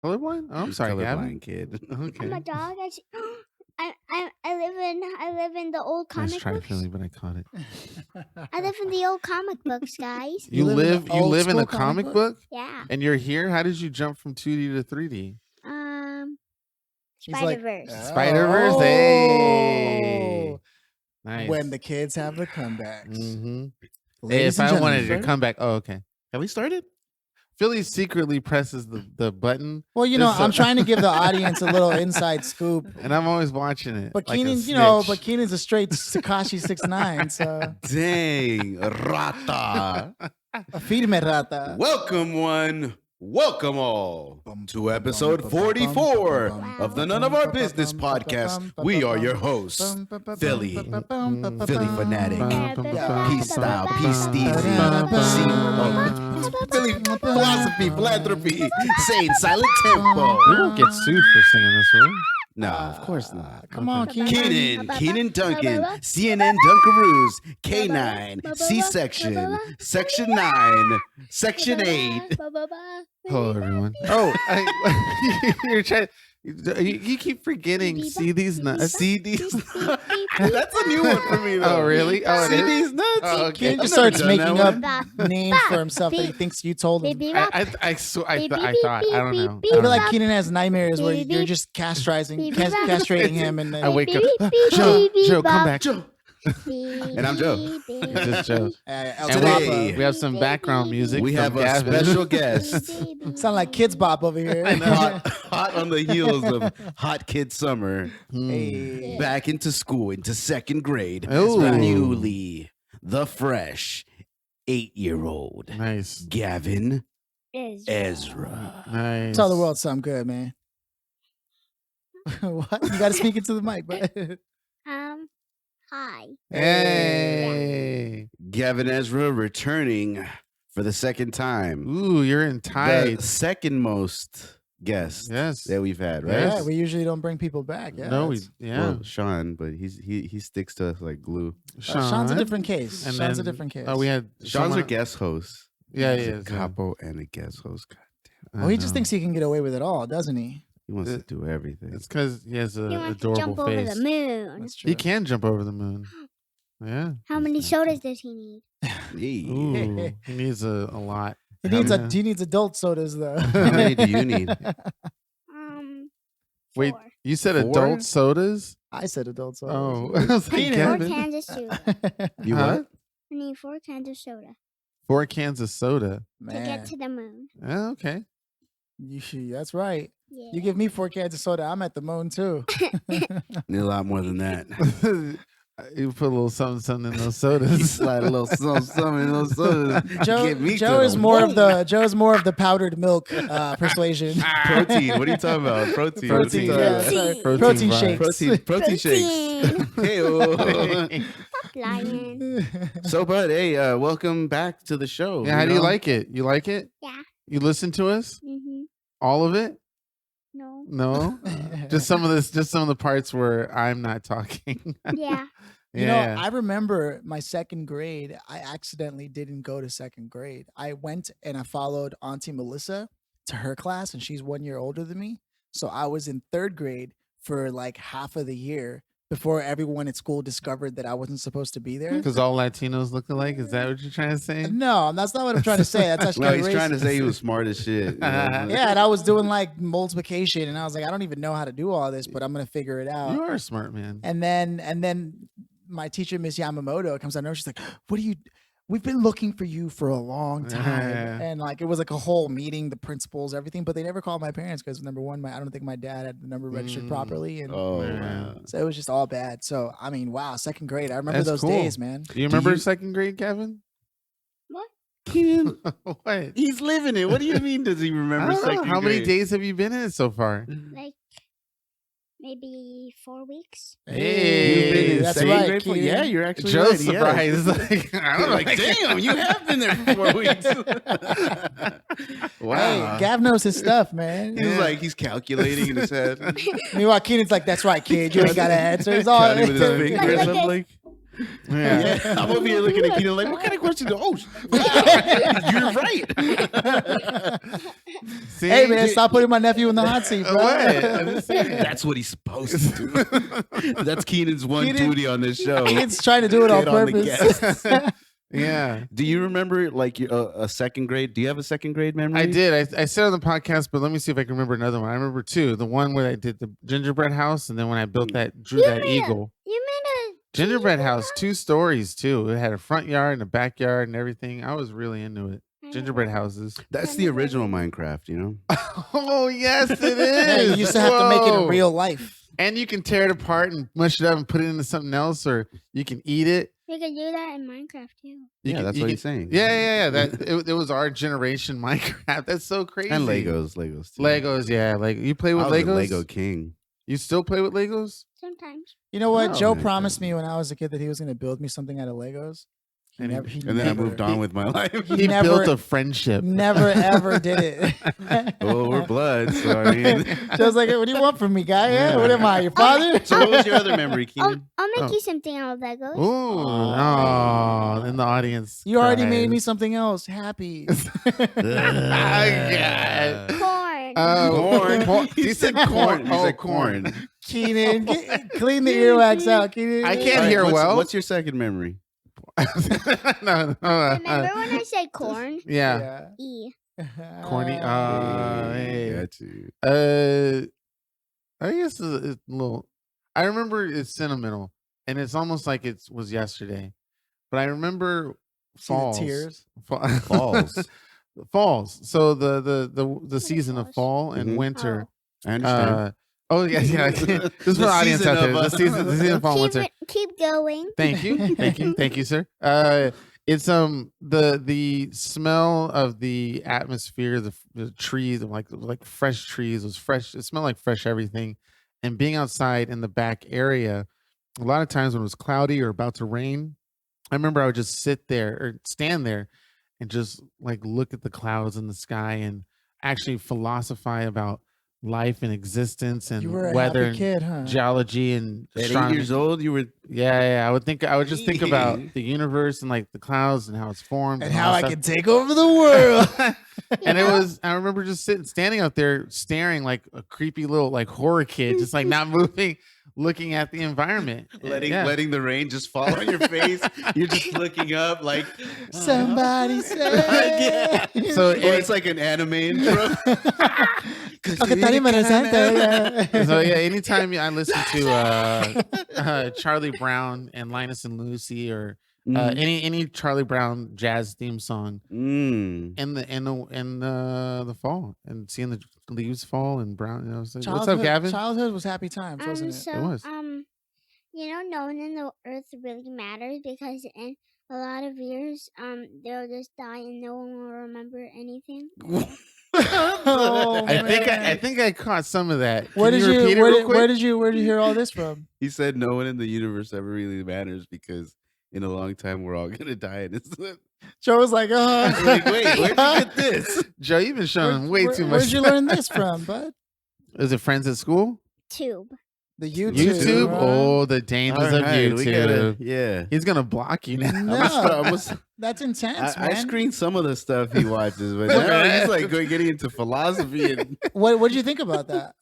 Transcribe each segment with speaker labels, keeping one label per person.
Speaker 1: Colorblind? Oh, I'm sorry, Gavyn.
Speaker 2: Colorblind kid.
Speaker 1: Okay.
Speaker 3: I'm a dog. I live in the old
Speaker 1: Nice
Speaker 3: comic
Speaker 1: try,
Speaker 3: books.
Speaker 1: Philly, but I caught it.
Speaker 3: I live in the old comic books, guys.
Speaker 1: You live in
Speaker 4: old-school
Speaker 1: a comic book?
Speaker 3: Yeah.
Speaker 1: And you're here? How did you jump from 2D to 3D?
Speaker 4: He's like,
Speaker 3: Spider-Verse.
Speaker 1: Spider-Verse?
Speaker 4: Oh.
Speaker 1: Hey. Nice.
Speaker 4: When the kids have the comebacks.
Speaker 1: Mm-hmm. Hey,
Speaker 4: Ladies
Speaker 1: if
Speaker 4: and
Speaker 1: I wanted
Speaker 4: gentlemen.
Speaker 1: to come back. Oh, okay.
Speaker 2: Have we started?
Speaker 1: Philly secretly presses the button,
Speaker 4: Well, you know,
Speaker 1: This,
Speaker 4: I'm trying to give the audience a little inside scoop.
Speaker 1: and I'm always watching it.
Speaker 4: But
Speaker 1: like a
Speaker 4: Keenan,
Speaker 1: snitch.
Speaker 4: Keenan's a straight Tekashi 6ix9ine, so
Speaker 2: Dang, rata.
Speaker 4: feed me rata.
Speaker 2: Welcome one, welcome all to episode 44 of the None of Our Business podcast. We are your hosts, Philly fanatic, Peace Style, Peace Steezy, Philly Philosophy, Philanthropy, Sane Silent Tempo.
Speaker 1: We won't get sued for singing this, will we?
Speaker 2: No, of course not.
Speaker 4: Come on, Keenan.
Speaker 2: Keenan Duncan, CNN Dunkaroos, K9, C-Section, Section 9, Section 8.
Speaker 1: Hello, everyone. Oh, you're trying. You keep forgetting. See these nuts.
Speaker 2: See these? That's a new one for me, though.
Speaker 1: Oh, really? Oh, it
Speaker 2: See
Speaker 1: is?
Speaker 2: these nuts?
Speaker 1: Oh, okay.
Speaker 4: Keenan just
Speaker 2: I've
Speaker 4: starts
Speaker 2: never done
Speaker 4: making
Speaker 2: that
Speaker 4: up names for himself that he thinks you told him.
Speaker 1: I thought. I don't know.
Speaker 4: I feel like Keenan has nightmares where you're just castrating him, and then
Speaker 1: I wake up. Joe, come back.
Speaker 2: And I'm Joe.
Speaker 1: Just Joe.
Speaker 4: El
Speaker 1: And
Speaker 2: Today,
Speaker 1: we have some background music.
Speaker 2: We
Speaker 1: from
Speaker 2: have a
Speaker 1: Gavyn.
Speaker 2: special guest.
Speaker 4: sound like Kids Bop over here.
Speaker 2: hot on the heels of Hot Kid Summer.
Speaker 4: Hey.
Speaker 2: Back into school, into second grade.
Speaker 1: Ooh.
Speaker 2: Newly, the fresh 8-year-old
Speaker 1: Nice.
Speaker 2: Gavyn Ezrah.
Speaker 1: Nice.
Speaker 4: Tell the world something good, man. What? You got to speak into the mic, but
Speaker 3: Hi.
Speaker 1: Hey.
Speaker 2: Gavyn Ezrah returning for the second time.
Speaker 1: Ooh, you're in
Speaker 2: The
Speaker 1: tight.
Speaker 2: second most guest
Speaker 1: Yes.
Speaker 2: that we've had, right?
Speaker 4: yeah, we usually don't bring people back. Yeah,
Speaker 1: No, we.
Speaker 4: that's-
Speaker 1: Yeah.
Speaker 2: Well, Sean, but he sticks to us like glue.
Speaker 4: Sean's a different case.
Speaker 1: And
Speaker 4: Sean's a
Speaker 1: then-
Speaker 4: different case.
Speaker 1: Oh, we had
Speaker 2: Sean's
Speaker 1: someone-
Speaker 2: a guest host.
Speaker 1: Yeah,
Speaker 2: He's
Speaker 1: he
Speaker 2: a
Speaker 1: is.
Speaker 2: capo and a guest host. God damn.
Speaker 4: Oh, he just thinks he can get away with it all, doesn't he?
Speaker 2: He wants to do everything.
Speaker 1: It's because he has an
Speaker 3: He wants to jump
Speaker 1: adorable
Speaker 3: over
Speaker 1: face.
Speaker 3: the moon.
Speaker 4: That's true.
Speaker 1: He can jump over the moon. Yeah.
Speaker 3: How many sodas does he need?
Speaker 2: Yeah.
Speaker 1: Ooh, he needs a lot.
Speaker 4: He needs
Speaker 1: Yeah.
Speaker 4: he needs adult sodas though.
Speaker 2: How many do you need?
Speaker 1: Wait,
Speaker 3: 4.
Speaker 1: you said
Speaker 2: 4?
Speaker 1: adult sodas?
Speaker 4: I said adult sodas.
Speaker 1: Oh, I was like,
Speaker 4: Keenan.
Speaker 3: 4
Speaker 1: Gavyn.
Speaker 3: cans of soda.
Speaker 2: You
Speaker 1: Huh?
Speaker 2: what?
Speaker 3: I need 4 cans of soda
Speaker 1: 4 cans of soda.
Speaker 3: to
Speaker 4: Man,
Speaker 3: get to the moon.
Speaker 1: Oh, okay.
Speaker 4: that's right.
Speaker 3: Yeah.
Speaker 4: You give me 4 cans of soda, I'm at the moon too.
Speaker 2: Need a lot more than that.
Speaker 1: You put a little something in those
Speaker 2: You
Speaker 1: sodas.
Speaker 2: slide a little something in those sodas. Get me
Speaker 4: Joe
Speaker 2: to
Speaker 4: is
Speaker 2: the
Speaker 4: more of
Speaker 2: moon.
Speaker 4: the powdered milk persuasion.
Speaker 2: Protein. What are you talking about? Protein. What are you
Speaker 4: Protein,
Speaker 2: talking
Speaker 4: yeah,
Speaker 2: about?
Speaker 4: sorry.
Speaker 1: Protein
Speaker 4: Protein
Speaker 1: bars.
Speaker 4: shakes.
Speaker 2: Protein shakes. Hey,
Speaker 3: Lion.
Speaker 2: so, bud, hey, welcome back to the show.
Speaker 1: Yeah, how do you
Speaker 2: know?
Speaker 1: like it? You like it?
Speaker 3: Yeah.
Speaker 1: You listen to us?
Speaker 3: Mm-hmm.
Speaker 1: All of it?
Speaker 3: No.
Speaker 1: No? Just some of the parts where I'm not talking.
Speaker 3: Yeah.
Speaker 4: You know,
Speaker 1: Yeah.
Speaker 4: I remember my second grade, I accidentally didn't go to second grade. I went and I followed Auntie Melissa to her class, and she's 1 year older than me. So I was in third grade for like half of the year before everyone at school discovered that I wasn't supposed to be there.
Speaker 1: Because all Latinos look alike? Is that what you're trying to say?
Speaker 4: No, that's not what I'm trying to say. That's actually
Speaker 2: No, he's trying to
Speaker 4: racist.
Speaker 2: say he was smart as shit. you know?
Speaker 4: Yeah, and I was doing like multiplication, and I was like, I don't even know how to do all this, but I'm gonna figure it out.
Speaker 1: You are a smart man.
Speaker 4: And then my teacher, Miss Yamamoto, comes out and she's like, we've been looking for you for a long time.
Speaker 1: Yeah.
Speaker 4: And like, it was like a whole meeting, the principals, everything, but they never called my parents because number one, I don't think my dad had the number registered properly. And
Speaker 2: Oh,
Speaker 1: Yeah.
Speaker 2: wow.
Speaker 4: so it was just all bad. So, I mean, wow, second grade. I remember
Speaker 1: That's
Speaker 4: those
Speaker 1: cool.
Speaker 4: days, man.
Speaker 1: Do you remember
Speaker 2: you-
Speaker 1: second grade, Gavyn?
Speaker 3: What?
Speaker 2: Keenan,
Speaker 1: What?
Speaker 2: he's living it. What do you mean? Does he
Speaker 1: I
Speaker 2: remember
Speaker 1: don't know.
Speaker 2: second
Speaker 1: How many
Speaker 2: grade?
Speaker 1: days have you been in it so far?
Speaker 3: Like maybe 4 weeks.
Speaker 1: Hey,
Speaker 2: You've been in
Speaker 4: that's
Speaker 2: second
Speaker 4: right,
Speaker 2: grade for-
Speaker 4: Keenan.
Speaker 2: Yeah, you're actually
Speaker 1: Joe's
Speaker 2: right,
Speaker 1: surprised. Like, I
Speaker 2: I'm
Speaker 1: don't know.
Speaker 2: like, damn, you have been there for 4 weeks. Wow.
Speaker 4: Hey, Gav knows his stuff, man.
Speaker 2: He's like, he's calculating in his head.
Speaker 4: Meanwhile, Keenan's like, that's right, kid. You ain't got to answer. It's all
Speaker 2: Counting with his finger or
Speaker 3: Like
Speaker 2: something.
Speaker 1: Yeah.
Speaker 2: Yeah, I'm over here looking at Keaton like, what kind of question? Oh, you're right.
Speaker 1: See?
Speaker 4: Hey man, stop putting my nephew in the hot seat, bro.
Speaker 1: What?
Speaker 2: That's what he's supposed to do. That's Keenan's one
Speaker 4: Keenan-
Speaker 2: duty on this show.
Speaker 4: He's trying to do it on
Speaker 2: Get on the
Speaker 4: purpose.
Speaker 1: Yeah.
Speaker 2: Do you remember like a second grade? Do you have a second grade memory?
Speaker 1: I did. I said on the podcast, but let me see if I can remember another one. I remember two. The one where I did the gingerbread house, and then when I built drew that eagle.
Speaker 3: You made a
Speaker 1: Gingerbread house, 2 stories too. It had a front yard and a backyard and everything. I was really into it. Gingerbread houses.
Speaker 2: That's the original Minecraft, you know?
Speaker 1: Oh, yes, it is.
Speaker 4: Yeah, you used to have to make it in
Speaker 1: Whoa.
Speaker 4: real life.
Speaker 1: And you can tear it apart and mush it up and put it into something else, or you can eat it.
Speaker 3: You can do that in Minecraft too.
Speaker 1: You
Speaker 2: Yeah,
Speaker 1: can-
Speaker 2: that's
Speaker 1: you
Speaker 2: what
Speaker 1: can-
Speaker 2: he's saying.
Speaker 1: Yeah. It was our generation Minecraft. That's so crazy.
Speaker 2: And Legos too.
Speaker 1: Legos, yeah. Like you play with
Speaker 2: I was a
Speaker 1: Legos.
Speaker 2: Lego king.
Speaker 1: You still play with Legos?
Speaker 3: Sometimes.
Speaker 4: You know what?
Speaker 1: Oh,
Speaker 4: Joe
Speaker 2: my
Speaker 4: promised
Speaker 2: God.
Speaker 4: me when I was a kid that he was going to build me something out of Legos.
Speaker 1: And he-
Speaker 2: And then I moved on with my life.
Speaker 1: He
Speaker 4: never-
Speaker 1: built a friendship.
Speaker 4: Never ever did it.
Speaker 2: Oh, we're blood. So I mean.
Speaker 4: Joe's like, what do you want from me, guy? Yeah. What am I, your father?
Speaker 2: So what was your other memory,
Speaker 3: I'll
Speaker 2: Keenan?
Speaker 3: make
Speaker 1: Oh.
Speaker 3: you something out of Legos.
Speaker 1: Ooh, oh, in the audience.
Speaker 4: You already made
Speaker 1: cries.
Speaker 4: me something else. Happy.
Speaker 1: God.
Speaker 3: Corn.
Speaker 1: Corn. He said corn.
Speaker 2: He
Speaker 1: Oh,
Speaker 2: said
Speaker 1: corn.
Speaker 4: Keenan, clean the earwax out, Keenan.
Speaker 1: I can't
Speaker 2: All right,
Speaker 1: hear well.
Speaker 2: What's your second memory?
Speaker 1: No.
Speaker 3: Remember when I said corn?
Speaker 1: Yeah.
Speaker 3: E.
Speaker 1: Corny. Hey.
Speaker 2: Got you.
Speaker 1: I guess it's a little. I remember it's sentimental, and it's almost like it was yesterday. But I remember
Speaker 4: See the
Speaker 1: falls.
Speaker 4: tears.
Speaker 2: Falls.
Speaker 1: Falls. So the season of
Speaker 3: falls?
Speaker 1: fall and
Speaker 2: Mhm.
Speaker 1: winter.
Speaker 2: I understand.
Speaker 1: Yeah. This is for
Speaker 2: The
Speaker 1: the audience
Speaker 2: season
Speaker 1: out there.
Speaker 2: of,
Speaker 1: The season of fall and winter.
Speaker 3: Keep going.
Speaker 1: Thank you, sir. It's the smell of the atmosphere, the trees, like fresh trees. It was fresh. It smelled like fresh everything, and being outside in the back area. A lot of times when it was cloudy or about to rain, I remember I would just sit there or stand there and just like look at the clouds in the sky and actually philosophize about life and existence and
Speaker 4: You were a
Speaker 1: weather
Speaker 4: happy
Speaker 1: and
Speaker 4: kid, huh?
Speaker 1: geology and
Speaker 2: At 8
Speaker 1: astronomy.
Speaker 2: years old, you were.
Speaker 1: Yeah. I would just think about the universe and like the clouds and how it's formed
Speaker 4: And
Speaker 1: all
Speaker 4: how
Speaker 1: that
Speaker 4: I
Speaker 1: stuff.
Speaker 4: can take over the world.
Speaker 1: And I remember just standing out there staring like a creepy little like horror kid, just like not moving, looking at the environment. Yeah.
Speaker 2: Letting the rain just fall on your face. You're just looking up like
Speaker 4: Somebody say.
Speaker 2: yeah.
Speaker 1: So
Speaker 2: Or it's like an anime intro.
Speaker 1: So yeah, anytime I listen to Charlie Brown and Linus and Lucy or any Charlie Brown jazz theme song in the fall and seeing the leaves fall and brown. You know, so, what's up, Gavin?
Speaker 4: Childhood was happy times, wasn't it?
Speaker 3: So,
Speaker 1: It was.
Speaker 3: no one in the earth really matters because in a lot of years, they'll just die and no one will remember anything.
Speaker 4: Oh,
Speaker 1: I think I caught some of that.
Speaker 4: Where
Speaker 1: Can
Speaker 4: did
Speaker 1: you
Speaker 4: you
Speaker 1: repeat it real quick?
Speaker 4: where did you hear all this from?
Speaker 2: He said no one in the universe ever really matters because in a long time we're all gonna die. And it's
Speaker 4: Joe was like,
Speaker 2: like, wait, where'd you get this?
Speaker 1: Joe, you've been showing way too much.
Speaker 4: Where'd you learn this from, bud?
Speaker 1: Is it friends at school?
Speaker 3: Tube.
Speaker 4: The YouTube.
Speaker 1: YouTube?
Speaker 4: huh?
Speaker 1: Oh, the dangers of
Speaker 2: Alright, we
Speaker 1: YouTube.
Speaker 2: yeah.
Speaker 1: He's gonna block you now.
Speaker 4: No, that's intense,
Speaker 2: I
Speaker 4: man.
Speaker 2: screened some of the stuff he watches, but now he's like getting into philosophy and
Speaker 4: What did you think about that?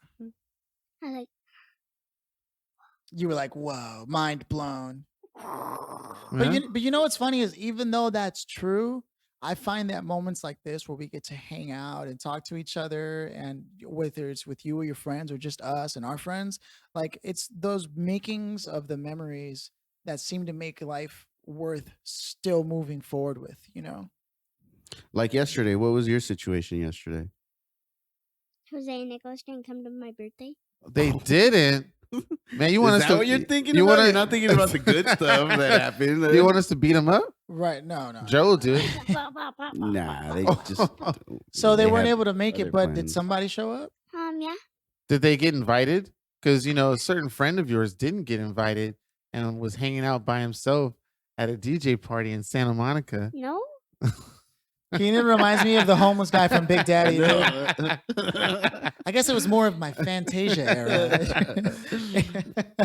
Speaker 3: I like,
Speaker 4: You were like, whoa, mind blown.
Speaker 1: Yeah.
Speaker 4: But you know what's funny is even though that's true, I find that moments like this where we get to hang out and talk to each other, and whether it's with you or your friends or just us and our friends, like it's those makings of the memories that seem to make life worth still moving forward with, you know?
Speaker 2: like yesterday. What was your situation yesterday?
Speaker 3: Jose and Nicholas didn't come to my birthday.
Speaker 1: They didn't. Man, you want
Speaker 2: Is
Speaker 1: us
Speaker 2: that
Speaker 1: to?
Speaker 2: what you're thinking
Speaker 1: you
Speaker 2: about?
Speaker 1: wanna-
Speaker 2: You're not thinking about the good stuff that happened.
Speaker 1: You want us to beat him up?
Speaker 4: Right. No.
Speaker 1: Joe will do it.
Speaker 2: Nah, they just.
Speaker 4: So they weren't
Speaker 2: have
Speaker 4: able to make it,
Speaker 2: other
Speaker 4: but did
Speaker 2: plans.
Speaker 4: somebody show up?
Speaker 3: Yeah.
Speaker 1: Did they get invited? Because a certain friend of yours didn't get invited and was hanging out by himself at a DJ party in Santa Monica.
Speaker 3: No.
Speaker 4: Keenan reminds me of the homeless guy from Big Daddy. Dude. I guess it was more of my Fantasia era.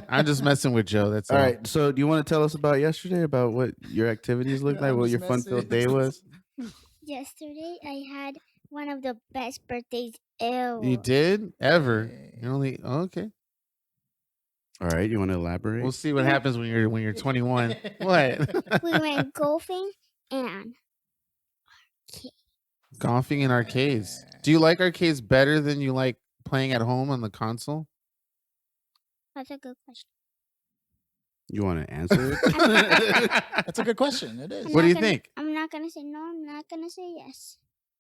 Speaker 1: I'm just messing with Joe. That's
Speaker 2: All right. So, do you want to tell us about yesterday? About what your activities looked like? What your fun-filled day was?
Speaker 3: Yesterday, I had one of the best birthdays ever.
Speaker 1: You did? Ever? You only okay.
Speaker 2: All right. You want to elaborate?
Speaker 1: We'll see what happens when you're 21. What?
Speaker 3: We went golfing and
Speaker 1: Golfing in arcades. Do you like arcades better than you like playing at home on the console?
Speaker 3: That's a good question.
Speaker 2: You want to answer it?
Speaker 4: That's a good question. It is.
Speaker 1: What do you think?
Speaker 3: I'm not going to say no. I'm not going to say yes.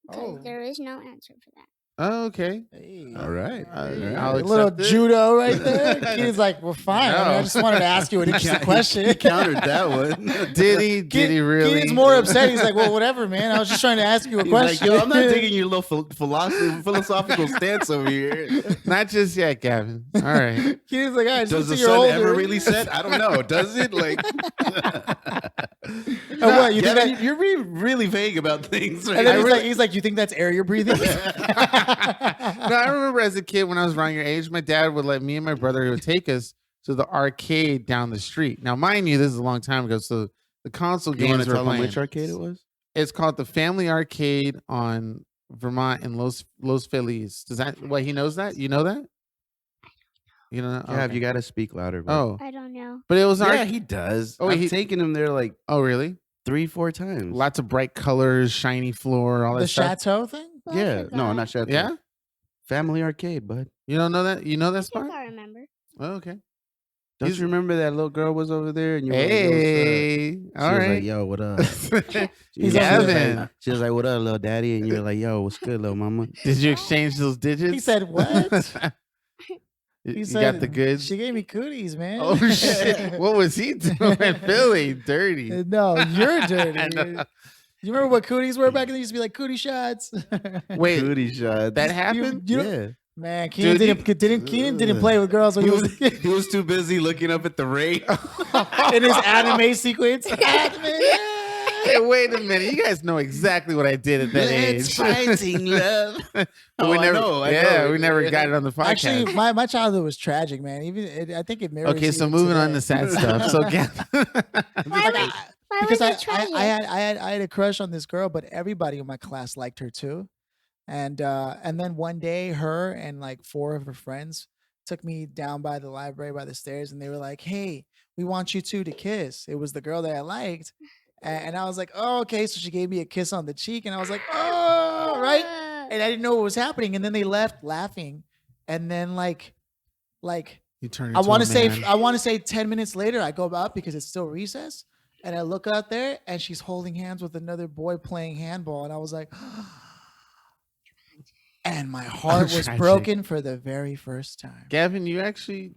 Speaker 3: Because there is no answer for that.
Speaker 1: Oh, okay.
Speaker 4: Hey.
Speaker 2: All right.
Speaker 1: I'll
Speaker 4: A little
Speaker 1: accept it.
Speaker 4: judo right there. He's like, well, fine. I, mean, I just wanted to ask you an interesting question.
Speaker 2: He countered that one.
Speaker 1: Did he? Did he really?
Speaker 4: He's more upset. He's like, well, whatever, man. I was just trying to ask you a
Speaker 2: He's
Speaker 4: question.
Speaker 2: like, yo, I'm not taking your little philosophical stance over here.
Speaker 1: Not just yet, Gavin. All right.
Speaker 4: He's like, all right,
Speaker 2: Does the
Speaker 4: you're
Speaker 2: sun
Speaker 4: older.
Speaker 2: ever really set? I don't know. Does it? Like,
Speaker 4: What, you think
Speaker 2: Gavin,
Speaker 4: that?
Speaker 2: you're being really vague about things. Right?
Speaker 4: And then he's like, you think that's air you're breathing?
Speaker 1: No, I remember as a kid when I was around your age, my dad would let me and my brother, he would take us to the arcade down the street. Now, mind you, this is a long time ago, so the console
Speaker 2: You want
Speaker 1: games
Speaker 2: to
Speaker 1: were
Speaker 2: tell them
Speaker 1: playing.
Speaker 2: which arcade it was?
Speaker 1: It's called the Family Arcade on Vermont in Los Feliz. Does that? What, he knows that? You know that? You know that?
Speaker 2: Yeah,
Speaker 1: Okay.
Speaker 2: you got to speak louder. Bro.
Speaker 1: Oh,
Speaker 3: I don't know.
Speaker 1: but it was
Speaker 2: yeah, he does.
Speaker 1: Oh,
Speaker 2: I've taken him there like
Speaker 1: Oh, really?
Speaker 2: 3-4 times.
Speaker 1: Lots of bright colors, shiny floor, all that
Speaker 4: The
Speaker 1: stuff.
Speaker 4: chateau thing?
Speaker 3: Well, I
Speaker 2: Yeah, no,
Speaker 3: forgot.
Speaker 2: not Chateau.
Speaker 1: Yeah,
Speaker 2: Family Arcade, bud.
Speaker 1: you don't know that? You know that
Speaker 3: I think
Speaker 1: spot?
Speaker 3: I remember.
Speaker 1: Oh, okay.
Speaker 2: Don't
Speaker 1: He's-
Speaker 2: you remember that little girl was over there? And you were like, yo,
Speaker 1: Hey,
Speaker 2: what's up?
Speaker 1: all
Speaker 2: She was
Speaker 1: right.
Speaker 2: like, yo, what up?
Speaker 4: He's
Speaker 1: Gavin.
Speaker 2: She was like, what up, little daddy? And you were like, yo, what's good, little mama?
Speaker 1: Did you exchange those digits?
Speaker 4: He said, what?
Speaker 1: you
Speaker 4: He
Speaker 1: got the goods.
Speaker 4: She gave me cooties, man.
Speaker 1: Oh shit! What was he doing, Philly? Dirty.
Speaker 4: No, you're dirty.
Speaker 1: I know.
Speaker 4: You remember what cooties were back then? They used to be like cootie shots.
Speaker 1: Wait,
Speaker 2: Booty shots.
Speaker 1: that happened?
Speaker 4: You know-
Speaker 2: Yeah.
Speaker 4: Man, Keenan
Speaker 1: Dude,
Speaker 4: didn't play with girls when
Speaker 2: He
Speaker 4: he
Speaker 2: was,
Speaker 4: was
Speaker 2: he was too busy looking up at the rate.
Speaker 4: in his anime sequence.
Speaker 1: Hey, wait a minute! You guys know exactly what I did at that age.
Speaker 2: fighting love.
Speaker 1: But
Speaker 2: Oh,
Speaker 1: we
Speaker 2: I
Speaker 1: never,
Speaker 2: know, I
Speaker 1: yeah,
Speaker 2: know.
Speaker 1: we never got it on the podcast.
Speaker 4: Actually, my childhood was tragic, man. I think it mirrors.
Speaker 1: Okay, so
Speaker 4: even
Speaker 1: moving on
Speaker 4: today.
Speaker 1: to sad stuff. So, Gavin,
Speaker 3: Why was
Speaker 4: because
Speaker 3: it tragic?
Speaker 4: I had a crush on this girl, but everybody in my class liked her too. And then one day, her and like 4 of her friends took me down by the library by the stairs, and they were like, "Hey, we want you two to kiss." It was the girl that I liked, and I was like, "Oh, okay." So she gave me a kiss on the cheek, and I was like, "Oh, right." And I didn't know what was happening, and then they left laughing, and then like
Speaker 1: you turned.
Speaker 4: I
Speaker 1: into
Speaker 4: want
Speaker 1: a
Speaker 4: to say
Speaker 1: man.
Speaker 4: I want to say 10 minutes later, I go up because it's still recess, and I look out there, and she's holding hands with another boy playing handball, and I was like, and my heart was
Speaker 1: tragic.
Speaker 4: broken for the very first time.
Speaker 1: Gavin, you actually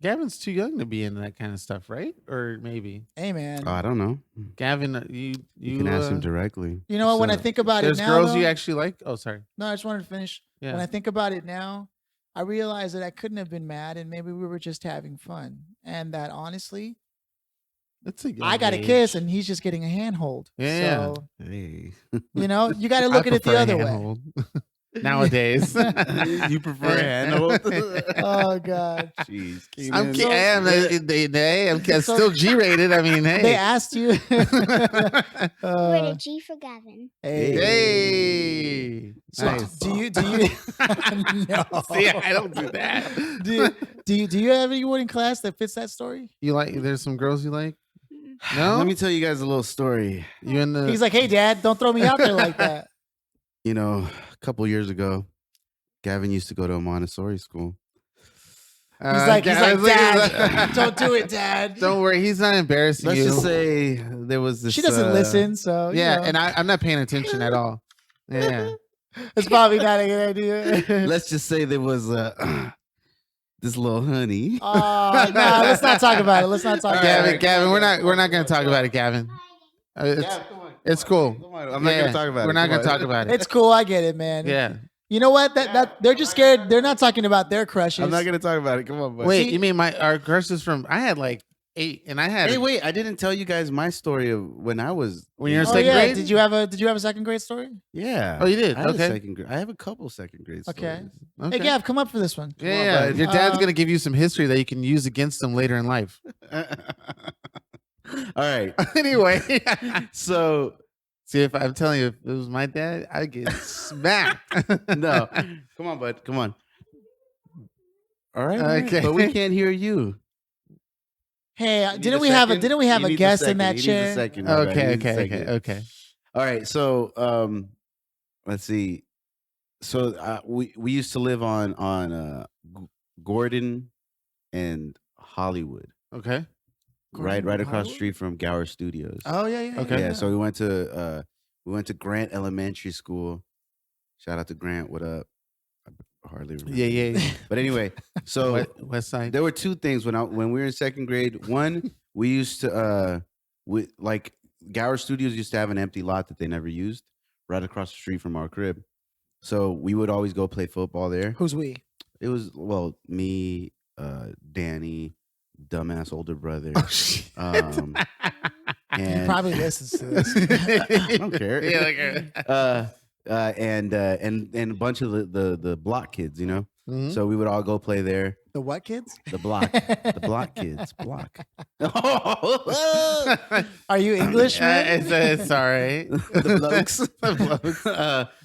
Speaker 1: Gavin's too young to be into that kind of stuff, right? Or maybe
Speaker 4: Hey, man,
Speaker 2: Oh, I don't know.
Speaker 1: Gavin,
Speaker 2: You can ask him directly.
Speaker 4: you know what? When I
Speaker 2: So,
Speaker 4: think about
Speaker 1: There's
Speaker 4: it now,
Speaker 1: girls
Speaker 4: though-
Speaker 1: you actually like. Oh, sorry.
Speaker 4: no, I just wanted to finish.
Speaker 1: Yeah.
Speaker 4: When I think about it now, I realize that I couldn't have been mad, and maybe we were just having fun, and that honestly,
Speaker 1: That's a
Speaker 4: I got a kiss, and he's just getting a handhold.
Speaker 1: Yeah.
Speaker 4: So,
Speaker 2: Hey.
Speaker 4: you know, you got to
Speaker 1: I
Speaker 4: look at it the
Speaker 1: prefer a
Speaker 4: other way.
Speaker 1: handhold. Nowadays.
Speaker 2: You prefer a handhold?
Speaker 4: Oh God.
Speaker 2: Jeez.
Speaker 1: I'm,
Speaker 2: Keenan.
Speaker 1: I'm still G-rated. I mean, hey.
Speaker 4: They asked you.
Speaker 3: We're
Speaker 4: Uh,
Speaker 3: a G for Gavin.
Speaker 4: hey.
Speaker 1: Hey.
Speaker 4: So
Speaker 1: Nice.
Speaker 4: do you no.
Speaker 1: See, I don't do that.
Speaker 4: Do you have anyone in class that fits that story?
Speaker 1: You like? There's some girls you like?
Speaker 3: Mm-mm.
Speaker 1: No.
Speaker 2: Let me tell you guys a little story.
Speaker 1: You in the?
Speaker 4: He's like, hey dad, don't throw me out there like that.
Speaker 2: You know, a couple years ago, Gavin used to go to a Montessori school.
Speaker 4: He's like,
Speaker 1: Gavin's
Speaker 4: dad, don't do it, dad.
Speaker 1: Don't worry, he's not embarrassing
Speaker 2: Let's
Speaker 1: you.
Speaker 2: just say there was this.
Speaker 4: She doesn't listen, so you
Speaker 1: Yeah,
Speaker 4: know,
Speaker 1: and I'm not paying attention at all. Yeah.
Speaker 4: it's probably not a good idea.
Speaker 2: Let's just say there was this little honey.
Speaker 4: Oh no, let's not talk about it. Let's not talk about
Speaker 1: Gavin,
Speaker 4: it.
Speaker 1: Gavin, we're not going to talk about it, Gavin. It's cool.
Speaker 2: I'm not gonna talk about it.
Speaker 1: We're not
Speaker 2: Come
Speaker 1: going to
Speaker 2: on.
Speaker 1: talk about it.
Speaker 4: It's cool, I get it, man.
Speaker 1: Yeah.
Speaker 4: You know what? That they're just scared. They're not talking about their crushes.
Speaker 2: I'm not gonna talk about it. Come on, buddy.
Speaker 1: Wait,
Speaker 4: See-
Speaker 1: you mean our crushes from? I had like 8, and I had.
Speaker 2: Hey, wait! I didn't tell you guys my story of when I was
Speaker 1: When you're in
Speaker 4: Oh
Speaker 1: second
Speaker 4: yeah,
Speaker 1: grade?
Speaker 4: did you have a second grade story?
Speaker 2: Yeah.
Speaker 1: Oh, you did?
Speaker 2: I had a
Speaker 1: Okay.
Speaker 2: second grade. I have a couple second grade
Speaker 4: Okay.
Speaker 2: stories.
Speaker 1: Okay.
Speaker 4: Hey Gav, come up for this one.
Speaker 1: Yeah,
Speaker 2: bud.
Speaker 1: your dad's gonna give you some history that you can use against him later in life.
Speaker 2: All right.
Speaker 1: Anyway,
Speaker 2: So
Speaker 1: see, if I'm telling you, if it was my dad, I'd get smacked.
Speaker 2: no, come on, bud. Come on. All right.
Speaker 1: Okay.
Speaker 2: But we can't hear you.
Speaker 4: Hey,
Speaker 2: You need
Speaker 4: didn't
Speaker 2: a
Speaker 4: we have a
Speaker 2: second?
Speaker 4: a
Speaker 2: He needs
Speaker 4: guest in
Speaker 2: second.
Speaker 4: that
Speaker 2: He needs a
Speaker 4: chair?
Speaker 2: second, my bad. He
Speaker 1: Okay,
Speaker 2: needs a
Speaker 1: okay,
Speaker 2: second.
Speaker 1: okay.
Speaker 2: All right. So let's see. So we used to live on Gordon and Hollywood,
Speaker 1: Okay.
Speaker 2: right
Speaker 4: Gordon,
Speaker 2: across the
Speaker 4: Hollywood?
Speaker 2: street from Gower Studios.
Speaker 4: Oh yeah.
Speaker 1: Okay.
Speaker 2: Yeah, so we went to Grant Elementary School. Shout out to Grant. What up? I hardly remember.
Speaker 1: Yeah.
Speaker 2: But anyway, so
Speaker 1: West Side.
Speaker 2: there were two things when we were in second grade. One, we used to Gower Studios used to have an empty lot that they never used right across the street from our crib. So we would always go play football there.
Speaker 4: Who's we?
Speaker 2: It was me, Danny, dumbass older brother.
Speaker 1: Oh, shit.
Speaker 4: He
Speaker 2: And
Speaker 4: probably listens to this.
Speaker 2: I don't care.
Speaker 1: Yeah,
Speaker 2: and a bunch of the block kids, you know.
Speaker 1: Mhm.
Speaker 2: So we would all go play there.
Speaker 4: The what kids?
Speaker 2: The block kids, block.
Speaker 4: Are you English, man?
Speaker 1: it's all right.
Speaker 2: The blokes.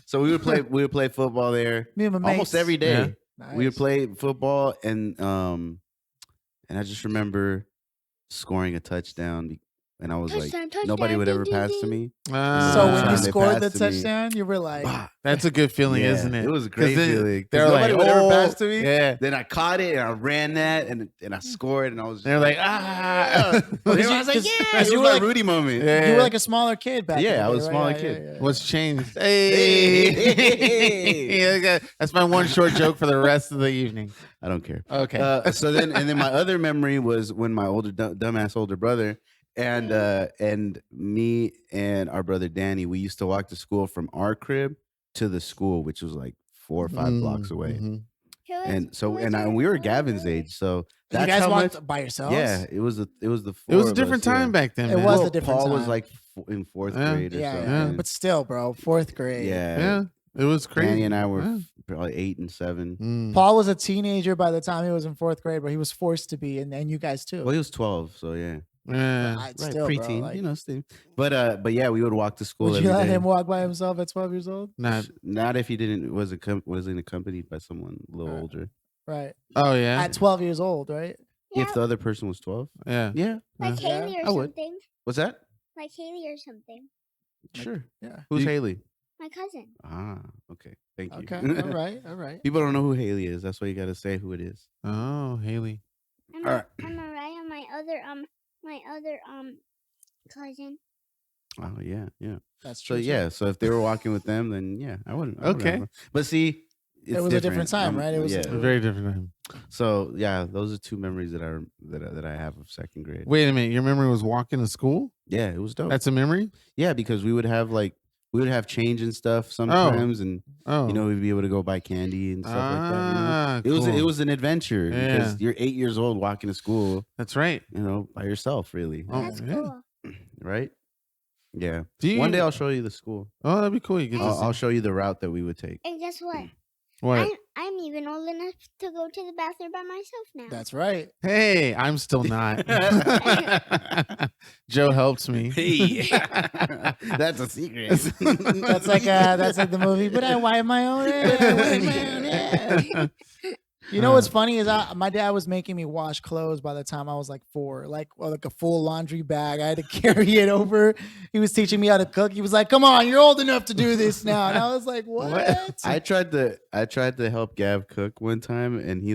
Speaker 2: So we would play football there
Speaker 4: Me and my
Speaker 2: almost
Speaker 4: mates.
Speaker 2: every day.
Speaker 1: Yeah.
Speaker 2: We would
Speaker 4: Nice.
Speaker 2: play football, and I just remember scoring a touchdown, and I was like,
Speaker 3: Touchdown,
Speaker 2: nobody
Speaker 3: touchdown,
Speaker 2: would ever
Speaker 3: ding, ding,
Speaker 2: pass to
Speaker 3: ding.
Speaker 2: me.
Speaker 4: So
Speaker 1: Ah,
Speaker 4: when you
Speaker 2: They
Speaker 4: scored the
Speaker 2: passed to me.
Speaker 4: touchdown, you were like,
Speaker 2: Bah.
Speaker 1: that's a good feeling,
Speaker 2: Yeah,
Speaker 1: isn't it?
Speaker 2: It was a
Speaker 1: 'Cause
Speaker 2: great
Speaker 1: then
Speaker 2: feeling. 'Cause
Speaker 1: They're like,
Speaker 2: nobody would ever
Speaker 1: oh,
Speaker 2: pass to me.
Speaker 1: Yeah.
Speaker 2: Then I caught it and I ran that and I scored and I was.
Speaker 1: They're like, ah.
Speaker 2: I was
Speaker 4: you-
Speaker 2: like,
Speaker 4: 'cause-
Speaker 2: yeah,
Speaker 4: 'cause
Speaker 2: it
Speaker 4: you
Speaker 2: was
Speaker 4: were
Speaker 2: my
Speaker 4: like-
Speaker 2: Rudy moment.
Speaker 1: Yeah.
Speaker 4: you were like a smaller kid back then.
Speaker 2: Yeah, I was a
Speaker 4: right?
Speaker 2: smaller
Speaker 4: Yeah,
Speaker 2: kid.
Speaker 4: yeah.
Speaker 1: What's changed? Hey. Yeah, that's my one short joke for the rest of the evening.
Speaker 2: I don't care.
Speaker 1: Okay.
Speaker 2: So then my other memory was when my dumbass older brother and me and our brother Danny, we used to walk to school from our crib to the school, which was like 4 or 5 blocks away.
Speaker 1: Mhm.
Speaker 2: And so we were Gavin's age, so
Speaker 4: You
Speaker 2: that's
Speaker 4: guys
Speaker 2: how
Speaker 4: walked
Speaker 2: much.
Speaker 4: by yourselves?
Speaker 2: Yeah, it was the
Speaker 1: It was a
Speaker 2: four of
Speaker 1: different
Speaker 2: us,
Speaker 1: time
Speaker 2: yeah.
Speaker 1: back then.
Speaker 4: It
Speaker 1: man.
Speaker 4: was
Speaker 2: Well,
Speaker 4: a different
Speaker 2: Paul was
Speaker 4: time.
Speaker 2: like in fourth
Speaker 1: Yeah.
Speaker 2: grade or
Speaker 4: Yeah,
Speaker 2: something.
Speaker 1: Yeah.
Speaker 4: But still, bro, 4th grade.
Speaker 1: Yeah, it was crazy.
Speaker 2: Danny and I were
Speaker 1: Yeah.
Speaker 2: probably 8 and 7.
Speaker 1: Mm.
Speaker 4: Paul was a teenager by the time he was in 4th grade, but he was forced to be, and you guys too.
Speaker 2: Well, he was 12, so yeah,
Speaker 1: Yeah.
Speaker 4: I-
Speaker 2: right,
Speaker 4: still, bro,
Speaker 2: preteen,
Speaker 4: like-
Speaker 2: you know, still. But yeah, we would walk to school
Speaker 4: Would
Speaker 2: every
Speaker 4: you let
Speaker 2: day.
Speaker 4: him walk by himself at 12 years old?
Speaker 2: Not if he wasn't accompanied by someone a little
Speaker 4: Right.
Speaker 2: older.
Speaker 4: Right.
Speaker 1: Oh yeah.
Speaker 4: At 12 years old, right?
Speaker 3: Yeah,
Speaker 2: If the other person was 12,
Speaker 1: Yeah.
Speaker 2: yeah.
Speaker 3: like
Speaker 1: Yeah.
Speaker 3: Haley
Speaker 2: I
Speaker 3: or
Speaker 2: would.
Speaker 3: something.
Speaker 2: What's that?
Speaker 3: Like Haley or something.
Speaker 2: Sure.
Speaker 4: Yeah.
Speaker 2: Who's
Speaker 1: You-
Speaker 2: Haley?
Speaker 3: My cousin.
Speaker 2: Ah, okay. Thank you.
Speaker 4: Okay. All right. All right.
Speaker 2: People don't know who Haley is. That's why you got to say who it is.
Speaker 1: Oh, Haley.
Speaker 3: I'm
Speaker 2: All right.
Speaker 3: I'm Mariah, my other cousin.
Speaker 2: Oh yeah, yeah.
Speaker 4: That's
Speaker 2: So
Speaker 4: true. too.
Speaker 2: yeah, so if they were walking with them, then yeah, I wouldn't. I wouldn't
Speaker 1: Okay.
Speaker 2: have a- But see, it's
Speaker 4: was a different time, right? It was a-
Speaker 2: yeah.
Speaker 1: Very different time.
Speaker 2: So yeah, those are two memories that I have of second grade.
Speaker 1: Wait a minute. Your memory was walking to school?
Speaker 2: Yeah, it was dope.
Speaker 1: That's a memory?
Speaker 2: Yeah, because we would have change and stuff sometimes, and
Speaker 1: Oh.
Speaker 2: you know we'd be able to go buy candy and stuff like that.
Speaker 1: Ah,
Speaker 2: You know? It
Speaker 1: cool.
Speaker 2: was an adventure because you're 8 years old walking to school,
Speaker 1: That's right.
Speaker 2: you know, by yourself, really,
Speaker 1: Oh,
Speaker 3: That's
Speaker 1: yeah.
Speaker 3: cool.
Speaker 2: right? Yeah.
Speaker 1: Do you,
Speaker 2: One day I'll show you the school.
Speaker 1: Oh, that'd be cool. You get to
Speaker 2: I'll
Speaker 1: see-
Speaker 2: show you the route that we would take.
Speaker 3: And guess what?
Speaker 1: What?
Speaker 3: I'm even old enough to go to the bathroom by myself now.
Speaker 4: That's right.
Speaker 1: Hey, I'm still not. Joe helps me.
Speaker 2: Hey, that's a secret.
Speaker 4: That's like the movie. But I wipe my own ass. You know what's funny is my dad was making me wash clothes by the time I was like 4, like a full laundry bag. I had to carry it over. He was teaching me how to cook. He was like, "Come on, you're old enough to do this now." And I was like, "What?"
Speaker 2: I tried to help Gav cook one time, and he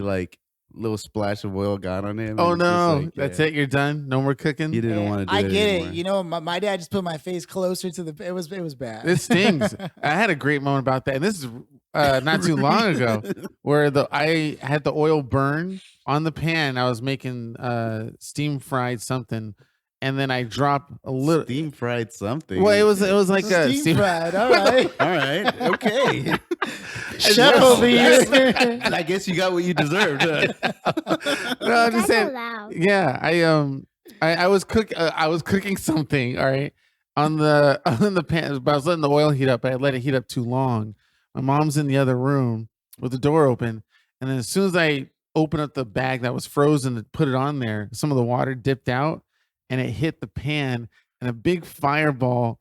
Speaker 2: little splash of oil got on him.
Speaker 1: Oh
Speaker 2: and it's just
Speaker 1: no,
Speaker 2: like,
Speaker 1: that's
Speaker 2: yeah,
Speaker 1: it. You're done. No more cooking.
Speaker 2: He didn't want to do
Speaker 4: I
Speaker 2: it
Speaker 4: get
Speaker 2: anymore.
Speaker 4: it. You know, my dad just put my face closer to the. It was bad.
Speaker 1: It stings. I had a great moment about that, and this is not too long ago, where I had the oil burn on the pan. I was making steam fried something, and then I dropped a little.
Speaker 2: Steam fried something.
Speaker 1: Well, it was like a
Speaker 4: steam fried. All right,
Speaker 2: All right. Okay.
Speaker 4: chef over here.
Speaker 2: I guess you got what you deserved. Huh?
Speaker 1: No, I'm just
Speaker 3: That's
Speaker 1: saying.
Speaker 3: allowed.
Speaker 1: Yeah, I was cooking something. All right, on the pan, but I was letting the oil heat up. I let it heat up too long. My mom's in the other room with the door open, and then as soon as I opened up the bag that was frozen and put it on there, some of the water dipped out, and it hit the pan, and a big fireball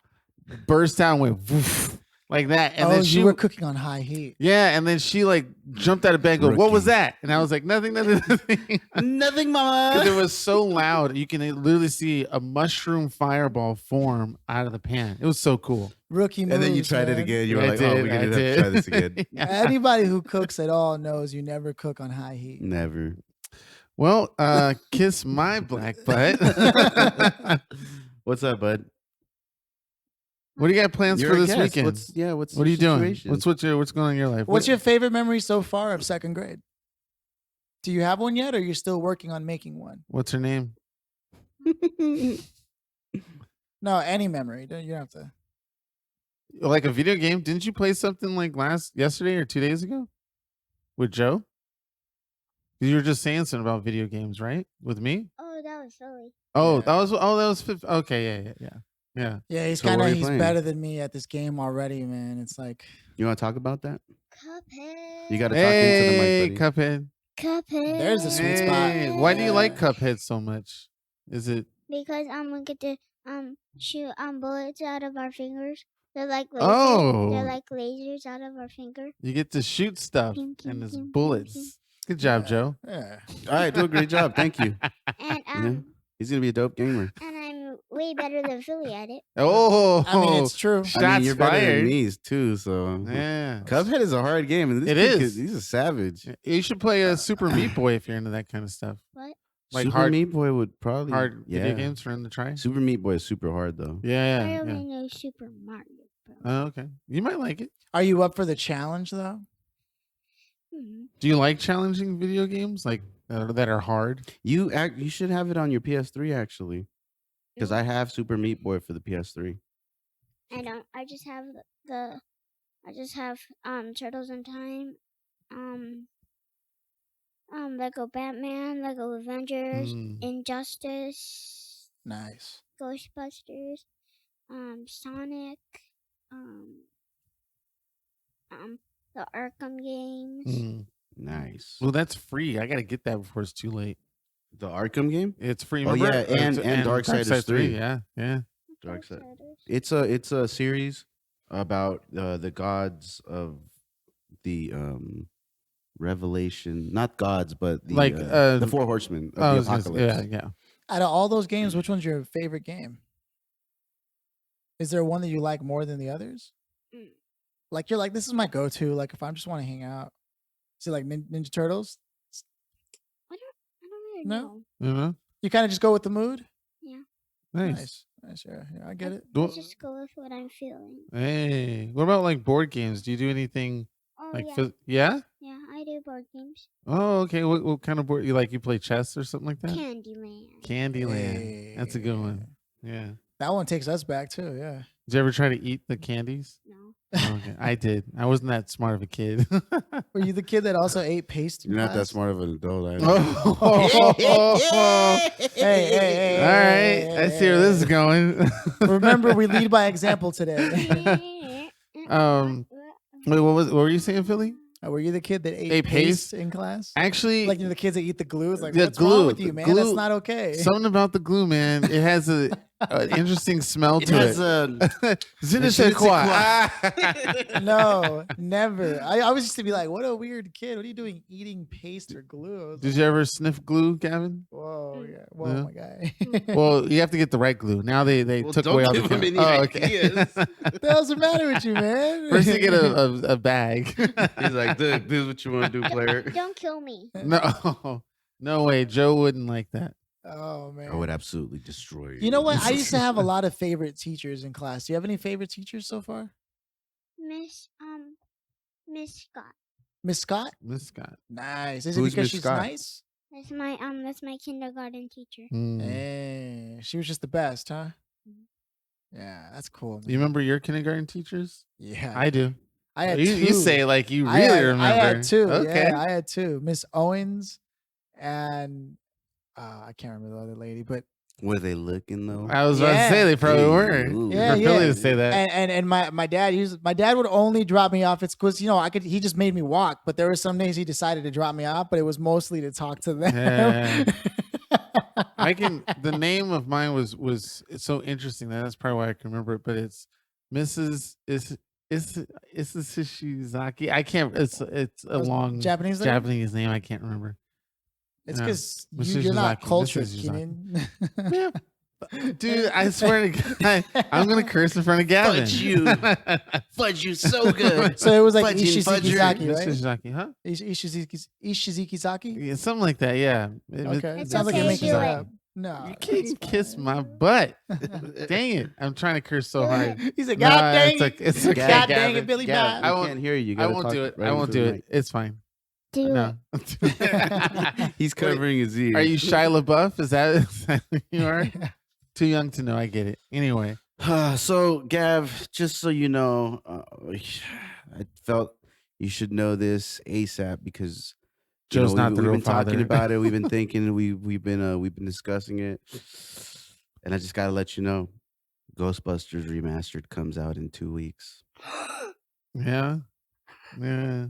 Speaker 1: burst out and went woof, like that. And then
Speaker 4: you were cooking on high heat.
Speaker 1: Yeah, and then she like jumped out of bed and go, "What was that?" And I was like, nothing.
Speaker 2: Nothing, mama.
Speaker 1: Because it was so loud. You can literally see a mushroom fireball form out of the pan. It was so cool.
Speaker 4: Rookie moves,
Speaker 2: And then you tried it again. You were
Speaker 1: I
Speaker 2: like,
Speaker 1: did,
Speaker 2: oh, we're going
Speaker 1: I
Speaker 2: to try this again.
Speaker 4: Anybody who cooks at all knows you never cook on high heat.
Speaker 2: Never.
Speaker 1: Well, kiss my black butt.
Speaker 2: What's up, bud?
Speaker 1: What do you got plans
Speaker 2: You're
Speaker 1: for
Speaker 2: a
Speaker 1: this
Speaker 2: guest.
Speaker 1: weekend?
Speaker 2: What
Speaker 1: are you doing?
Speaker 2: situation?
Speaker 1: What's going on in your life?
Speaker 4: What's your favorite memory so far of second grade? Do you have one yet, or you're still working on making one?
Speaker 1: What's her name?
Speaker 4: No, any memory. You don't have to.
Speaker 1: Like a video game? Didn't you play something like yesterday or 2 days ago with Joe? You were just saying something about video games, right? With me?
Speaker 3: Oh, that was silly.
Speaker 1: Oh, that was okay. Yeah.
Speaker 4: Yeah, he's
Speaker 2: So what are you
Speaker 4: he's
Speaker 2: playing?
Speaker 4: better than me at this game already, man. It's like
Speaker 2: You want to talk about that?
Speaker 3: Cuphead.
Speaker 2: You got to talk into the
Speaker 1: Hey,
Speaker 2: mic, buddy.
Speaker 1: Cuphead.
Speaker 3: Cuphead.
Speaker 4: There's a sweet spot.
Speaker 1: Hey, why do you like Cuphead so much? Is it?
Speaker 3: Because we get to shoot bullets out of our fingers. They're like lasers.
Speaker 1: Oh.
Speaker 3: They're like lasers out of our finger.
Speaker 1: You get to shoot stuff
Speaker 3: Ping, ping,
Speaker 1: and it's
Speaker 3: ping, ping,
Speaker 1: bullets.
Speaker 3: ping.
Speaker 1: Good job,
Speaker 4: Yeah.
Speaker 1: Joe.
Speaker 4: Yeah.
Speaker 2: All right, do a great job. Thank you.
Speaker 3: And
Speaker 2: He's going to be a dope gamer.
Speaker 3: and I'm way better than Philly at it.
Speaker 1: Oh,
Speaker 4: I mean, it's true.
Speaker 1: Shots
Speaker 2: you're better
Speaker 1: fired.
Speaker 2: than me, too, so.
Speaker 1: Yeah.
Speaker 2: Cuphead is a hard game. And this
Speaker 1: It
Speaker 2: kid
Speaker 1: is.
Speaker 2: He's a savage.
Speaker 1: You should play a Super Meat Boy if you're into that kind of stuff.
Speaker 3: What?
Speaker 1: Like
Speaker 2: Super
Speaker 1: hard-
Speaker 2: Meat Boy would probably.
Speaker 1: Hard
Speaker 2: yeah.
Speaker 1: video games for him to try.
Speaker 2: Super Meat Boy is super hard, though.
Speaker 3: I
Speaker 1: Yeah.
Speaker 3: only know Super Mario Bros.
Speaker 1: Oh, okay. You might like it.
Speaker 4: Are you up for the challenge though?
Speaker 1: Do you like challenging video games like that are hard?
Speaker 2: You should have it on your PS3, actually. Because I have Super Meat Boy for the PS3.
Speaker 3: I don't. I just have Turtles in Time, Lego Batman, Lego Avengers, Injustice,
Speaker 4: Nice.
Speaker 3: Ghostbusters, Sonic, the Arkham games.
Speaker 2: Nice.
Speaker 1: Well, that's free. I got to get that before it's too late.
Speaker 2: The Arkham game?
Speaker 1: It's free.
Speaker 2: Oh,
Speaker 1: remember?
Speaker 2: yeah, and Darksiders 3.
Speaker 1: Yeah.
Speaker 2: Dark Side.
Speaker 3: Darksiders.
Speaker 2: It's a series about the gods of the Revelation, not gods, but the Four Horsemen of the Apocalypse.
Speaker 1: Yeah.
Speaker 4: Out of all those games, which one's your favorite game? Is there one that you like more than the others? Like you're like, this is my go-to. Like if I just want to hang out. See, like Ninja Turtles.
Speaker 3: I don't really
Speaker 4: No?
Speaker 3: know.
Speaker 1: You know?
Speaker 4: You kind of just go with the mood.
Speaker 3: Yeah.
Speaker 1: Nice.
Speaker 4: Nice. Yeah, I get it.
Speaker 3: I just go with what I'm feeling.
Speaker 1: Hey, what about like board games? Do you do anything
Speaker 3: Oh
Speaker 1: like?
Speaker 3: yeah.
Speaker 1: Yeah.
Speaker 3: Yeah, I do board games.
Speaker 1: Oh, okay. What kind of board? You like? You play chess or something like that?
Speaker 3: Candyland.
Speaker 1: Candyland. That's a good one. Yeah.
Speaker 4: That one takes us back too. Yeah.
Speaker 1: Did you ever try to eat the candies?
Speaker 3: No.
Speaker 1: Oh, okay. I did. I wasn't that smart of a kid.
Speaker 4: Were you the kid that also ate paste? in
Speaker 2: You're not that
Speaker 4: class?
Speaker 2: smart of an adult either.
Speaker 4: Hey.
Speaker 1: All right. I see where this is going.
Speaker 4: Remember, we lead by example today.
Speaker 1: Wait, what were you saying, Philly?
Speaker 4: Were you the kid that ate
Speaker 1: Ate
Speaker 4: paste
Speaker 1: paste?
Speaker 4: in class?
Speaker 1: Actually,
Speaker 4: Like the kids that eat the glue. It's like,
Speaker 1: Yeah,
Speaker 4: what's
Speaker 1: glue.
Speaker 4: wrong with you, man? That's
Speaker 1: Glue.
Speaker 4: not okay.
Speaker 1: something about the glue, man. It has an interesting smell
Speaker 2: It
Speaker 1: to
Speaker 2: has
Speaker 1: it. Je ne
Speaker 2: Je
Speaker 1: sais
Speaker 2: ne sais
Speaker 1: quoi.
Speaker 4: No, never. I always used to be like, what a weird kid. What are you doing eating paste or glue? I was
Speaker 1: Did
Speaker 4: like,
Speaker 1: you ever sniff glue, Gavin?
Speaker 4: whoa, yeah. Whoa,
Speaker 1: Yeah.
Speaker 4: my guy.
Speaker 1: Well, you have to get the right glue. Now they
Speaker 2: Well,
Speaker 1: took
Speaker 2: don't
Speaker 1: away all the
Speaker 2: give him
Speaker 1: chemi-
Speaker 2: any
Speaker 1: Oh, okay.
Speaker 2: ideas.
Speaker 4: What the hell's the matter with you, man?
Speaker 1: First, you get a bag.
Speaker 2: He's like, this is what you want to do, player.
Speaker 3: Don't kill me.
Speaker 1: No way. Joe wouldn't like that.
Speaker 4: Oh, man.
Speaker 2: I would absolutely destroy you.
Speaker 4: You know what? I used to have a lot of favorite teachers in class. Do you have any favorite teachers so far?
Speaker 3: Miss Scott.
Speaker 4: Miss Scott?
Speaker 1: Miss Scott.
Speaker 4: Nice. Is
Speaker 2: Who's
Speaker 4: it because
Speaker 2: Miss
Speaker 4: she's
Speaker 2: Scott?
Speaker 4: nice?
Speaker 3: That's my kindergarten teacher.
Speaker 4: Eh, she was just the best, huh? Yeah, that's cool.
Speaker 1: You remember your kindergarten teachers?
Speaker 4: Yeah.
Speaker 1: I do.
Speaker 4: I had
Speaker 1: You
Speaker 4: two.
Speaker 1: say like you
Speaker 4: I
Speaker 1: really
Speaker 4: had,
Speaker 1: remember.
Speaker 4: I had two.
Speaker 1: Okay.
Speaker 4: Yeah, I had two. Miss Owens and I can't remember the other lady, but
Speaker 2: Were they looking though?
Speaker 1: I was about to say they probably were.
Speaker 2: Ooh.
Speaker 4: Yeah,
Speaker 1: For
Speaker 4: yeah.
Speaker 1: Philly to say that.
Speaker 4: And my dad, my dad would only drop me off. It's because he just made me walk, but there were some days he decided to drop me off, but it was mostly to talk to them.
Speaker 1: Yeah. The name of mine was it's so interesting that's probably why I can remember it, but it's Mrs. Shizaki. I can't. It's a long
Speaker 4: Japanese name?
Speaker 1: Japanese name. I can't remember.
Speaker 4: It's
Speaker 1: Yeah.
Speaker 4: because
Speaker 1: Mrs.
Speaker 4: you're not
Speaker 1: Shizaki,
Speaker 4: cultured,
Speaker 1: Mrs.
Speaker 4: Cianan.
Speaker 1: Yeah. Dude, I swear to God, I'm gonna curse in front of Gavyn.
Speaker 2: Fudge you. Fudge you so good.
Speaker 4: So it was like
Speaker 2: Fudging fudger.
Speaker 4: Ishizaki, right?
Speaker 1: Shizaki, huh?
Speaker 4: Ishizaki?
Speaker 1: Yeah, something like that. Yeah.
Speaker 4: Okay. It
Speaker 3: It's
Speaker 4: sounds like
Speaker 3: okay,
Speaker 4: you're making
Speaker 3: do
Speaker 4: it
Speaker 3: it.
Speaker 4: up. No.
Speaker 1: You can't kiss my butt. Dang it! I'm trying to curse so hard.
Speaker 4: He said,
Speaker 1: Nah,
Speaker 4: God dang it.
Speaker 1: it's okay.
Speaker 4: God dang
Speaker 1: Gavyn.
Speaker 4: it, Billy
Speaker 2: Gavyn,
Speaker 4: Bob.
Speaker 1: I
Speaker 2: I
Speaker 1: won't-
Speaker 2: can't hear you. You
Speaker 1: I
Speaker 2: gotta
Speaker 1: won't
Speaker 2: talk
Speaker 1: do it.
Speaker 2: right
Speaker 1: I won't
Speaker 2: into
Speaker 1: do
Speaker 2: the
Speaker 1: it. It's fine.
Speaker 3: Do
Speaker 1: No.
Speaker 3: it.
Speaker 2: He's covering his ears.
Speaker 1: Are you Shia LaBeouf? Is that who you are? Too young to know. I get it. Anyway.
Speaker 2: So, Gav, just so you know, I felt you should know this ASAP because
Speaker 1: Joe's not the
Speaker 2: we've
Speaker 1: real
Speaker 2: been talking
Speaker 1: father.
Speaker 2: about it. We've been thinking. We've been discussing it, and I just gotta let you know, Ghostbusters Remastered comes out in 2 weeks.
Speaker 1: Yeah. Yeah.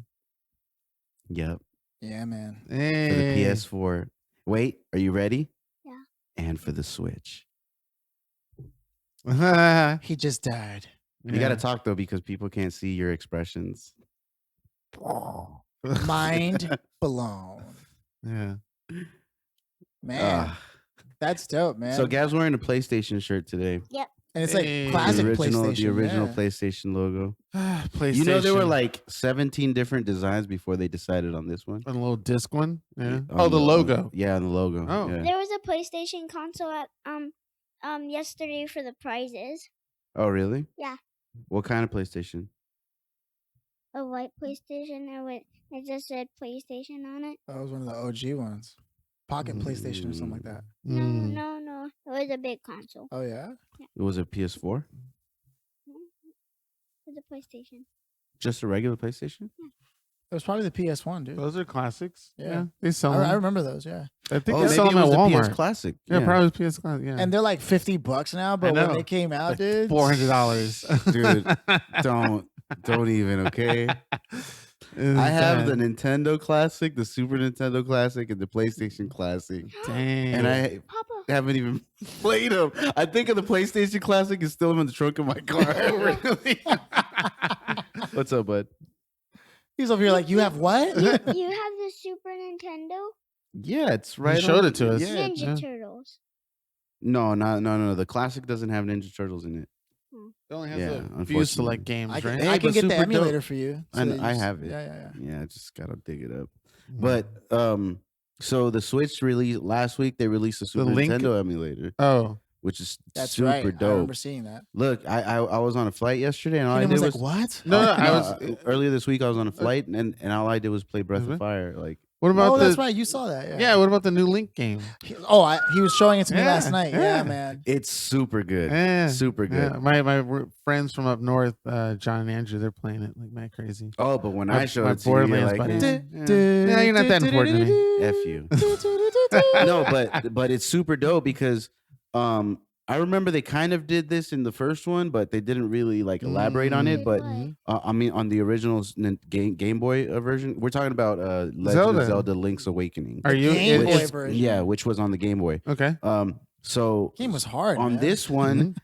Speaker 2: Yep,
Speaker 4: Yeah, man.
Speaker 2: for the
Speaker 1: Hey.
Speaker 2: PS4. Wait, are you ready?
Speaker 3: Yeah.
Speaker 2: And for the Switch.
Speaker 4: He just died.
Speaker 2: You gotta talk though because people can't see your expressions.
Speaker 4: Mind blown.
Speaker 1: Yeah.
Speaker 4: Man,
Speaker 2: Ah.
Speaker 4: that's dope, man.
Speaker 2: So Gav's wearing a PlayStation shirt today.
Speaker 4: and it's
Speaker 1: Hey.
Speaker 4: like classic
Speaker 2: the original
Speaker 4: PlayStation. yeah.
Speaker 2: PlayStation logo.
Speaker 1: PlayStation.
Speaker 2: You know there were like 17 different designs before they decided on this one.
Speaker 1: a little disc one. Yeah.
Speaker 2: On
Speaker 1: Oh, the logo.
Speaker 2: Yeah, on the logo.
Speaker 1: Oh.
Speaker 2: yeah.
Speaker 3: There was a PlayStation console at yesterday for the prizes.
Speaker 2: Oh, really?
Speaker 3: Yeah.
Speaker 2: What kind of PlayStation?
Speaker 3: A white PlayStation. It just said PlayStation on it.
Speaker 4: That was one of the OG ones. Pocket PlayStation or something like that.
Speaker 1: Mm.
Speaker 3: No. It was a big console.
Speaker 4: Oh yeah.
Speaker 2: It was a PS4?
Speaker 3: It was a PlayStation.
Speaker 2: Just a regular PlayStation?
Speaker 4: It was probably the PS1, dude.
Speaker 1: Those are classics.
Speaker 4: Yeah.
Speaker 1: Yeah. They sell
Speaker 4: I
Speaker 1: them.
Speaker 4: remember those. Yeah.
Speaker 1: I think
Speaker 2: Oh,
Speaker 1: they
Speaker 2: maybe
Speaker 1: sell
Speaker 2: it
Speaker 1: them at
Speaker 2: was the
Speaker 1: Walmart.
Speaker 2: PS Classic.
Speaker 1: Yeah, probably PS Classic. Yeah.
Speaker 4: And they're like $50 now, but when
Speaker 1: know.
Speaker 4: they came out, dude,
Speaker 1: $400.
Speaker 2: Dude, don't even, okay? I have the Nintendo Classic, the Super Nintendo Classic, and the PlayStation Classic.
Speaker 1: Dang.
Speaker 2: And I
Speaker 3: Papa.
Speaker 2: haven't even played them. I think of the PlayStation Classic is still in the trunk of my car.
Speaker 1: Really?
Speaker 2: What's up, bud?
Speaker 4: he's over here like, you have what?
Speaker 3: You have the Super Nintendo?
Speaker 2: Yeah, it's right.
Speaker 1: showed
Speaker 2: on-
Speaker 1: it to us.
Speaker 2: Yeah.
Speaker 3: Ninja Turtles.
Speaker 2: No. The Classic doesn't have Ninja Turtles in it.
Speaker 1: It only has
Speaker 2: Yeah,
Speaker 1: the views to
Speaker 2: unfortunately.
Speaker 1: like games,
Speaker 4: I can,
Speaker 1: right?
Speaker 2: Hey,
Speaker 4: I can
Speaker 2: but
Speaker 4: get the
Speaker 2: super
Speaker 4: emulator
Speaker 2: dope.
Speaker 4: for you.
Speaker 2: And
Speaker 4: that you
Speaker 2: I
Speaker 4: just-
Speaker 2: have it.
Speaker 4: Yeah.
Speaker 2: Yeah, I just gotta dig it up.
Speaker 1: Mm.
Speaker 2: But so the Switch released last week. They released a Super
Speaker 1: Link-
Speaker 2: Nintendo emulator,
Speaker 1: Oh,
Speaker 2: which is
Speaker 4: That's
Speaker 2: super
Speaker 4: right. I
Speaker 2: dope.
Speaker 4: remember seeing that.
Speaker 2: Look, I was on a flight yesterday, and all I
Speaker 4: Keenan
Speaker 2: did
Speaker 4: was
Speaker 2: was
Speaker 4: like, what?
Speaker 1: no, I was.
Speaker 2: earlier this week. I was on a flight, and all I did was play Breath
Speaker 1: Mhm.
Speaker 2: of Fire. Like,
Speaker 1: What about
Speaker 4: Oh,
Speaker 1: the?
Speaker 4: that's right. You saw that. Yeah.
Speaker 1: Yeah. What about the new Link game?
Speaker 4: He was showing it to me
Speaker 1: Yeah,
Speaker 4: last night. Yeah,
Speaker 1: yeah.
Speaker 4: man.
Speaker 2: it's super good,
Speaker 1: Yeah,
Speaker 2: super good.
Speaker 1: Yeah. My friends from up north, John and Andrew, they're playing it like mad crazy.
Speaker 2: Oh, but when
Speaker 1: My-
Speaker 2: I showed
Speaker 1: my
Speaker 2: it to you, you're
Speaker 1: Borderlands
Speaker 2: like,
Speaker 1: buddies.
Speaker 2: yeah,
Speaker 1: you're not that important to me.
Speaker 2: F you. No, but it's super dope because I remember they kind of did this in the first one, but they didn't really like elaborate on it. But I mean, on the original Game Boy version, we're talking about Legend
Speaker 1: Zelda.
Speaker 2: of Zelda: Link's Awakening.
Speaker 1: Are you?
Speaker 4: Game
Speaker 2: which-
Speaker 4: Boy
Speaker 1: it's-
Speaker 4: version.
Speaker 2: Yeah, which was on the Game Boy.
Speaker 1: Okay.
Speaker 2: So
Speaker 4: Game was hard.
Speaker 2: on
Speaker 4: man.
Speaker 2: this one,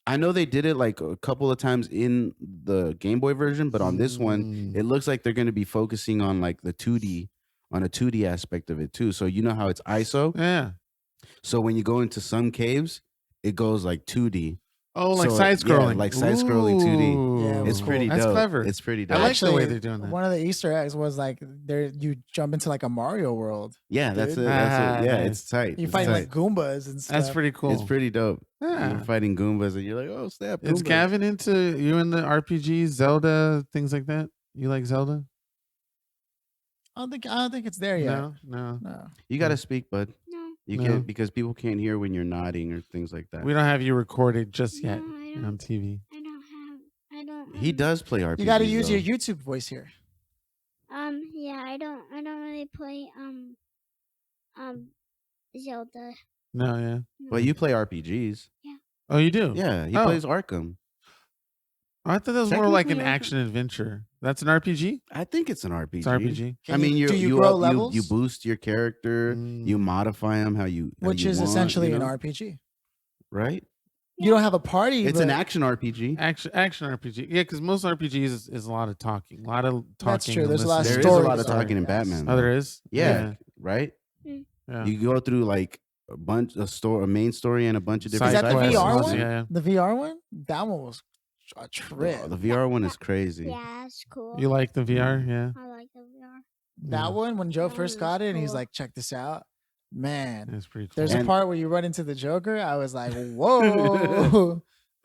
Speaker 2: I know they did it like a couple of times in the Game Boy version, but on this one, it looks like they're going to be focusing on like the 2D, on a 2D aspect of it too. So you know how it's ISO.
Speaker 1: Yeah.
Speaker 2: So when you go into some caves, it goes like 2D.
Speaker 1: Oh, like
Speaker 2: So,
Speaker 1: side scrolling.
Speaker 2: yeah, like side-scrolling 2D.
Speaker 1: Ooh.
Speaker 4: Yeah,
Speaker 2: It's
Speaker 4: cool.
Speaker 2: pretty
Speaker 1: That's
Speaker 2: dope.
Speaker 1: clever.
Speaker 2: It's pretty
Speaker 1: I
Speaker 2: dope.
Speaker 1: like the way they're doing that.
Speaker 4: One of the Easter eggs was like you jump into like a Mario world.
Speaker 2: Yeah, that's it.
Speaker 4: dude.
Speaker 2: That's it. Yeah,
Speaker 1: Nice.
Speaker 2: it's tight.
Speaker 4: You
Speaker 2: It's
Speaker 4: find
Speaker 2: tight.
Speaker 4: like Goombas and stuff.
Speaker 1: That's pretty cool.
Speaker 2: It's pretty dope.
Speaker 1: Yeah.
Speaker 2: You're fighting Goombas and you're like, oh snap!
Speaker 1: Is
Speaker 2: Goombas.
Speaker 1: Gavin into you in the RPGs, Zelda, things like that? You like Zelda?
Speaker 4: I don't think it's there yet.
Speaker 1: No.
Speaker 4: No.
Speaker 2: You got to speak, bud.
Speaker 3: No.
Speaker 2: You
Speaker 1: No.
Speaker 2: can't because people can't hear when you're nodding or things like that.
Speaker 1: We don't have you recorded just yet
Speaker 3: No, I don't.
Speaker 1: on TV.
Speaker 3: I don't.
Speaker 2: He does play RPGs.
Speaker 4: You got to use
Speaker 2: though.
Speaker 4: your YouTube voice here.
Speaker 3: Yeah, I don't really play Zelda.
Speaker 1: No, yeah.
Speaker 2: But you play RPGs.
Speaker 1: Oh, you do?
Speaker 2: Yeah, he
Speaker 1: Oh.
Speaker 2: plays Arkham.
Speaker 1: I thought that was more like an
Speaker 2: Technically,
Speaker 1: action adventure. That's an RPG?
Speaker 2: I think it's an RPG.
Speaker 1: It's RPG.
Speaker 2: I mean,
Speaker 4: do you grow levels?
Speaker 2: You boost your character. You modify him how you
Speaker 4: which is essentially an RPG,
Speaker 2: right?
Speaker 4: You don't have a party.
Speaker 2: It's an action RPG.
Speaker 1: Action RPG. Yeah, because most RPGs is a lot of talking. A lot of talking.
Speaker 4: That's true. There's a lot of
Speaker 2: There is
Speaker 4: stories.
Speaker 2: a lot of talking in Batman.
Speaker 1: Oh, there is?
Speaker 2: Yeah, right?
Speaker 1: Yeah.
Speaker 2: You go through like a main story and a bunch of different
Speaker 4: Is that the
Speaker 1: quests.
Speaker 4: VR one?
Speaker 1: Yeah.
Speaker 4: The VR one? That one was a trip.
Speaker 2: Oh, the VR one is crazy.
Speaker 3: Yeah, it's cool.
Speaker 1: You like the VR? Yeah.
Speaker 3: I like the VR.
Speaker 4: That one, when Joe
Speaker 3: That
Speaker 4: first
Speaker 3: one was
Speaker 4: got it, and he's
Speaker 3: cool.
Speaker 4: like, check this out. Man,
Speaker 1: It's pretty cool.
Speaker 4: there's a
Speaker 2: And-
Speaker 4: part where you run into the Joker. I was like, whoa.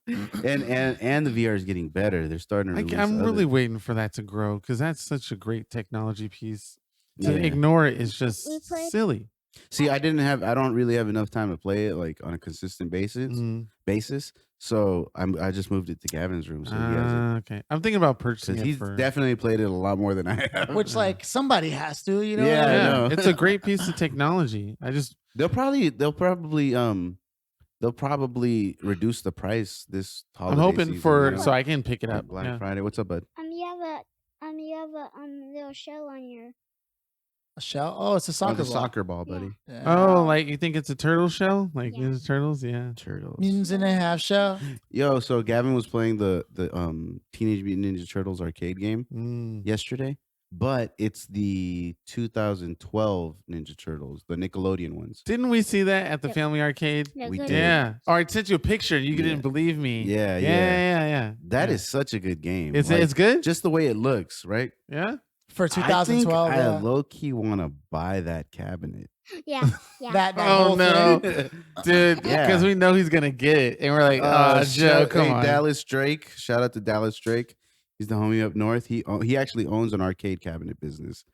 Speaker 2: And the VR is getting better. They're starting to release
Speaker 1: I'm really
Speaker 2: other-
Speaker 1: waiting for that to grow because that's such a great technology piece. To
Speaker 2: Yeah.
Speaker 1: ignore it is just
Speaker 3: We played-
Speaker 1: silly.
Speaker 2: See, I don't really have enough time to play it like on a consistent basis. So I just moved it to Gavin's room, so he has it.
Speaker 1: Okay. I'm thinking about purchasing
Speaker 2: Because
Speaker 1: it
Speaker 2: he's
Speaker 1: for
Speaker 2: definitely played it a lot more than I have.
Speaker 4: Which, like, somebody has to, you know?
Speaker 2: Yeah,
Speaker 4: what I
Speaker 2: I
Speaker 4: mean?
Speaker 2: know.
Speaker 1: It's a great piece of technology.
Speaker 2: they'll probably reduce the price this holiday
Speaker 1: I'm hoping
Speaker 2: season,
Speaker 1: for
Speaker 2: you know,
Speaker 1: so I can pick it
Speaker 2: for
Speaker 1: up.
Speaker 2: Black
Speaker 1: Yeah.
Speaker 2: Friday. What's up, bud?
Speaker 3: You have a little shell on your.
Speaker 4: A shell? Oh, it's a
Speaker 2: Oh,
Speaker 4: soccer
Speaker 2: the
Speaker 4: ball.
Speaker 2: soccer ball, buddy.
Speaker 4: Yeah.
Speaker 1: Oh, like you think it's a turtle shell? Like
Speaker 3: Yeah.
Speaker 1: Ninja Turtles? Yeah.
Speaker 2: Turtles.
Speaker 4: Mutants in a half shell.
Speaker 2: Yo, so Gavin was playing the Teenage Mutant Ninja Turtles arcade game yesterday, but it's the 2012 Ninja Turtles, the Nickelodeon ones.
Speaker 1: Didn't we see that at the
Speaker 3: Yep.
Speaker 1: Family Arcade?
Speaker 3: Yeah,
Speaker 2: We
Speaker 3: good.
Speaker 2: did.
Speaker 1: Yeah. Oh, I sent you a picture. You
Speaker 2: Yeah.
Speaker 1: didn't believe me.
Speaker 2: Yeah,
Speaker 1: Yeah.
Speaker 2: That
Speaker 1: Yeah.
Speaker 2: is such a good game.
Speaker 1: It's
Speaker 2: Like,
Speaker 1: it's good.
Speaker 2: just the way it looks, right?
Speaker 1: Yeah.
Speaker 4: For 2012.
Speaker 2: I
Speaker 4: yeah.
Speaker 2: think I low key want to buy that cabinet.
Speaker 3: Yeah, yeah.
Speaker 4: that
Speaker 1: Oh,
Speaker 4: whole
Speaker 1: no.
Speaker 4: thing.
Speaker 1: Dude,
Speaker 2: Yeah.
Speaker 1: because we know he's gonna get it, and we're like, oh, Joe, come on.
Speaker 2: Dallas Drake. Shout out to Dallas Drake. He's the homie up north. He actually owns an arcade cabinet business.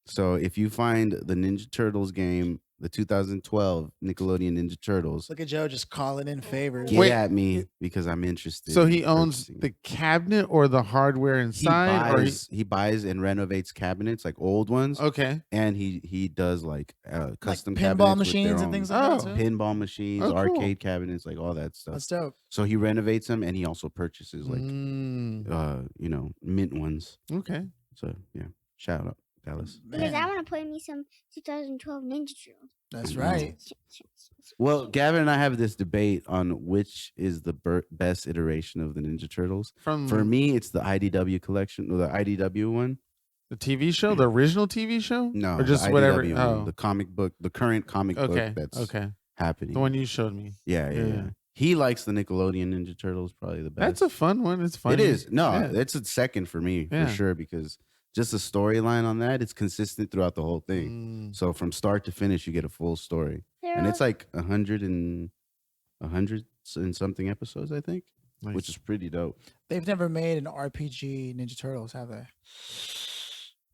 Speaker 2: So if you find the Ninja Turtles game, the 2012 Nickelodeon Ninja Turtles,
Speaker 4: Look at Joe just calling in favors.
Speaker 2: get
Speaker 1: Wait.
Speaker 2: at me because I'm interested.
Speaker 1: So
Speaker 2: in
Speaker 1: he owns
Speaker 2: purchasing
Speaker 1: the
Speaker 2: it.
Speaker 1: cabinet or the hardware
Speaker 2: He
Speaker 1: inside, or
Speaker 2: he buys and renovates cabinets like old ones,
Speaker 1: okay,
Speaker 2: and he does like custom
Speaker 4: Like
Speaker 2: cabinets
Speaker 4: pinball
Speaker 2: with
Speaker 4: machines
Speaker 2: their
Speaker 4: and things
Speaker 2: own-
Speaker 4: like that
Speaker 1: Oh.
Speaker 4: too.
Speaker 2: pinball machines,
Speaker 1: Oh, cool.
Speaker 2: arcade cabinets, like all that stuff.
Speaker 4: That's dope.
Speaker 2: So he renovates them and he also purchases like mint ones.
Speaker 1: Okay.
Speaker 2: So yeah, shout out Dallas.
Speaker 3: Because I
Speaker 4: Man,
Speaker 3: want to play me some 2012 Ninja Turtles.
Speaker 4: that's right.
Speaker 2: Well, Gavin and I have this debate on which is the best iteration of the Ninja Turtles.
Speaker 1: From
Speaker 2: For me, it's the IDW collection or the IDW one.
Speaker 1: the TV show, the original TV show,
Speaker 2: No,
Speaker 1: or just
Speaker 2: the
Speaker 1: whatever.
Speaker 2: IDW one,
Speaker 1: Oh,
Speaker 2: the comic book, the current comic
Speaker 1: okay,
Speaker 2: book that's
Speaker 1: okay,
Speaker 2: happening.
Speaker 1: the one you showed me.
Speaker 2: Yeah.
Speaker 1: Yeah.
Speaker 2: He likes the Nickelodeon Ninja Turtles, probably the best.
Speaker 1: That's a fun one. It's fun.
Speaker 2: It is. No,
Speaker 1: Yeah.
Speaker 2: it's a second for me
Speaker 1: Yeah.
Speaker 2: for sure because just the storyline on that, it's consistent throughout the whole thing. So from start to finish, you get a full story, and it's like 100 and something episodes, I think,
Speaker 1: Nice.
Speaker 2: which is pretty dope.
Speaker 4: They've never made an RPG Ninja Turtles, have they?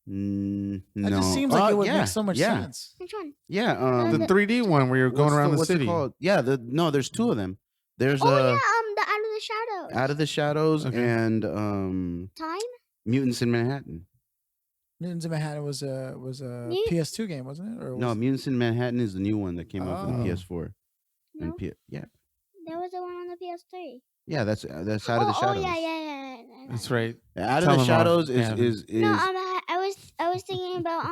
Speaker 2: No,
Speaker 4: That just seems like it would
Speaker 2: yeah,
Speaker 4: make so much
Speaker 2: yeah,
Speaker 4: sense.
Speaker 3: Which one?
Speaker 2: Yeah,
Speaker 1: the 3D one where you're going around the
Speaker 2: what's it
Speaker 1: city.
Speaker 2: called? Yeah, there's two of them. There's
Speaker 3: Oh yeah, the Out of the Shadows.
Speaker 2: Out of the Shadows
Speaker 1: Okay.
Speaker 2: and
Speaker 3: Time?
Speaker 2: Mutants in Manhattan.
Speaker 4: Mutants in Manhattan was a
Speaker 3: Me?
Speaker 4: PS2 game, wasn't it? Or
Speaker 2: No,
Speaker 4: was
Speaker 2: Mutants in Manhattan is the new one that came out for the
Speaker 4: Oh.
Speaker 2: PS4
Speaker 3: No,
Speaker 2: and yeah.
Speaker 3: there was the one on the PS3.
Speaker 2: Yeah, that's Out of the Shadows.
Speaker 3: Oh yeah.
Speaker 1: That's right.
Speaker 2: Out
Speaker 1: Tell
Speaker 2: of the
Speaker 1: 'em all.
Speaker 2: Shadows
Speaker 1: Yeah.
Speaker 2: is
Speaker 3: No, I was thinking about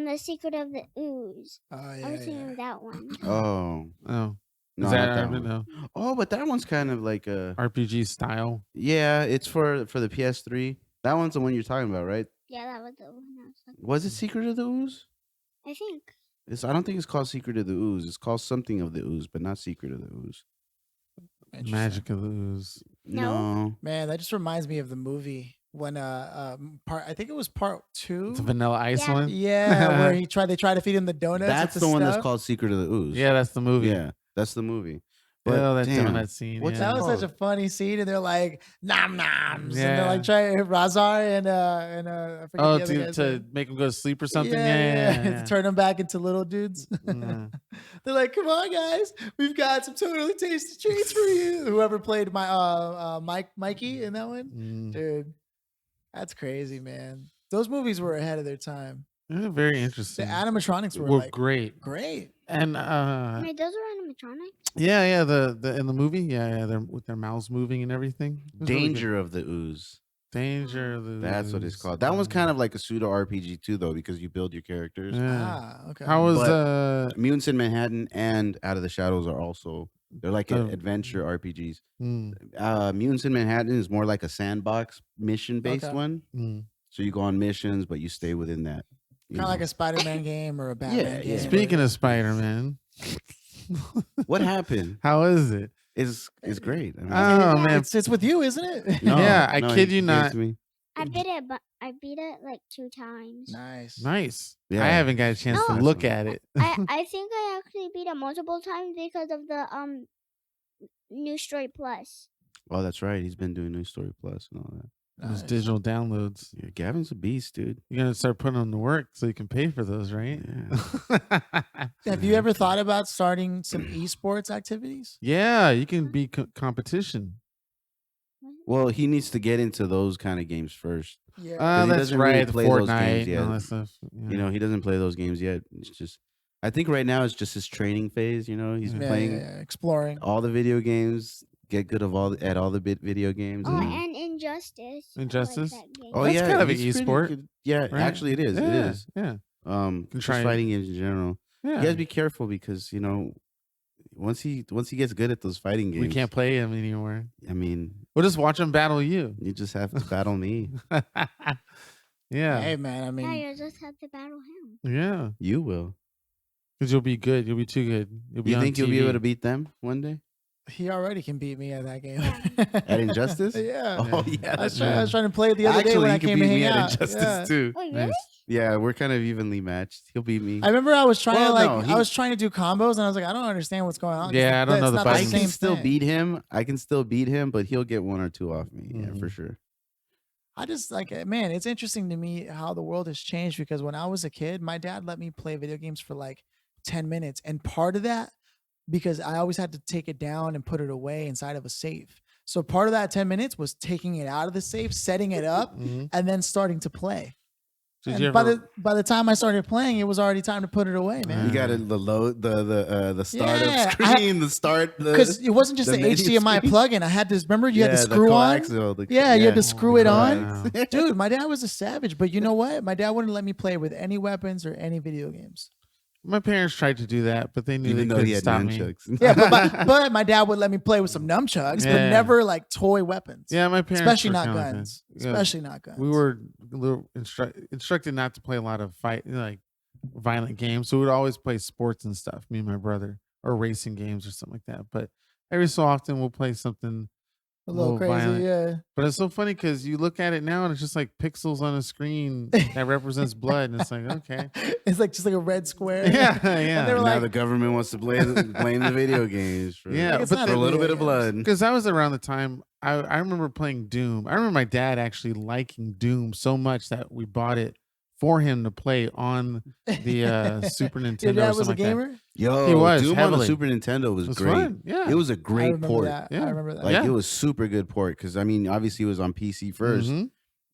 Speaker 3: the Secret of the Ooze.
Speaker 4: Oh
Speaker 3: I
Speaker 4: yeah,
Speaker 3: was thinking
Speaker 4: yeah.
Speaker 3: of that one.
Speaker 2: oh
Speaker 1: Oh,
Speaker 2: no,
Speaker 1: is
Speaker 2: not
Speaker 1: that,
Speaker 2: that one.
Speaker 1: no,
Speaker 2: Oh, but that one's kind of like a
Speaker 1: RPG style?
Speaker 2: yeah. It's for the PS3. That one's the one you're talking about, right?
Speaker 3: Yeah, that was the one I was talking
Speaker 2: Was it Secret of the Ooze?
Speaker 3: I think.
Speaker 2: I don't think it's called Secret of the Ooze. It's called something of the Ooze, but not Secret of the Ooze.
Speaker 4: Interesting.
Speaker 1: Magic of the Ooze.
Speaker 3: No.
Speaker 4: Man, that just reminds me of the movie when I think it was part 2.
Speaker 1: It's a Vanilla Ice
Speaker 3: Yeah.
Speaker 1: one.
Speaker 4: Yeah, where they tried to feed him the donuts.
Speaker 2: That's
Speaker 4: with
Speaker 2: the one that's
Speaker 4: stuff.
Speaker 2: called Secret of the Ooze.
Speaker 1: Yeah, that's the movie.
Speaker 2: yeah, that's the movie.
Speaker 1: Oh, that
Speaker 2: damn,
Speaker 1: donut scene.
Speaker 2: what's
Speaker 1: yeah.
Speaker 4: That was
Speaker 2: called?
Speaker 4: such a funny scene, and they're like nom noms, and
Speaker 1: Yeah.
Speaker 4: they're like trying Razar and I forget
Speaker 1: Oh,
Speaker 4: the other guy's
Speaker 1: to
Speaker 4: name.
Speaker 1: make him go to sleep or something.
Speaker 4: Yeah,
Speaker 1: Yeah.
Speaker 4: to turn them back into little dudes.
Speaker 1: Yeah.
Speaker 4: They're like, "Come on, guys, we've got some totally tasty treats for you." Whoever played Mikey in that one,
Speaker 1: Mm.
Speaker 4: dude, that's crazy, man. Those movies were ahead of their time.
Speaker 1: Very
Speaker 4: The
Speaker 1: interesting.
Speaker 4: animatronics were
Speaker 1: Were
Speaker 4: like
Speaker 1: great. And
Speaker 3: Wait, those are animatronics?
Speaker 1: yeah, the in the movie, yeah, they're with their mouths moving and everything. It was really good.
Speaker 2: Danger of the Ooze.
Speaker 1: Danger of the
Speaker 2: That's what it's
Speaker 1: Ooze.
Speaker 2: called. That one's kind of like a pseudo RPG too, though, because you build your characters.
Speaker 1: Yeah.
Speaker 4: okay.
Speaker 1: How was
Speaker 2: But Mutants in Manhattan and Out of the Shadows are also they're like adventure RPGs. Mutants in Manhattan is more like a sandbox mission based one. So you go on missions, but you stay within that.
Speaker 4: Kind of like a Spider-Man game or a Batman game.
Speaker 1: Speaking of Spider-Man,
Speaker 2: what happened?
Speaker 1: How is it?
Speaker 2: It's great. I mean,
Speaker 1: oh man,
Speaker 4: it's with you, isn't it?
Speaker 2: No,
Speaker 1: yeah, I
Speaker 2: no,
Speaker 1: kid
Speaker 2: he
Speaker 1: you
Speaker 2: gave it
Speaker 1: not.
Speaker 2: to me.
Speaker 3: I beat it like 2 times.
Speaker 4: Nice.
Speaker 2: Yeah.
Speaker 1: I haven't got a chance to
Speaker 3: No.
Speaker 1: look at it.
Speaker 3: I think I actually beat it multiple times because of the New Story Plus.
Speaker 2: Oh, that's right. He's been doing New Story Plus and all that.
Speaker 1: Those digital downloads.
Speaker 2: Yeah, Gavin's a beast, dude.
Speaker 1: You're gonna start putting them to work so you can pay for those, right?
Speaker 2: Yeah.
Speaker 4: Have you ever thought about starting some esports activities?
Speaker 1: Yeah, you can be competition.
Speaker 2: Well, he needs to get into those kind of games first.
Speaker 4: Yeah.
Speaker 2: 'Cause he
Speaker 1: That's
Speaker 2: doesn't really
Speaker 1: right. The
Speaker 2: play those
Speaker 1: Fortnite
Speaker 2: games
Speaker 1: and all
Speaker 2: yet.
Speaker 1: that stuff. Yeah.
Speaker 2: You know, he doesn't play those games yet. It's just, I think right now it's just his training phase. You know, he's playing
Speaker 4: exploring
Speaker 2: all the video games, get good at all the video games.
Speaker 3: Oh, and Injustice.
Speaker 1: Injustice?
Speaker 3: I like that game.
Speaker 2: Oh,
Speaker 1: That's
Speaker 2: yeah,
Speaker 1: kind of an
Speaker 2: he's pretty
Speaker 1: e-sport,
Speaker 2: good. Yeah,
Speaker 1: right?
Speaker 2: actually, it is.
Speaker 1: Yeah,
Speaker 2: It is.
Speaker 1: Yeah.
Speaker 2: Just
Speaker 1: try-
Speaker 2: fighting games in general.
Speaker 1: Yeah.
Speaker 2: You guys be careful because you know, once he gets good at those fighting games,
Speaker 1: We can't play him anymore.
Speaker 2: I mean,
Speaker 1: We'll just watch him battle you.
Speaker 2: you just have to battle me.
Speaker 1: Yeah.
Speaker 4: Hey man, I
Speaker 3: Yeah,
Speaker 4: mean,
Speaker 3: you just have to battle him.
Speaker 1: Yeah.
Speaker 2: You will.
Speaker 1: Because you'll be good. You'll be too good. You'll be
Speaker 2: You
Speaker 1: on
Speaker 2: think you'll be
Speaker 1: TV.
Speaker 2: able to beat them one day
Speaker 4: he already can beat me at that game.
Speaker 2: at Injustice?
Speaker 4: Yeah.
Speaker 2: Oh yeah,
Speaker 4: I was,
Speaker 2: that's
Speaker 4: trying, I
Speaker 2: right.
Speaker 4: was trying to play it the other day
Speaker 2: Actually,
Speaker 4: when
Speaker 2: he
Speaker 4: I
Speaker 2: could
Speaker 4: came
Speaker 2: beat
Speaker 4: to
Speaker 2: me
Speaker 4: hang
Speaker 2: at
Speaker 4: out.
Speaker 2: Injustice
Speaker 4: Yeah.
Speaker 2: too.
Speaker 3: Oh, really?
Speaker 1: Nice.
Speaker 2: Yeah, we're kind of evenly matched. He'll beat me.
Speaker 4: I remember I was trying
Speaker 2: Well,
Speaker 4: to
Speaker 2: no, he-
Speaker 4: I was trying to do combos and I was like, I don't understand what's going on.
Speaker 1: Yeah, I don't know
Speaker 4: It's
Speaker 1: the
Speaker 4: not
Speaker 2: I
Speaker 1: buttons.
Speaker 2: can
Speaker 4: same
Speaker 2: still
Speaker 4: thing.
Speaker 2: beat him. I can still beat him, but he'll get one or two off me. Yeah, for
Speaker 1: Mhm.
Speaker 2: sure.
Speaker 4: I just like, man, it's interesting to me how the world has changed because when I was a kid, my dad let me play video games for like 10 minutes. And part of that, because I always had to take it down and put it away inside of a safe. So part of that 10 minutes was taking it out of the safe, setting it up,
Speaker 1: Mhm.
Speaker 4: and then starting to play.
Speaker 1: Did
Speaker 4: And
Speaker 1: you
Speaker 4: by
Speaker 1: ever?
Speaker 4: the time I started playing, it was already time to put it away, man.
Speaker 2: You got to the load the startup
Speaker 4: Yeah,
Speaker 2: screen, the start
Speaker 4: Because it wasn't just
Speaker 2: the
Speaker 4: the
Speaker 2: menu
Speaker 4: HDMI
Speaker 2: screen.
Speaker 4: plug-in. I had this. Remember, you had
Speaker 2: Yeah,
Speaker 4: to screw on.
Speaker 2: coaxial, the-
Speaker 4: Yeah, you had to screw it on.
Speaker 1: Wow.
Speaker 4: Dude, my dad was a savage, but you know what? My dad wouldn't let me play with any weapons or any video games.
Speaker 1: My parents tried to do that, but they knew
Speaker 2: Even
Speaker 1: they
Speaker 2: though he
Speaker 1: couldn't
Speaker 2: had
Speaker 1: stop me.
Speaker 2: nunchucks.
Speaker 4: Yeah, but my dad would let me play with some nunchucks, but
Speaker 1: Yeah.
Speaker 4: never like toy weapons.
Speaker 1: Yeah, my parents.
Speaker 4: especially
Speaker 1: were
Speaker 4: not
Speaker 1: kinda like
Speaker 4: guns.
Speaker 1: that. Yeah.
Speaker 4: Especially not guns.
Speaker 1: We were instructed not to play a lot of violent games, so we'd always play sports and stuff. Me and my brother, or racing games or something like that. But every so often we'll play something
Speaker 4: a little crazy.
Speaker 1: violent.
Speaker 4: Yeah.
Speaker 1: But it's so funny because you look at it now and it's just like pixels on a screen that represents blood, and it's like, okay,
Speaker 4: It's like just like a red square.
Speaker 1: yeah,
Speaker 4: And
Speaker 1: yeah.
Speaker 4: they were
Speaker 2: now
Speaker 4: like,
Speaker 2: the government wants to blame the video games for,
Speaker 1: Yeah,
Speaker 4: Like, it's
Speaker 1: but
Speaker 4: not
Speaker 2: for a little
Speaker 4: video
Speaker 2: bit of
Speaker 4: games.
Speaker 2: blood.
Speaker 1: Because that was around the time I remember playing Doom. I remember my dad actually liking Doom so much that we bought it for him to play on the Super Nintendo.
Speaker 4: your
Speaker 1: or
Speaker 4: dad was a
Speaker 1: something like that.
Speaker 4: gamer?
Speaker 2: Yo,
Speaker 1: He was,
Speaker 2: Doom on
Speaker 1: heavily.
Speaker 2: the Super Nintendo was
Speaker 1: It was
Speaker 2: great.
Speaker 1: fun, yeah.
Speaker 2: It was a
Speaker 4: I
Speaker 2: great
Speaker 4: remember
Speaker 2: port.
Speaker 4: that.
Speaker 1: Yeah.
Speaker 4: I remember that.
Speaker 2: Like
Speaker 1: Yeah.
Speaker 2: it was super good port because I mean obviously it was on PC 1st,
Speaker 1: Mhm.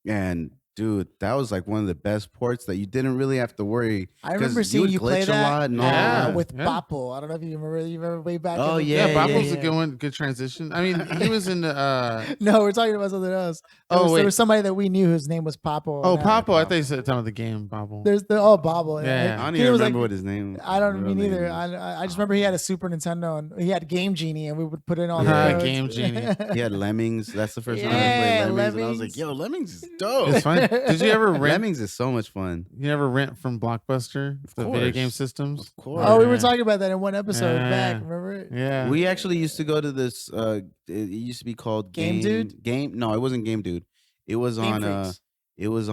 Speaker 2: and dude, that was like one of the best ports that you didn't really have to worry.
Speaker 4: I
Speaker 2: 'cause
Speaker 4: remember
Speaker 2: you
Speaker 4: seeing
Speaker 2: would
Speaker 4: you play
Speaker 2: glitch a
Speaker 4: that
Speaker 2: lot and all
Speaker 1: Yeah.
Speaker 2: that.
Speaker 4: with
Speaker 1: yeah.
Speaker 4: Bopple. I don't know if you remember way back.
Speaker 2: Oh,
Speaker 4: in the
Speaker 2: yeah,
Speaker 1: Yeah,
Speaker 4: day.
Speaker 1: Bopple's a good one, good transition. I mean, he was in the
Speaker 4: No, we're talking about something else.
Speaker 1: Oh, wait.
Speaker 4: There was somebody that we knew whose name was Popple.
Speaker 1: oh,
Speaker 4: and
Speaker 1: Popple. I thought you said talking about the game Bobble.
Speaker 4: There's the Bobble.
Speaker 1: Yeah.
Speaker 2: I don't
Speaker 4: He
Speaker 2: even
Speaker 4: was
Speaker 2: remember
Speaker 4: like-
Speaker 2: what his name.
Speaker 4: I don't
Speaker 2: real
Speaker 4: me
Speaker 2: name
Speaker 4: neither.
Speaker 2: is.
Speaker 4: I just remember he had a Super Nintendo and he had Game Genie and we would put it on.
Speaker 2: Yeah.
Speaker 4: the roads.
Speaker 1: Game Genie.
Speaker 2: He had Lemmings. That's the first time I
Speaker 4: Yeah,
Speaker 2: played Lemmings, and I was
Speaker 4: Lemmings.
Speaker 2: like, "Yo, Lemmings is dope."
Speaker 1: It's fun. Did you ever rent?
Speaker 2: Lemmings is so much fun.
Speaker 1: You ever rent from Blockbuster the video game
Speaker 2: course.
Speaker 1: systems?
Speaker 2: Of course.
Speaker 4: Oh, we were
Speaker 1: Yeah.
Speaker 4: talking about that in one episode
Speaker 1: Yeah.
Speaker 4: back. Remember it?
Speaker 1: Yeah.
Speaker 2: We actually used to go to this. It used to be called
Speaker 4: Game Dude?
Speaker 2: Game. No, it wasn't Game Dude. It was
Speaker 4: Game
Speaker 2: on.
Speaker 4: Freaks.
Speaker 2: It was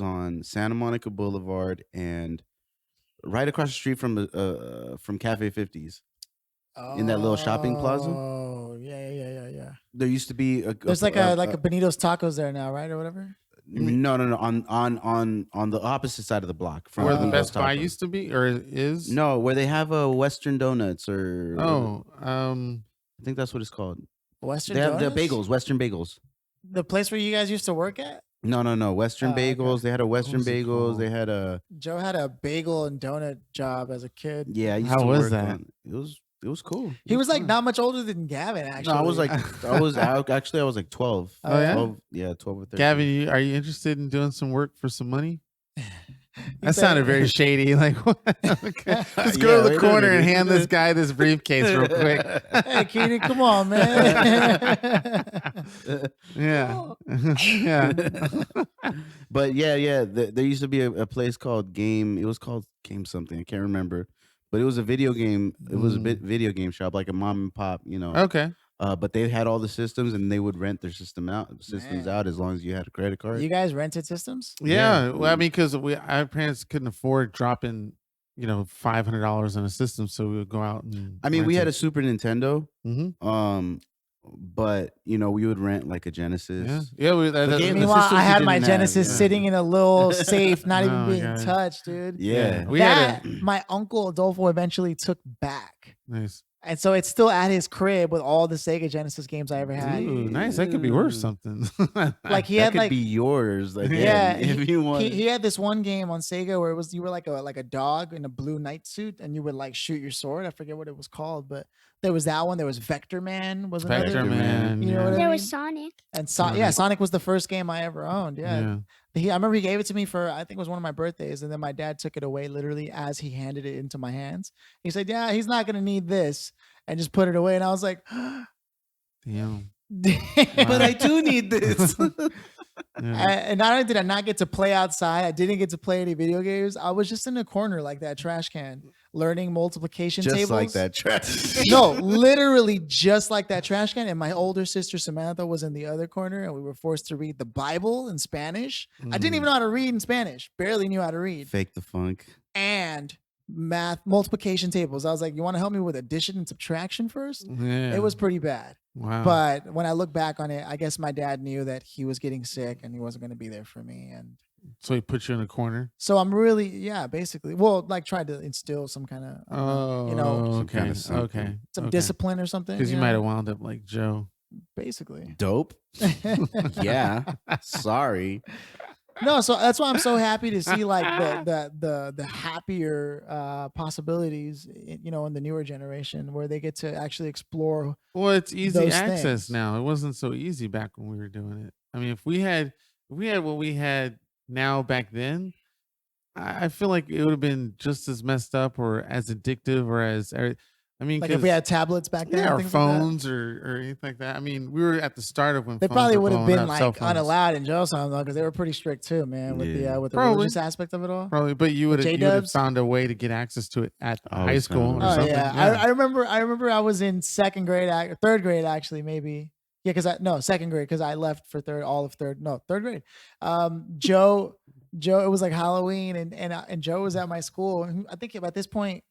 Speaker 2: on Santa Monica Boulevard and right across the street from Cafe 50s. In that little shopping plaza?
Speaker 4: Oh, yeah.
Speaker 2: There used to be
Speaker 4: There's like a Benito's Tacos there now, right, or whatever.
Speaker 2: no on the opposite side of the block from
Speaker 1: Where the
Speaker 2: Benito's
Speaker 1: Best Buy
Speaker 2: Tacos.
Speaker 1: used to be, or is?
Speaker 2: No, where they have a Western Donuts or
Speaker 1: Oh,
Speaker 2: I think that's what it's called.
Speaker 4: Western
Speaker 2: They have the
Speaker 4: Donuts?
Speaker 2: bagels, Western bagels.
Speaker 4: The place where you guys used to work at?
Speaker 2: No. Western
Speaker 4: Okay.
Speaker 2: bagels. They had a Western
Speaker 1: was it
Speaker 2: bagels.
Speaker 1: called?
Speaker 2: They had a
Speaker 4: Joe had a bagel and donut job as a kid.
Speaker 2: yeah. I used
Speaker 1: How
Speaker 2: to
Speaker 1: was
Speaker 2: work
Speaker 1: that?
Speaker 2: on it was cool.
Speaker 4: He was like
Speaker 1: fun.
Speaker 4: not much older than Gavin. Actually,
Speaker 2: No, I was like actually I was like 12.
Speaker 4: Oh, yeah?
Speaker 2: 12, yeah, 12 or 13.
Speaker 1: Gavin, are you interested in doing some work for some money? That
Speaker 4: said-
Speaker 1: sounded very shady. Like, what? Okay. Just go
Speaker 2: Yeah,
Speaker 1: to the
Speaker 2: wait a
Speaker 1: corner and
Speaker 2: minute.
Speaker 1: hand this guy this briefcase real quick.
Speaker 4: Hey, Keenan, come on, man.
Speaker 1: Yeah, yeah.
Speaker 2: But yeah. There used to be a place called Game. It was called Game something. I can't remember. But it was a video game. It was a video game shop, like a mom and pop.
Speaker 1: Okay.
Speaker 2: But they had all the systems, and they would rent their systems
Speaker 4: Man.
Speaker 2: out as long as you had a credit card.
Speaker 4: You guys rented systems?
Speaker 1: Yeah. Well, I mean, because our parents couldn't afford dropping, $500 on a system, so we would go out and.
Speaker 2: I mean, we had a Super Nintendo.
Speaker 1: Mm-hmm.
Speaker 2: But we would rent like a Genesis.
Speaker 1: Yeah.
Speaker 2: game- the
Speaker 4: Meanwhile,
Speaker 2: systems
Speaker 4: I
Speaker 2: you
Speaker 4: had my
Speaker 2: didn't have,
Speaker 4: Genesis
Speaker 2: yeah.
Speaker 4: sitting in a little safe, not even
Speaker 1: Oh,
Speaker 4: being
Speaker 1: God.
Speaker 4: touched, dude.
Speaker 2: Yeah.
Speaker 1: We had
Speaker 4: That my uncle Adolfo eventually took back.
Speaker 1: nice.
Speaker 4: And so it's still at his crib with all the Sega Genesis games I ever had.
Speaker 1: Ooh, nice. That could be worth something.
Speaker 4: Like he
Speaker 2: that
Speaker 4: had
Speaker 2: could
Speaker 4: like
Speaker 2: be yours. Like,
Speaker 4: Yeah,
Speaker 2: if you want.
Speaker 4: he had this one game on Sega where you were like a dog in a blue night suit and you would like shoot your sword. I forget what it was called, but there was that one. There was Vector Man was another.
Speaker 1: Vector Man.
Speaker 4: You know what I
Speaker 3: There
Speaker 4: mean?
Speaker 3: was Sonic.
Speaker 4: And
Speaker 1: Sonic.
Speaker 4: Sonic was the first game I ever owned.
Speaker 1: Yeah.
Speaker 4: I remember he gave it to me for, I think it was one of my birthdays. And then my dad took it away literally as he handed it into my hands. He said, yeah, he's not going to need this. And just put it away. And I was like,
Speaker 1: Damn.
Speaker 2: But I do need this.
Speaker 1: Yeah.
Speaker 4: And not only did I not get to play outside, I didn't get to play any video games. I was just in a corner like that trash can, learning multiplication
Speaker 2: Just
Speaker 4: tables.
Speaker 2: like that trash.
Speaker 4: No, literally just like that trash can. And my older sister Samantha was in the other corner, and we were forced to read the Bible in Spanish. I didn't even know how to read in Spanish. Barely knew how to read.
Speaker 2: Fake the funk.
Speaker 4: And math multiplication tables. I was like, you want to help me with addition and subtraction first?
Speaker 1: Yeah.
Speaker 4: It was pretty bad.
Speaker 1: Wow.
Speaker 4: But when I look back on it, I guess my dad knew that he was getting sick and he wasn't going to be there for me. And
Speaker 1: So he put you in a corner.
Speaker 4: so I'm really, basically, well, like tried to instill some kind of,
Speaker 1: Oh,
Speaker 2: some
Speaker 1: okay,
Speaker 2: kind of something.
Speaker 1: okay.
Speaker 4: some discipline or something.
Speaker 1: Because you might have wound up like Joe.
Speaker 4: basically.
Speaker 2: Dope. Yeah. Sorry.
Speaker 4: No, so that's why I'm so happy to see like the happier possibilities, in the newer generation where they get to actually explore.
Speaker 1: Well, it's easy
Speaker 4: those
Speaker 1: access
Speaker 4: things.
Speaker 1: now. It wasn't so easy back when we were doing it. I mean, if we had what we had now back then, I feel like it would have been just as messed up or as addictive or as I mean,
Speaker 4: Like if we had tablets back then,
Speaker 1: yeah,
Speaker 4: and
Speaker 1: or
Speaker 4: things like that.
Speaker 1: phones or anything like that. I mean, we were at the start of when
Speaker 4: They
Speaker 1: phones
Speaker 4: probably
Speaker 1: were
Speaker 4: would have
Speaker 1: blowing
Speaker 4: been
Speaker 1: up, cell
Speaker 4: like
Speaker 1: phones.
Speaker 4: unallowed in jail something though, because they were pretty strict too, man, with
Speaker 2: Yeah.
Speaker 4: the with the
Speaker 1: Probably.
Speaker 4: religious aspect of it all.
Speaker 1: Probably, but you would have
Speaker 4: J-dubs?
Speaker 1: found a way to get access to it at high
Speaker 2: Always
Speaker 1: school
Speaker 2: found
Speaker 1: or
Speaker 2: a way.
Speaker 4: Oh
Speaker 1: something.
Speaker 4: yeah, I remember I was in second grade, third grade actually maybe. Yeah, second grade because I left for third grade. Joe, it was like Halloween and Joe was at my school. And I think at this point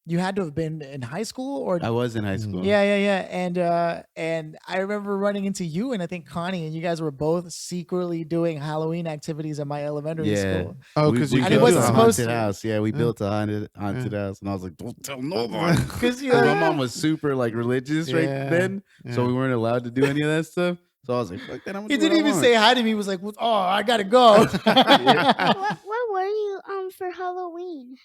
Speaker 4: you had to have been in high school or
Speaker 2: I was in high school.
Speaker 4: yeah. And I remember running into you and I think Connie, and you guys were both secretly doing Halloween activities at my elementary
Speaker 2: Yeah.
Speaker 4: school.
Speaker 1: Oh,
Speaker 2: We-
Speaker 1: because
Speaker 2: we
Speaker 1: you
Speaker 4: And
Speaker 1: could
Speaker 4: it
Speaker 2: built
Speaker 1: do
Speaker 4: wasn't
Speaker 2: a
Speaker 1: it.
Speaker 4: supposed
Speaker 2: haunted
Speaker 4: to.
Speaker 2: house. Yeah, we built a haunted house, and I was like, "Don't tell nobody."
Speaker 4: Because
Speaker 2: My mom was super like religious right
Speaker 1: Yeah.
Speaker 2: then, so
Speaker 1: Yeah.
Speaker 2: we weren't allowed to do any of that stuff. So I was like, "Fuck that!" I'm gonna
Speaker 4: he
Speaker 2: do
Speaker 4: didn't
Speaker 2: what I
Speaker 4: even
Speaker 2: want.
Speaker 4: say hi to me. He was like, "Oh, I gotta go."
Speaker 3: What were you for Halloween?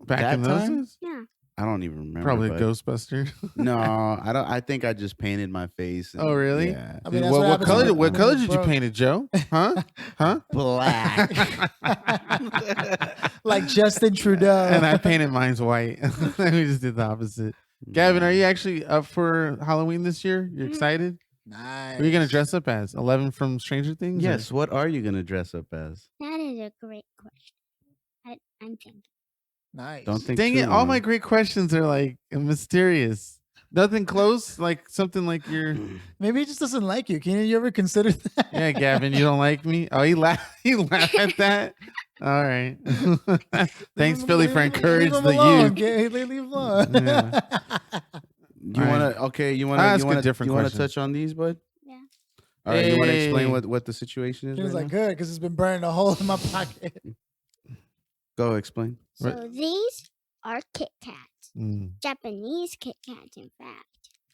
Speaker 1: Back
Speaker 2: That
Speaker 1: in those
Speaker 2: time?
Speaker 1: days,
Speaker 3: Yeah.
Speaker 2: I don't even remember.
Speaker 1: probably
Speaker 2: but-
Speaker 1: Ghostbuster.
Speaker 2: No, I don't. I think I just painted my face.
Speaker 1: Oh, really?
Speaker 2: Yeah.
Speaker 4: I mean, that's what
Speaker 1: what
Speaker 4: happens
Speaker 1: color?
Speaker 4: when-
Speaker 1: What
Speaker 4: when
Speaker 1: color
Speaker 4: you
Speaker 1: did you
Speaker 4: broke.
Speaker 1: paint it, Joe? Huh? Huh?
Speaker 2: Black.
Speaker 4: Like Justin Trudeau.
Speaker 1: And I painted mine's white. We just did the opposite. Gavin, are you actually up for Halloween this year? You're
Speaker 3: Mhm.
Speaker 1: excited?
Speaker 4: Nice.
Speaker 1: Who are you gonna dress up as? 11 from Stranger Things? or-
Speaker 2: Yes. What are you gonna dress up as?
Speaker 3: That is a great question. I'm thinking.
Speaker 4: Nice.
Speaker 2: Don't think.
Speaker 1: Dang
Speaker 2: too
Speaker 1: it! All
Speaker 2: long.
Speaker 1: my great questions are like mysterious. Nothing close, like something like you're.
Speaker 4: Maybe he just doesn't like you. Can you ever consider that?
Speaker 1: Yeah, Gavin, you don't like me. Oh, he laughed. He laughed at that. All right. Thanks, Philly, for encouraging the youth.
Speaker 4: Leave him alone.
Speaker 1: Yeah.
Speaker 2: You
Speaker 1: All
Speaker 2: want
Speaker 1: right.
Speaker 2: to? Okay. You
Speaker 1: I'll
Speaker 2: want to?
Speaker 1: ask
Speaker 2: You
Speaker 1: a
Speaker 2: want to?
Speaker 1: different
Speaker 2: You want to
Speaker 1: question.
Speaker 2: touch on these, bud?
Speaker 3: Yeah.
Speaker 2: All right. You want to explain
Speaker 1: Hey.
Speaker 2: what the situation is?
Speaker 4: He was
Speaker 2: right
Speaker 4: like,
Speaker 2: now?
Speaker 4: good, because it's been burning a hole in my pocket.
Speaker 2: Go explain.
Speaker 1: Right.
Speaker 3: So these are Kit Kats.
Speaker 1: Mm.
Speaker 3: Japanese Kit Kats, in fact.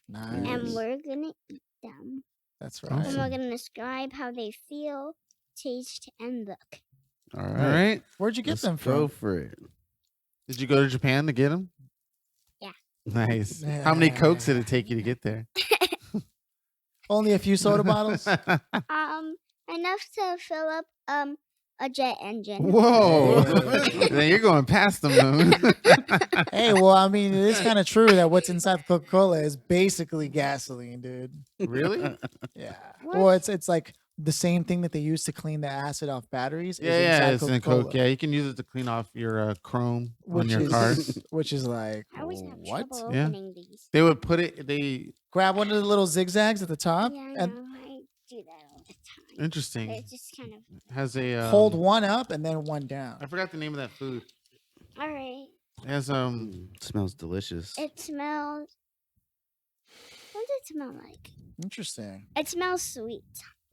Speaker 4: Nice.
Speaker 3: And we're gonna eat them.
Speaker 4: That's
Speaker 3: And
Speaker 4: right.
Speaker 1: Awesome.
Speaker 3: we're gonna describe how they feel taste, and look.
Speaker 2: All
Speaker 1: All
Speaker 2: right.
Speaker 1: right.
Speaker 4: Where'd you get
Speaker 2: Let's
Speaker 4: them
Speaker 2: go
Speaker 4: from?
Speaker 2: for it.
Speaker 1: Did you go to Japan to get them?
Speaker 3: Yeah.
Speaker 1: Nice. How many Cokes did it take you to get there?
Speaker 4: Only a few soda bottles.
Speaker 3: Enough to fill up a jet engine.
Speaker 1: Whoa.
Speaker 4: Hey.
Speaker 1: Then you're going past the moon.
Speaker 4: Hey, well, I mean, it is kind of true that what's inside Coca-Cola is basically gasoline, dude.
Speaker 1: Really?
Speaker 4: Yeah.
Speaker 3: What?
Speaker 4: Well, it's like the same thing that they use to clean the acid off batteries. is
Speaker 1: Yeah,
Speaker 4: inside
Speaker 1: it's in
Speaker 4: Coca-Cola,
Speaker 1: Coke. Yeah, you can use it to clean off your chrome on
Speaker 4: which
Speaker 1: your
Speaker 4: is
Speaker 1: car.
Speaker 4: which is like
Speaker 3: I always have
Speaker 4: what?
Speaker 3: trouble
Speaker 1: Yeah.
Speaker 3: opening these.
Speaker 1: They would put it. They
Speaker 4: Grab one of the little zigzags at the top
Speaker 3: Yeah, I
Speaker 4: and
Speaker 3: know. I do that all the time.
Speaker 1: interesting.
Speaker 3: It just kind of.
Speaker 1: Has a
Speaker 4: hold one up and then one down.
Speaker 1: I forgot the name of that food.
Speaker 3: All right.
Speaker 1: It has
Speaker 2: Smells delicious.
Speaker 3: It smells. What does it smell like?
Speaker 4: Interesting.
Speaker 3: It smells sweet.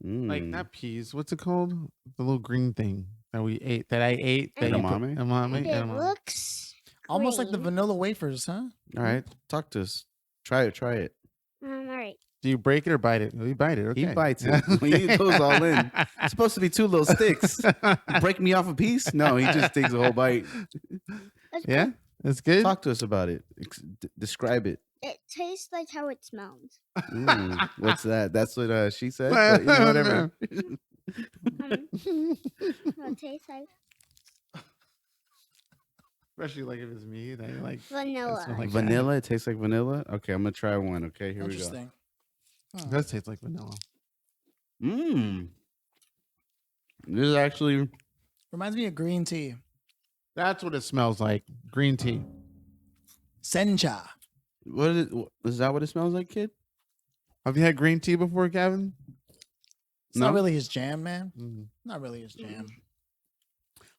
Speaker 1: like not peas. What's it called? The little green thing that we ate. That I ate. That you put-
Speaker 2: Edamame?
Speaker 1: Edamame.
Speaker 3: And it
Speaker 1: Edamame.
Speaker 3: looks
Speaker 4: Almost like the
Speaker 3: green.
Speaker 4: vanilla wafers, huh?
Speaker 2: All right. Talk to us. Try it.
Speaker 3: All right.
Speaker 1: Do you break it or bite it? We bite it. Okay.
Speaker 2: He bites it. He goes all in. It's supposed to be 2 little sticks. Break me off a piece? No, he just takes a whole bite.
Speaker 3: It's
Speaker 1: Yeah, that's good.
Speaker 2: Talk to us about it. Describe it.
Speaker 3: It tastes like how it smells.
Speaker 2: What's that? That's what she said. But, you know, whatever.
Speaker 3: It tastes like
Speaker 1: Especially like if it's me, then like
Speaker 3: vanilla.
Speaker 1: smell like that.
Speaker 2: Vanilla. It tastes like vanilla. Okay, I'm gonna try one. Okay, here we go.
Speaker 4: Interesting.
Speaker 1: It does taste like vanilla.
Speaker 2: Mmm. This is actually
Speaker 4: Reminds me of green tea.
Speaker 1: That's what it smells like. Green tea.
Speaker 4: Sencha.
Speaker 2: what is it? Is that what it smells like, kid?
Speaker 1: Have you had green tea before, Gavin?
Speaker 4: It's not
Speaker 2: No?
Speaker 4: really his jam, man.
Speaker 1: Mm.
Speaker 4: Not really his jam.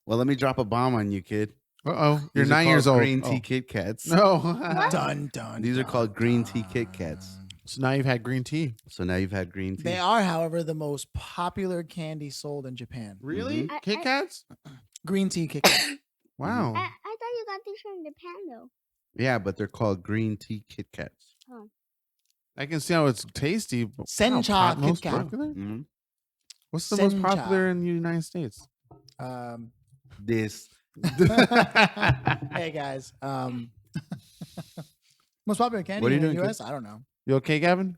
Speaker 2: Well, let me drop a bomb on you, kid.
Speaker 1: Uh-oh. You're
Speaker 2: These are
Speaker 1: 9 years
Speaker 2: called
Speaker 1: old.
Speaker 2: Green tea
Speaker 1: Oh.
Speaker 2: Kit Kats.
Speaker 1: No.
Speaker 4: Dun dun.
Speaker 2: These are
Speaker 4: dun,
Speaker 2: called green tea
Speaker 4: dun.
Speaker 2: Kit Kats.
Speaker 1: So now you've had green tea.
Speaker 2: So now you've had green tea.
Speaker 4: They are, however, the most popular candy sold in Japan.
Speaker 1: Really?
Speaker 3: Mhm.
Speaker 1: Kit Kats?
Speaker 4: Green tea Kit Kat.
Speaker 1: Wow.
Speaker 3: I thought you got these from Japan though.
Speaker 2: Yeah, but they're called green tea Kit Kats.
Speaker 3: Oh.
Speaker 1: I can see how it's tasty. But
Speaker 4: Sencha
Speaker 1: wow,
Speaker 4: Kit
Speaker 1: most
Speaker 4: Kat.
Speaker 1: popular?
Speaker 2: Mm-hmm.
Speaker 1: What's the most
Speaker 4: Sencha.
Speaker 1: popular in the United States?
Speaker 2: This.
Speaker 4: Hey guys. Most popular candy
Speaker 2: What are you
Speaker 4: in the
Speaker 2: doing, kid?
Speaker 4: US? I don't know.
Speaker 1: You okay, Gavin?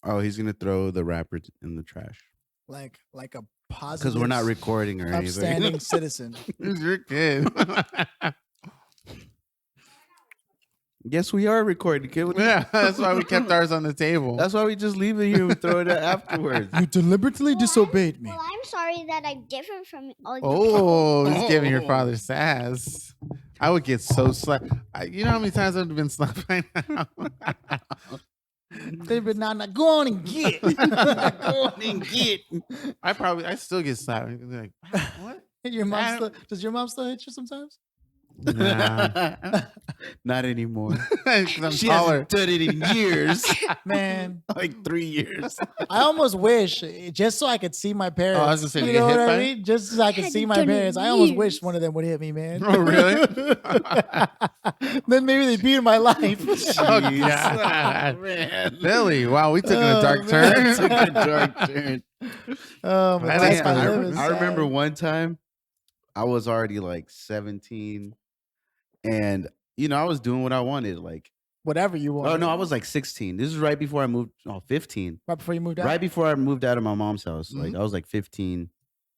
Speaker 2: Oh, he's gonna throw the wrapper in the trash
Speaker 4: Like a positive.
Speaker 2: because we're not recording or anything.
Speaker 4: upstanding citizen.
Speaker 1: Who's your kid?
Speaker 2: Yes, we are recording, kid. What do you-
Speaker 1: Yeah, that's why we kept ours on the table.
Speaker 2: That's why we just leave it here and throw it out afterwards.
Speaker 4: You deliberately disobeyed me.
Speaker 3: Well, I'm sorry that I'm different from all you.
Speaker 1: Oh, he's giving your
Speaker 2: Oh.
Speaker 1: father sass. I would get so slapped. You know how many times I've been slapped by now?
Speaker 4: They've been not go on and get.
Speaker 2: Go on and get.
Speaker 1: I still get slapped. I'd be like, what?
Speaker 4: Your mom
Speaker 1: Nah.
Speaker 4: still, does your mom still hit you sometimes?
Speaker 1: Nah,
Speaker 2: Not anymore.
Speaker 1: 'cause I'm
Speaker 2: She
Speaker 1: taller.
Speaker 2: hasn't done it in years.
Speaker 4: Man,
Speaker 2: Like 3 years.
Speaker 4: I almost wish just so I could see my parents.
Speaker 1: Oh, I was gonna say,
Speaker 4: you
Speaker 1: you get
Speaker 4: know
Speaker 1: hit
Speaker 4: what
Speaker 1: by
Speaker 4: I
Speaker 1: it?
Speaker 4: mean? Just so I could
Speaker 3: Hadn't
Speaker 4: see my
Speaker 3: done it in
Speaker 4: parents. I almost
Speaker 3: years.
Speaker 4: wish one of them would hit me, man.
Speaker 1: Oh, really?
Speaker 4: Then maybe they'd be in my life.
Speaker 1: Oh, God.
Speaker 2: man.
Speaker 1: Billy, wow, we took a dark
Speaker 4: man.
Speaker 1: turn.
Speaker 2: Took a dark turn.
Speaker 4: Oh, my
Speaker 1: I
Speaker 4: God.
Speaker 1: like
Speaker 2: Damn,
Speaker 1: my
Speaker 2: I,
Speaker 1: living
Speaker 2: I remember
Speaker 4: sad.
Speaker 2: one time I was already like 17 and I was doing what I wanted. Like,
Speaker 4: Whatever you want.
Speaker 2: oh no, I was like 16. This is right before I moved. Oh, 15.
Speaker 4: right before you moved out.
Speaker 2: Right before I moved out of my mom's house. Like I was like 15,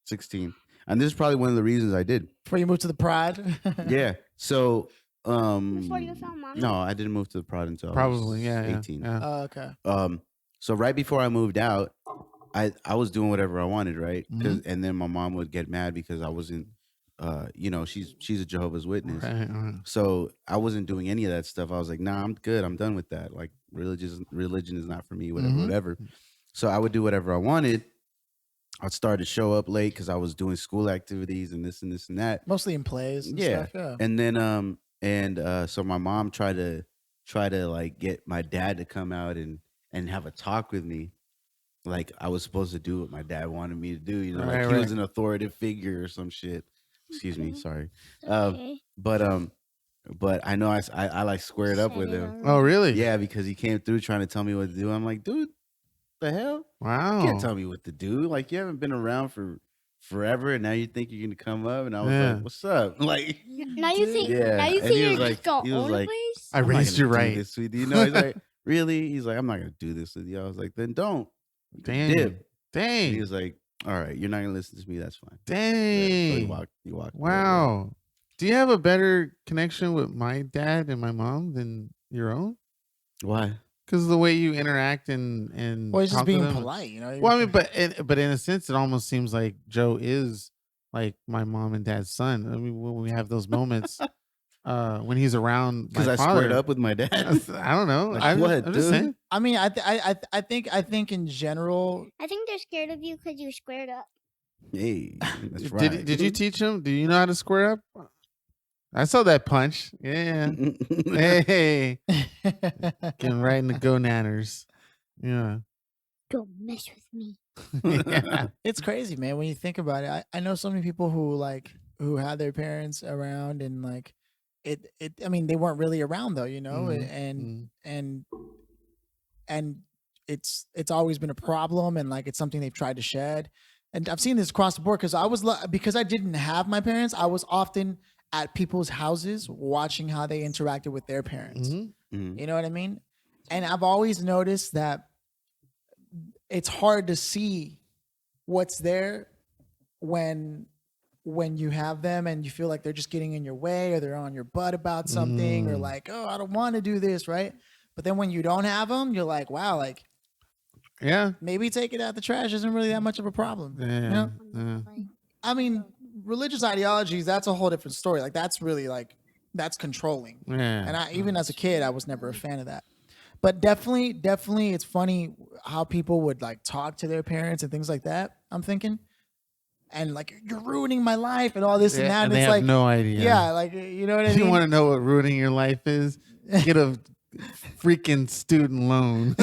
Speaker 2: 16. And this is probably one of the reasons I did.
Speaker 4: Before you moved to the Pride.
Speaker 2: Yeah. So
Speaker 3: Before you found mommy.
Speaker 2: no, I didn't move to the prod until I was
Speaker 1: Probably, yeah.
Speaker 2: 18.
Speaker 1: Yeah.
Speaker 4: Oh, okay.
Speaker 2: So right before I moved out, I was doing whatever I wanted, right?
Speaker 1: Mhm.
Speaker 2: And then my mom would get mad because I wasn't she's a Jehovah's Witness.
Speaker 1: Right.
Speaker 2: So I wasn't doing any of that stuff. I was like, nah, I'm good. I'm done with that. Like religion is not for me, whatever,
Speaker 1: Mhm.
Speaker 2: whatever. So I would do whatever I wanted. I'd start to show up late because I was doing school activities and this and this and that.
Speaker 4: Mostly in plays. And
Speaker 2: Yeah.
Speaker 4: Stuff. Yeah.
Speaker 2: And then so my mom tried to like get my dad to come out and have a talk with me. Like I was supposed to do what my dad wanted me to do, like
Speaker 1: Right,
Speaker 2: he
Speaker 1: right.
Speaker 2: was an authoritative figure or some shit. Excuse me,
Speaker 3: Okay.
Speaker 2: sorry.
Speaker 3: Okay.
Speaker 2: But I know I like squared up with him.
Speaker 1: Oh, really?
Speaker 2: Yeah, because he came through trying to tell me what to do. I'm like, dude, the hell?
Speaker 1: Wow.
Speaker 2: You can't tell me what to do. Like, you haven't been around for forever, and now you think you're gonna come up, and I was like, "What's up?" Like,
Speaker 3: Now you think
Speaker 2: yeah.
Speaker 3: now you
Speaker 2: And
Speaker 3: think
Speaker 2: he was
Speaker 3: you're
Speaker 2: like,
Speaker 3: just gonna
Speaker 2: he was
Speaker 3: own a
Speaker 2: like,
Speaker 3: place?
Speaker 1: I
Speaker 2: I'm not
Speaker 1: raised
Speaker 2: gonna
Speaker 1: you
Speaker 2: do
Speaker 1: right.
Speaker 2: this with you. No, he's like, really? He's like, I'm not gonna do this with you. I was like, then don't.
Speaker 1: Dang.
Speaker 2: Dip. And he
Speaker 1: Dang.
Speaker 2: was like, all right, you're not gonna listen to me. That's fine. So
Speaker 1: Dang.
Speaker 2: he walked. away.
Speaker 1: Wow. Do you have a better connection with my dad and my mom than your own?
Speaker 2: Why?
Speaker 1: Because of the way you interact and
Speaker 4: Well, he's just
Speaker 1: talk to
Speaker 4: being
Speaker 1: them.
Speaker 4: polite, you know.
Speaker 1: Well, I mean, but in a sense, it almost seems like Joe is like my mom and dad's son. I mean, when we have those moments, when he's around,
Speaker 2: Because
Speaker 1: my
Speaker 2: I
Speaker 1: father,
Speaker 2: squared up with my dad.
Speaker 1: I don't know.
Speaker 2: Like,
Speaker 1: I'm
Speaker 2: what,
Speaker 1: just
Speaker 2: dude?
Speaker 1: saying.
Speaker 4: I mean, I think in general,
Speaker 3: I think they're scared of you because you squared up.
Speaker 2: Hey, that's right.
Speaker 1: Did you teach him? Do you know how to square up? I saw that punch. Yeah. Hey, getting right in the go-nanners. Yeah.
Speaker 3: Don't mess with me.
Speaker 1: Yeah.
Speaker 4: it's crazy, man. When you think about it, I know so many people who had their parents around, and like it. I mean, they weren't really around though, you know, and it's always been a problem, and like it's something they've tried to shed. And I've seen this across the board because I didn't have my parents. I was often at people's houses watching how they interacted with their parents.
Speaker 1: Mhm.
Speaker 4: You know what I mean? And I've always noticed that it's hard to see what's there when you have them and you feel like they're just getting in your way or they're on your butt about something or like, oh, I don't want to do this, right? But then when you don't have them, you're like, wow, like,
Speaker 1: Yeah.
Speaker 4: maybe take it out the trash isn't really that much of a problem.
Speaker 1: Yeah.
Speaker 4: You know?
Speaker 1: Yeah.
Speaker 4: I mean, religious ideologies, that's a whole different story. Like that's really like, that's controlling.
Speaker 1: Yeah.
Speaker 4: And even as a kid, I was never a fan of that. But definitely, it's funny how people would like talk to their parents and things like that. I'm thinking, and like you're ruining my life and all this and that.
Speaker 1: And
Speaker 4: And
Speaker 1: they
Speaker 4: it's
Speaker 1: have
Speaker 4: like,
Speaker 1: no idea.
Speaker 4: yeah, like you know what I
Speaker 1: If you
Speaker 4: mean.
Speaker 1: want to know what ruining your life is, get a freaking student loan.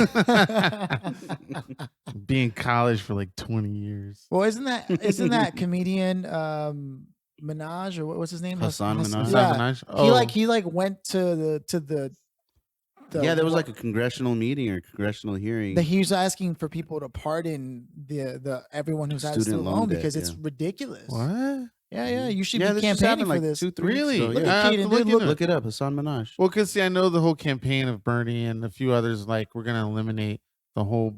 Speaker 1: Be in college for like 20 years.
Speaker 4: Well, isn't that comedian Minaj or what's his name?
Speaker 2: Hassan Minaj.
Speaker 4: Yeah.
Speaker 1: Minaj?
Speaker 4: He went to the
Speaker 2: Yeah, there was like a congressional meeting or congressional hearing.
Speaker 4: that he was asking for people to pardon the everyone who's had a student loan
Speaker 2: debt,
Speaker 4: because it's
Speaker 2: yeah.
Speaker 4: ridiculous.
Speaker 1: What?
Speaker 4: Yeah, you should
Speaker 2: Yeah,
Speaker 4: be
Speaker 2: this just
Speaker 4: campaigning
Speaker 2: happened
Speaker 4: for
Speaker 2: like
Speaker 4: this.
Speaker 2: 2-3 weeks
Speaker 1: Really?
Speaker 2: ago,
Speaker 1: Look
Speaker 2: yeah.
Speaker 1: at
Speaker 4: Keaton,
Speaker 1: look
Speaker 4: dude,
Speaker 1: into it.
Speaker 2: Look it up, Hassan Minaj.
Speaker 1: Well, because see, I know the whole campaign of Bernie and a few others, like, we're going to eliminate the whole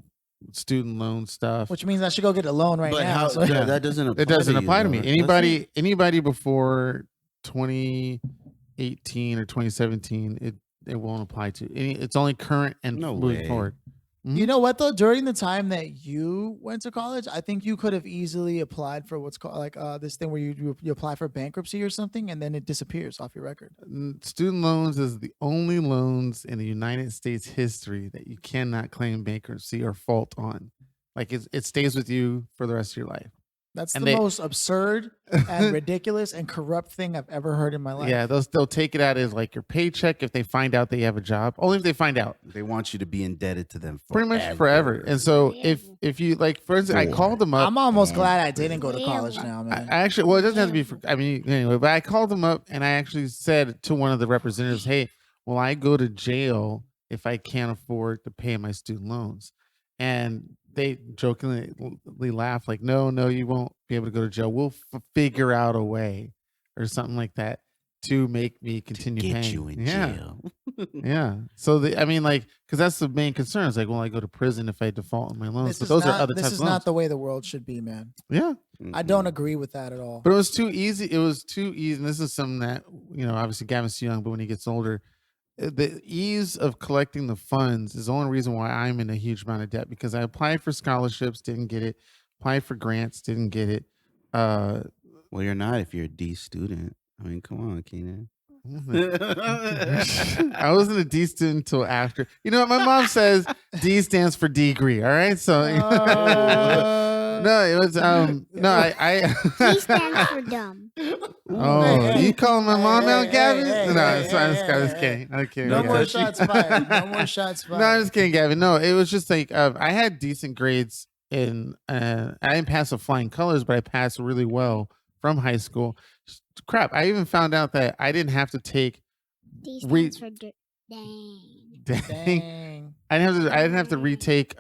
Speaker 1: student loan stuff.
Speaker 4: Which means I should go get a loan right
Speaker 2: But
Speaker 4: now.
Speaker 2: how
Speaker 4: so-
Speaker 1: Yeah.
Speaker 2: that doesn't apply
Speaker 1: It doesn't
Speaker 2: to you,
Speaker 1: apply to
Speaker 2: though,
Speaker 1: me.
Speaker 2: does it?
Speaker 1: Anybody before 2018 or 2017, it won't apply to. It's only current and
Speaker 2: No
Speaker 1: moving
Speaker 2: way.
Speaker 1: forward.
Speaker 4: You know what though? During the time that you went to college, I think you could have easily applied for what's called like this thing where you apply for bankruptcy or something, and then it disappears off your record.
Speaker 1: Student loans is the only loans in the United States history that you cannot claim bankruptcy or fault on. Like it stays with you for the rest of your life.
Speaker 4: That's
Speaker 1: And
Speaker 4: the
Speaker 1: they-
Speaker 4: most absurd and ridiculous and corrupt thing I've ever heard in my life.
Speaker 1: Yeah, they'll take it out as like your paycheck if they find out that you have a job. Only if they find out.
Speaker 2: They want you to be indebted to them
Speaker 1: Pretty much forever. And so if you like, for instance, I called them up.
Speaker 4: I'm almost glad I didn't go to college now,
Speaker 1: I
Speaker 4: man.
Speaker 1: actually, well, it doesn't have to be for, I mean, anyway, but I called them up and I actually said to one of the representatives, hey, will I go to jail if I can't afford to pay my student loans? And they jokingly laugh like, no, you won't be able to go to jail. We'll figure out a way or something like that to make me continue
Speaker 2: get
Speaker 1: paying.
Speaker 2: you in
Speaker 1: Yeah.
Speaker 2: jail.
Speaker 1: Yeah. So I mean, like, because that's the main concern. It's like, will I go to prison if I default on my loans? But those are other types
Speaker 4: This
Speaker 1: of
Speaker 4: is
Speaker 1: loans.
Speaker 4: not the way the world should be, man.
Speaker 1: Yeah.
Speaker 4: I don't agree with that at all.
Speaker 1: But it was too easy. It was too easy. And this is something that, obviously Gavin's too young, but when he gets older, the ease of collecting the funds is the only reason why I'm in a huge amount of debt, because I applied for scholarships, didn't get it. Applied for grants, didn't get it.
Speaker 2: Well, you're not if you're a D student. I mean, come on, Keenan.
Speaker 1: I wasn't a D student until after. You know what? My mom says D stands for degree. All right. So no, it was I
Speaker 3: He stands for dumb.
Speaker 1: Oh, you calling my mom out, Gavin?
Speaker 4: hey,
Speaker 1: No,
Speaker 4: hey,
Speaker 1: it's fine.
Speaker 4: hey,
Speaker 1: I'm just
Speaker 4: hey,
Speaker 1: kidding. I'm kidding.
Speaker 4: No
Speaker 1: I got
Speaker 4: more
Speaker 1: you.
Speaker 4: shots fired. No more shots fired.
Speaker 1: No, I'm just kidding, Gavin. No, it was just like I had decent grades in. I didn't pass with flying colors, but I passed really well from high school. Crap! I even found out that I didn't have to take.
Speaker 3: D stands for dang.
Speaker 1: Dang.
Speaker 4: Dang.
Speaker 1: I didn't have to retake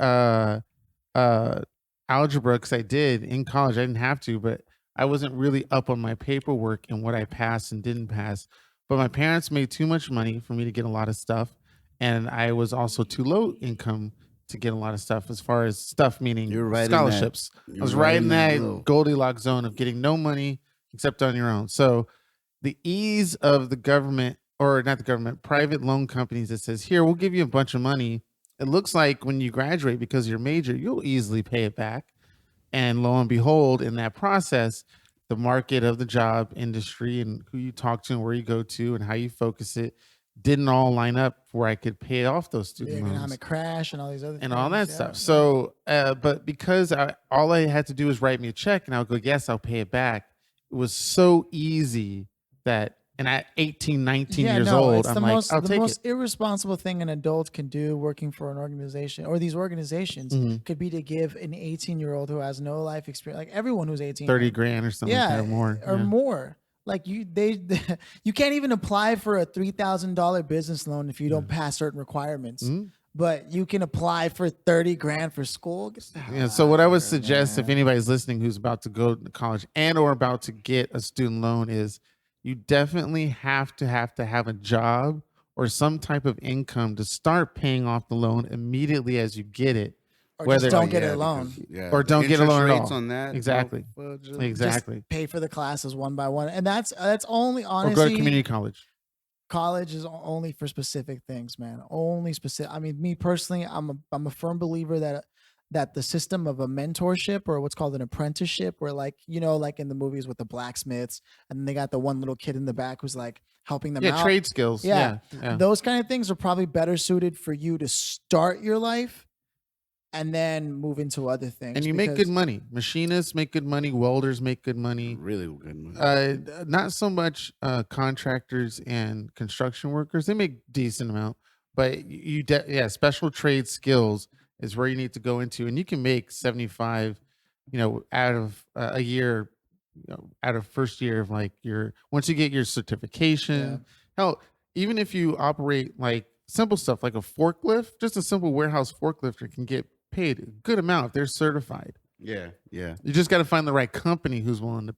Speaker 1: uh, algebra because I did in college. I didn't have to, but I wasn't really up on my paperwork and what I passed and didn't pass. But my parents made too much money for me to get a lot of stuff, and I was also too low income to get a lot of stuff. As far as stuff meaning
Speaker 2: You're right in
Speaker 1: scholarships, I was right in that Goldilocks zone of getting no money except on your own. So the ease of the government, or not the government, private loan companies that says, here, we'll give you a bunch of money. It looks like when you graduate because of your major, you'll easily pay it back. And lo and behold, in that process, the market of the job industry and who you talk to and where you go to and how you focus it didn't all line up where I could pay off those student loans.
Speaker 4: Economic crash and all these other
Speaker 1: and
Speaker 4: things,
Speaker 1: all that stuff. So, but because all I had to do was write me a check and I would go, yes, I'll pay it back. It was so easy that, and at 18, 19 years old, I'm like, I'll take it.
Speaker 4: The most irresponsible thing an adult can do working for an organization, or these organizations, could be to give an 18-year-old who has no life experience, like everyone who's 18,
Speaker 1: 30 grand or something like that, or
Speaker 4: more. Like you can't even apply for a $3,000 business loan if you don't pass certain requirements. But you can apply for 30 grand for school.
Speaker 1: Yeah. So what I would suggest, if anybody's listening who's about to go to college and or about to get a student loan, is you definitely have to have a job or some type of income to start paying off the loan immediately as you get it.
Speaker 4: Or whether just don't get a loan.
Speaker 1: Or don't get a loan at all.
Speaker 2: On that,
Speaker 1: exactly. Exactly.
Speaker 4: Just pay for the classes one by one. And that's only, honestly.
Speaker 1: Or go to community college.
Speaker 4: College is only for specific things, man. Only specific. I mean, me personally, I'm a firm believer that the system of a mentorship, or what's called an apprenticeship, where, like, you know, like in the movies with the blacksmiths, and then they got the one little kid in the back who's like helping them out.
Speaker 1: Yeah, trade skills. Yeah.
Speaker 4: Those kind of things are probably better suited for you to start your life and then move into other things.
Speaker 1: And you make good money. Machinists make good money. Welders make good money.
Speaker 2: Really good money.
Speaker 1: Not so much contractors and construction workers. They make decent amount, but special trade skills is where you need to go into, and you can make 75, out of a year, out of first year of like once you get your certification. Hell, even if you operate like simple stuff like a forklift, just a simple warehouse forklifter can get paid a good amount if they're certified.
Speaker 2: Yeah.
Speaker 1: You just got to find the right company who's willing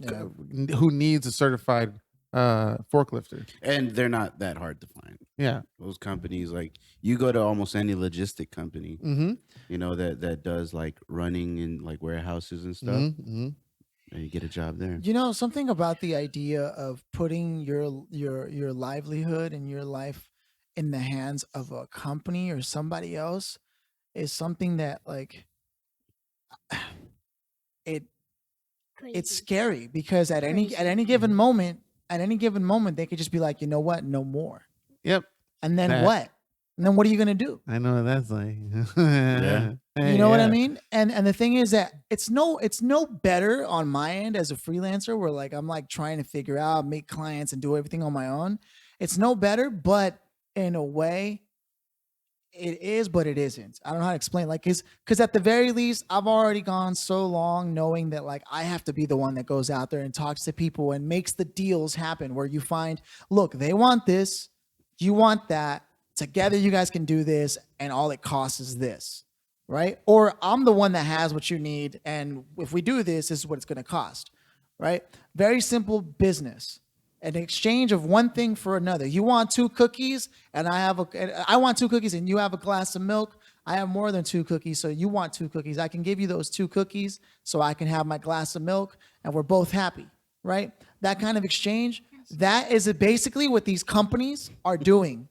Speaker 1: to, who needs a certified forklifter.
Speaker 2: And they're not that hard to find.
Speaker 1: Yeah.
Speaker 2: Those companies, like, you go to almost any logistic company, that does like running in like warehouses and stuff. And you get a job there.
Speaker 4: Something about the idea of putting your livelihood and your life in the hands of a company or somebody else is something that, like, it's scary, because at any given moment they could just be like, you know what, no more.
Speaker 1: Yep.
Speaker 4: And then what? And then what are you gonna do?
Speaker 1: I know what that's like.
Speaker 4: You know what I mean? And the thing is that it's no better on my end as a freelancer, where like I'm like trying to figure out, make clients and do everything on my own. It's no better, but in a way it is, but it isn't. I don't know how to explain. Like, because at the very least, I've already gone so long knowing that, like, I have to be the one that goes out there and talks to people and makes the deals happen, where you find, look, they want this, you want that, together you guys can do this, and all it costs is this, right? Or I'm the one that has what you need, and if we do this is what it's going to cost, right? Very simple business. An exchange of one thing for another. You want 2 cookies, and I want 2 cookies, and you have a glass of milk. I have more than 2 cookies, so you want 2 cookies. I can give you those 2 cookies so I can have my glass of milk, and we're both happy, right? That kind of exchange, that is basically what these companies are doing.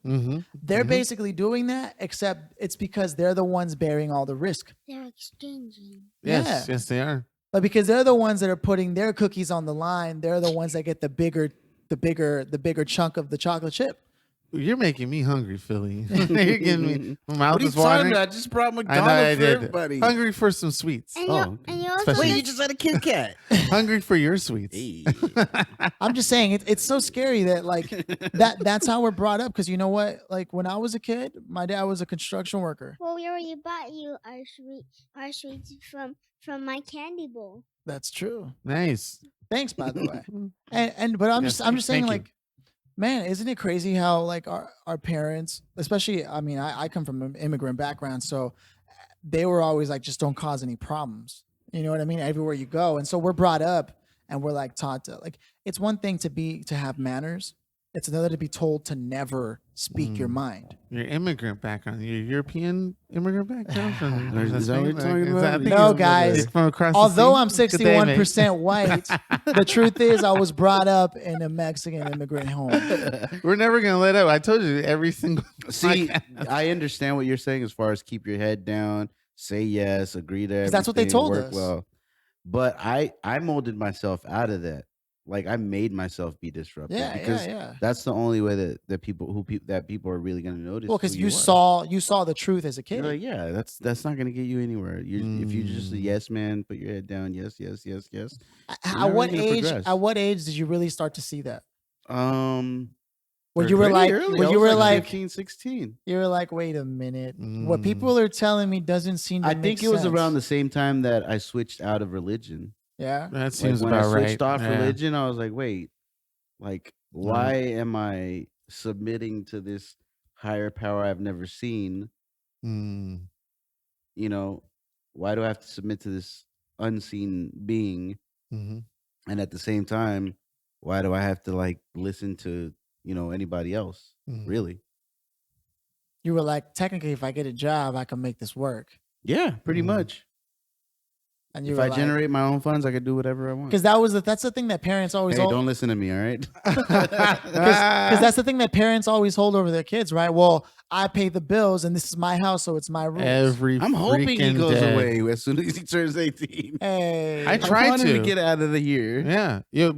Speaker 4: They're basically doing that, except it's because they're the ones bearing all the risk.
Speaker 3: They're exchanging.
Speaker 1: Yes, they are.
Speaker 4: But because they're the ones that are putting their cookies on the line, they're the ones that get the bigger chunk of the chocolate chip.
Speaker 1: You're making me hungry, Philly. You're getting me. My mouth is
Speaker 2: watering. I just brought McDonald's for everybody.
Speaker 1: Hungry for some sweets.
Speaker 3: And you also
Speaker 2: wait, you just had a Kit Kat.
Speaker 1: Hungry for your sweets.
Speaker 2: Hey.
Speaker 4: I'm just saying, it's so scary that, like, that's how we're brought up. Because you know what? Like, when I was a kid, my dad was a construction worker.
Speaker 3: Well, we already bought you our sweets from my candy bowl.
Speaker 4: That's true.
Speaker 1: Nice.
Speaker 4: Thanks, by the way. But I'm just saying, like, man, isn't it crazy how, like, our parents, especially, I mean, I come from an immigrant background, so they were always like, just don't cause any problems. You know what I mean? Everywhere you go. And so we're brought up and we're like taught to like, it's one thing to have manners. It's another to be told to never speak your mind.
Speaker 1: Your immigrant background, your European immigrant background. From,
Speaker 2: Is that what you're talking about?
Speaker 4: No, guys.
Speaker 1: From across
Speaker 4: Although I'm
Speaker 1: the sea? Good day, mate.
Speaker 4: 61% white, the truth is I was brought up in a Mexican immigrant home.
Speaker 1: We're never gonna let up. I told you every single.
Speaker 2: See, I understand what you're saying as far as keep your head down, say yes, agree to everything.
Speaker 4: That's what they told
Speaker 2: work
Speaker 4: us.
Speaker 2: well. But I molded myself out of that. Like I made myself be disruptive because that's the only way that people are really going to notice.
Speaker 4: Well, because you saw the truth as a kid.
Speaker 2: You're like, yeah, that's not going to get you anywhere. If you're just a yes man, put your head down, yes.
Speaker 4: At what age did you really start to see that? Where you were like
Speaker 2: 15, 16.
Speaker 4: You were like, wait a minute. What people are telling me doesn't seem to
Speaker 2: I
Speaker 4: make
Speaker 2: think it
Speaker 4: sense.
Speaker 2: was around the same time that I switched out of religion.
Speaker 4: Yeah,
Speaker 1: that seems
Speaker 2: when
Speaker 1: about
Speaker 2: I switched off
Speaker 1: right.
Speaker 2: religion, I was like, wait, like, why am I submitting to this higher power I've never seen? You know, why do I have to submit to this unseen being? And at the same time, why do I have to like listen to, anybody else? Really?
Speaker 4: You were like, technically, if I get a job, I can make this work.
Speaker 2: Yeah, pretty much.
Speaker 4: And
Speaker 2: if I generate my own funds, I could do whatever I want.
Speaker 4: Because that's the thing that parents always.
Speaker 2: Hey, don't listen to me, all right?
Speaker 4: Because that's the thing that parents always hold over their kids, right? Well, I pay the bills, and this is my house, so it's my rules.
Speaker 2: I'm hoping he goes away as soon as he turns 18.
Speaker 4: Hey,
Speaker 1: I tried
Speaker 2: to get out of the year.
Speaker 1: Yeah,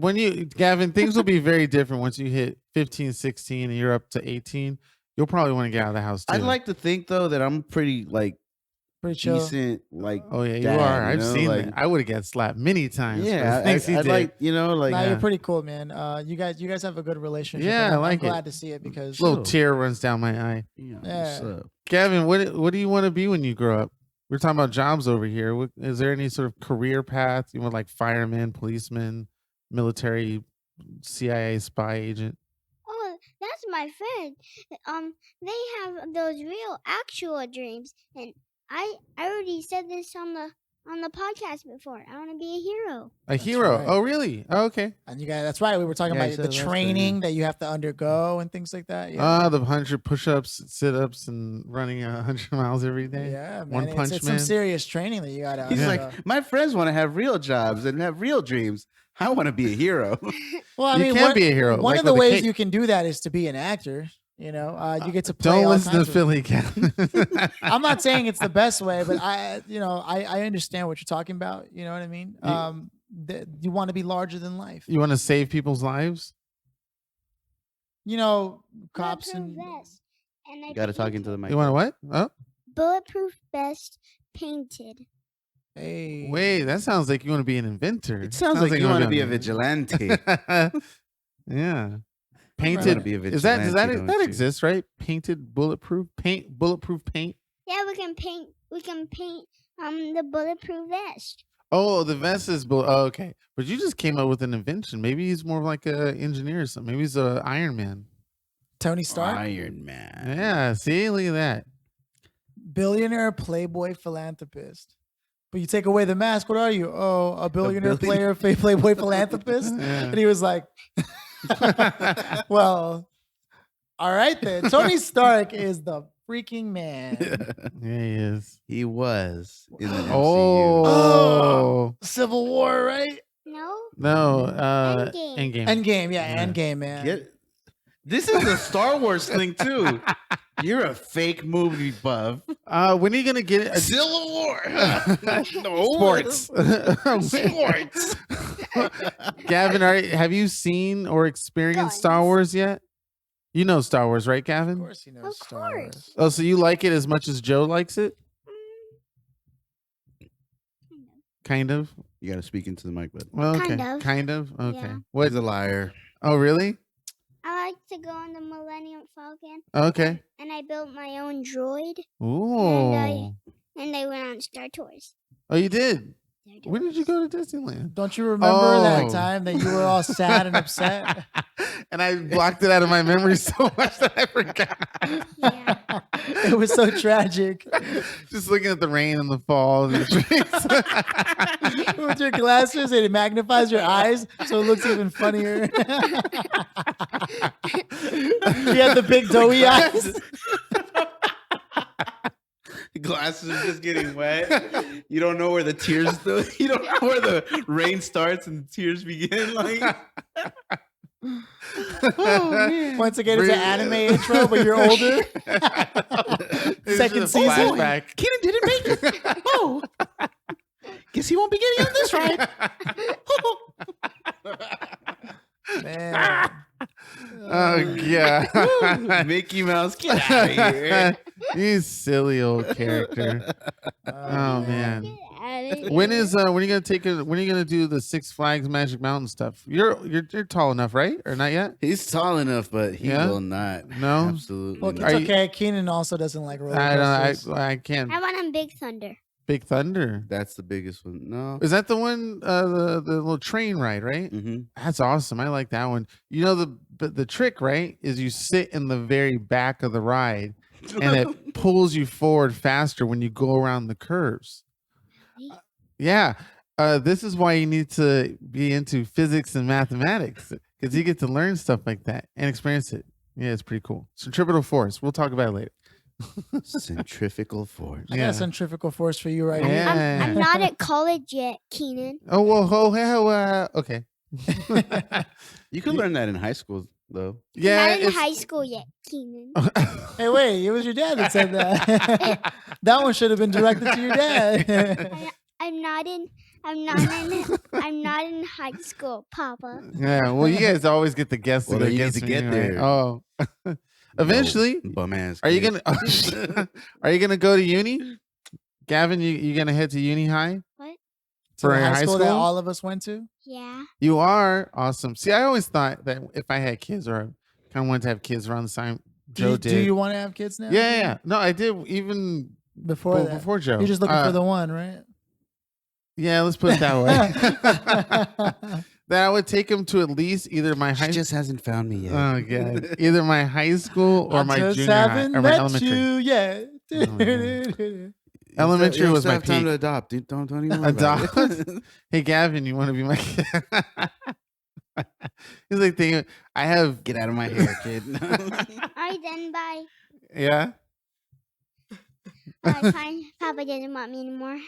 Speaker 1: Gavin, things will be very different once you hit 15, 16, and you're up to 18. You'll probably want to get out of the house too.
Speaker 2: I'd like to think though that I'm pretty
Speaker 4: chill.
Speaker 2: Decent, like
Speaker 1: you
Speaker 2: dad,
Speaker 1: are. I've seen
Speaker 2: like,
Speaker 1: that. I would have got slapped many times.
Speaker 2: Yeah,
Speaker 1: I'd
Speaker 2: like
Speaker 4: you're pretty cool, man. You guys have a good relationship.
Speaker 1: Yeah, I like
Speaker 4: I'm glad to see it because
Speaker 1: a little tear runs down my eye.
Speaker 4: Yeah.
Speaker 1: Gavin, what do you want to be when you grow up? We're talking about jobs over here. Is there any sort of career path? You want like fireman, policeman, military, CIA spy agent?
Speaker 3: Oh, that's my friend. They have those real actual dreams, and I already said this on the podcast before. I want to be a hero.
Speaker 1: A hero?
Speaker 4: Right.
Speaker 1: Oh, really? Oh, okay.
Speaker 4: And you guys, that's right. We were talking about the training that you have to undergo and things like that.
Speaker 1: Yeah. The 100 push-ups, sit-ups, and running 100 miles every day.
Speaker 4: Yeah, man.
Speaker 1: One punch
Speaker 4: it's
Speaker 1: man.
Speaker 4: some serious training that you got to.
Speaker 2: He's like, my friends want to have real jobs and have real dreams. I want to be a hero.
Speaker 4: Well, I mean,
Speaker 1: you can be a hero.
Speaker 4: One of the ways you can do that is to be an actor. You get to play.
Speaker 1: Don't listen to Philly, Gavin.
Speaker 4: I'm not saying it's the best way, but I understand what you're talking about. You know what I mean? You want to be larger than life.
Speaker 1: You want to save people's lives?
Speaker 4: Cops and
Speaker 3: vest,
Speaker 2: you got to talk into the mic.
Speaker 1: You want to what? Oh,
Speaker 3: bulletproof vest painted.
Speaker 4: Hey,
Speaker 1: wait, that sounds like you want to be an inventor.
Speaker 2: It sounds like you want to be a vigilante.
Speaker 1: Yeah. Painted. Does that exist, right? Painted bulletproof paint.
Speaker 3: Yeah, we can paint the bulletproof vest.
Speaker 1: Oh, the vest is okay. But you just came up with an invention. Maybe he's more like an engineer or something. Maybe he's an Iron Man.
Speaker 4: Tony Stark.
Speaker 2: Iron Man.
Speaker 1: Yeah, see, look at that.
Speaker 4: Billionaire playboy philanthropist. But you take away the mask, what are you? Oh, a billionaire playboy philanthropist?
Speaker 1: Yeah.
Speaker 4: And he was like well, all right then. Tony Stark is the freaking man.
Speaker 1: Yeah, he is.
Speaker 2: He was in the MCU.
Speaker 1: Oh,
Speaker 4: Civil War, right?
Speaker 1: No.
Speaker 3: Endgame.
Speaker 4: Endgame, yeah, Endgame, man.
Speaker 2: This is a Star Wars thing too. You're a fake movie buff.
Speaker 1: When are you gonna get it?
Speaker 2: Civil War? No.
Speaker 1: Sports. Gavin, have you seen or experienced Star Wars yet? You know Star Wars, right, Gavin?
Speaker 4: Of course he knows Star Wars.
Speaker 1: Oh, so you like it as much as Joe likes it? Kind of.
Speaker 2: You got to speak into the mic, bud.
Speaker 1: Well, okay. Kind of. Okay.
Speaker 3: Yeah.
Speaker 1: What?
Speaker 2: He's a liar.
Speaker 1: Oh, really?
Speaker 3: I like to go on the Millennium Falcon.
Speaker 1: Okay.
Speaker 3: And I built my own droid.
Speaker 1: Ooh.
Speaker 3: And I went on Star Tours.
Speaker 1: Oh, you did? When did you go to Disneyland?
Speaker 4: Don't you remember that time that you were all sad and upset?
Speaker 1: And and I blocked it out of my memory so much that I forgot.
Speaker 3: Yeah.
Speaker 4: It was so tragic.
Speaker 1: Just looking at the rain and the fall and the trees.
Speaker 4: With your glasses, it magnifies your eyes, so it looks even funnier. You have the big doughy eyes.
Speaker 2: Glasses are just getting wet. You don't know where the tears though. You don't know where the rain starts and the tears begin. Like,
Speaker 4: Once again, it's an anime intro, but you're older. Second season.
Speaker 1: Flashback.
Speaker 2: Cianan didn't make it. Oh, guess he won't be getting on this ride.
Speaker 4: Man.
Speaker 1: Oh yeah.
Speaker 2: Mickey Mouse, get out of here.
Speaker 1: You silly old character. Oh man.
Speaker 3: Get out of
Speaker 1: When
Speaker 3: here.
Speaker 1: is when are you gonna do the Six Flags Magic Mountain stuff? You're tall enough, right? Or not yet?
Speaker 2: He's tall enough, but he
Speaker 1: Yeah?
Speaker 2: will not.
Speaker 1: No?
Speaker 2: Absolutely.
Speaker 4: Well,
Speaker 2: not.
Speaker 1: Are
Speaker 4: it's
Speaker 1: you-
Speaker 4: okay. Keenan also doesn't like roller
Speaker 1: I
Speaker 4: coasters.
Speaker 1: don't. I can't.
Speaker 3: I want on Big Thunder.
Speaker 1: Big Thunder.
Speaker 2: That's the biggest one. No.
Speaker 1: Is that the one? The little train ride, right?
Speaker 2: Mm-hmm.
Speaker 1: That's awesome. I like that one. You know the trick, right? Is you sit in the very back of the ride, and it pulls you forward faster when you go around the curves. Yeah. This is why you need to be into physics and mathematics, because you get to learn stuff like that and experience it. Yeah, it's pretty cool. Centripetal force. We'll talk about it later.
Speaker 2: Centrifugal force.
Speaker 4: I got a centrifugal force for you right here.
Speaker 1: Yeah.
Speaker 3: I'm not at college yet, Keenan.
Speaker 1: Oh well. Okay.
Speaker 2: You can learn that in high school, though.
Speaker 1: Yeah.
Speaker 3: I'm not in
Speaker 1: it's-
Speaker 3: high school yet, Keenan.
Speaker 4: Hey, wait, it was your dad that said that. That one should have been directed to your dad.
Speaker 3: I'm not in high school, Papa.
Speaker 1: Yeah. Well, you guys always get the guests
Speaker 2: Well,
Speaker 1: to go
Speaker 2: then you need
Speaker 1: against
Speaker 2: to
Speaker 1: me,
Speaker 2: get
Speaker 1: right?
Speaker 2: there.
Speaker 1: Oh. Eventually.
Speaker 2: Bum ass.
Speaker 1: Are you
Speaker 2: kid.
Speaker 1: gonna are you gonna go to uni? Gavin, you gonna head to uni high?
Speaker 3: What?
Speaker 4: For
Speaker 1: For
Speaker 4: high school that all of us went to?
Speaker 3: Yeah.
Speaker 1: You are awesome. See, I always thought that if I had kids, or I kind of wanted to have kids around the time Joe did.
Speaker 4: Do you want to have kids now?
Speaker 1: Yeah. No, I did even
Speaker 4: Before that.
Speaker 1: before Joe.
Speaker 4: You're just looking for the one, right?
Speaker 1: Yeah, let's put it that way. That I would take him to at least either my
Speaker 2: She
Speaker 1: high.
Speaker 2: just hasn't found me yet.
Speaker 1: Oh god, either my high school or
Speaker 4: I
Speaker 1: my
Speaker 4: just
Speaker 1: junior high
Speaker 4: haven't
Speaker 1: or my
Speaker 4: met
Speaker 1: elementary.
Speaker 4: you yet.
Speaker 1: Oh, Elementary
Speaker 2: You
Speaker 1: was
Speaker 2: still
Speaker 1: my
Speaker 2: have time
Speaker 1: peak.
Speaker 2: to adopt. Dude. Don't even worry about
Speaker 1: Adopt?
Speaker 2: it.
Speaker 1: Hey Gavin, you want to be my kid? He's like thinking, I have.
Speaker 2: Get out of my hair, kid.
Speaker 3: All right, then, bye.
Speaker 1: Yeah.
Speaker 3: All right, fine. Papa doesn't want me anymore.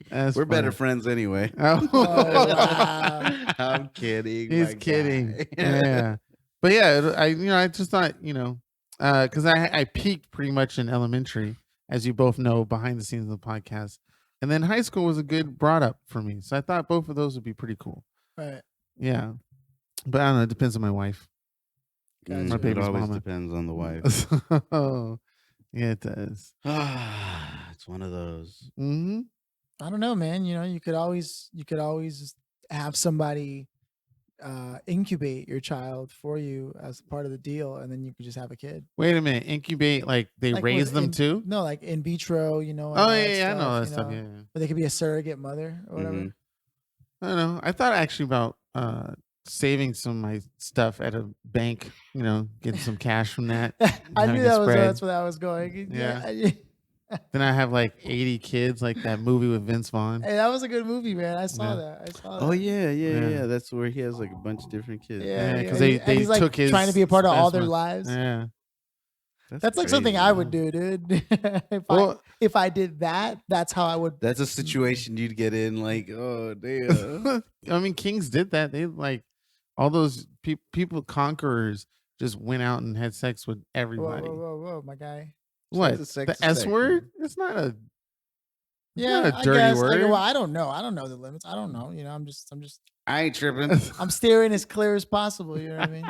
Speaker 1: That's
Speaker 2: We're better
Speaker 1: funny.
Speaker 2: friends anyway.
Speaker 1: Oh,
Speaker 4: Oh, wow.
Speaker 2: I'm kidding.
Speaker 1: He's
Speaker 2: my
Speaker 1: kidding.
Speaker 2: guy.
Speaker 1: Yeah, but yeah, I just thought because I peaked pretty much in elementary, as you both know, behind the scenes of the podcast, and then high school was a good brought up for me. So I thought both of those would be pretty cool.
Speaker 4: Right.
Speaker 1: Yeah, but I don't know. It depends on my wife.
Speaker 2: Mm,
Speaker 1: My
Speaker 2: it
Speaker 1: baby's
Speaker 2: always
Speaker 1: mama.
Speaker 2: depends on the wife.
Speaker 1: Oh, yeah, it does.
Speaker 2: It's one of those.
Speaker 1: Hmm.
Speaker 4: I don't know, man. You could always have somebody incubate your child for you as part of the deal, and then you could just have a kid.
Speaker 1: Wait a minute. Incubate, like they
Speaker 4: Like
Speaker 1: raise
Speaker 4: with
Speaker 1: them
Speaker 4: in-
Speaker 1: too?
Speaker 4: No, like in vitro, and
Speaker 1: Oh
Speaker 4: all
Speaker 1: yeah, I know that
Speaker 4: you
Speaker 1: stuff.
Speaker 4: know,
Speaker 1: Yeah, yeah.
Speaker 4: But they could be a surrogate mother or whatever.
Speaker 2: Mhm.
Speaker 1: I don't know. I thought actually about saving some of my stuff at a bank. Getting some cash from that.
Speaker 4: I
Speaker 1: Having
Speaker 4: knew
Speaker 1: it
Speaker 4: that's
Speaker 1: spread.
Speaker 4: where I was going.
Speaker 1: Yeah. Then I have like 80 kids, like that movie with Vince Vaughn.
Speaker 4: Hey, that was a good movie, man. I saw
Speaker 1: Yeah.
Speaker 4: that. I saw that.
Speaker 2: Oh yeah.
Speaker 1: Yeah.
Speaker 2: That's where he has like a bunch of different kids.
Speaker 1: Yeah, 'cause
Speaker 4: and
Speaker 1: they
Speaker 4: he's like
Speaker 1: took his
Speaker 4: trying to be a part of all their
Speaker 1: specimen.
Speaker 4: lives.
Speaker 1: Yeah.
Speaker 4: That's like something
Speaker 2: crazy,
Speaker 4: I would
Speaker 2: man.
Speaker 4: do, dude.
Speaker 1: Well,
Speaker 4: if I did that, that's how I would.
Speaker 2: That's a situation you'd get in. Like, oh damn.
Speaker 1: I mean, Kings did that. They like all those people, conquerors, just went out and had sex with
Speaker 4: Whoa,
Speaker 1: everybody.
Speaker 4: whoa, my guy.
Speaker 1: What?
Speaker 2: Sex is sex
Speaker 1: The
Speaker 2: is
Speaker 1: S
Speaker 2: sex,
Speaker 1: word? It's not a.
Speaker 4: Yeah,
Speaker 1: not a
Speaker 4: I
Speaker 1: dirty
Speaker 4: guess.
Speaker 1: word.
Speaker 4: Well, I don't know. I don't know the limits. I don't know. I'm just.
Speaker 2: I ain't tripping.
Speaker 4: I'm steering as clear as possible. You know what I mean?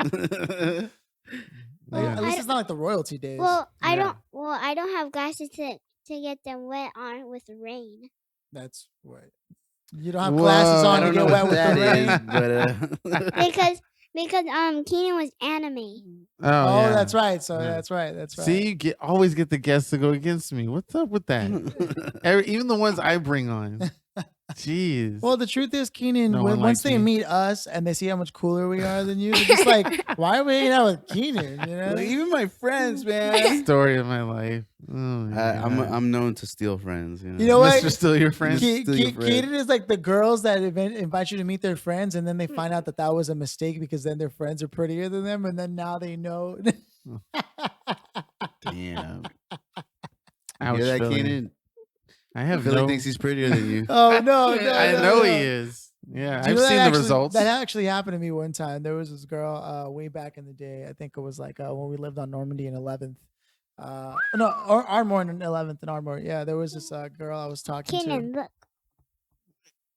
Speaker 4: Like,
Speaker 1: Yeah.
Speaker 4: At least it's not like the royalty days.
Speaker 3: Well, I
Speaker 1: Yeah.
Speaker 3: don't have glasses to get them wet on with the rain.
Speaker 4: That's what. You don't have glasses
Speaker 1: Whoa,
Speaker 4: on
Speaker 2: I
Speaker 4: to
Speaker 2: don't
Speaker 4: get
Speaker 2: know
Speaker 4: wet
Speaker 2: what
Speaker 4: with
Speaker 2: that
Speaker 4: the
Speaker 2: is,
Speaker 4: rain.
Speaker 2: but
Speaker 3: Because Keenan was anime.
Speaker 1: Oh,
Speaker 4: Oh,
Speaker 1: yeah.
Speaker 4: that's right. So
Speaker 1: Yeah.
Speaker 4: that's right. That's right.
Speaker 1: See, you always get the guests to go against me. What's up with that? Even the ones I bring on. Jeez.
Speaker 4: Well, the truth is, Keenan,
Speaker 1: No one
Speaker 4: once
Speaker 1: likes
Speaker 4: they
Speaker 1: me.
Speaker 4: meet us and they see how much cooler we are than you, they're just like, why are we hanging out with Keenan? You know?
Speaker 2: Like, even my friends, man.
Speaker 1: Story of my life. Oh my God.
Speaker 2: I'm known to steal friends. You know,
Speaker 4: You know what?
Speaker 1: Mr. Still your friend.
Speaker 2: Still your friend.
Speaker 4: Keenan is like the girls that invite you to meet their friends, and then they find out that was a mistake because then their friends are prettier than them, and then now they know.
Speaker 2: Damn.
Speaker 1: Ouch,
Speaker 2: Hear that,
Speaker 1: Philly.
Speaker 2: Keenan?
Speaker 1: I have
Speaker 2: Philly
Speaker 1: no.
Speaker 2: thinks he's prettier than you.
Speaker 4: Oh no!
Speaker 1: I know he is. Yeah,
Speaker 4: Do you
Speaker 1: I've
Speaker 4: know
Speaker 1: seen
Speaker 4: that
Speaker 1: the
Speaker 4: actually-
Speaker 1: results.
Speaker 4: That actually happened to me one time. There was this girl way back in the day. I think it was like when we lived on Normandy in 11th. Or Ardmore in 11th and Ardmore. Yeah, there was this girl I was talking
Speaker 3: Kenan,
Speaker 4: to.
Speaker 3: look.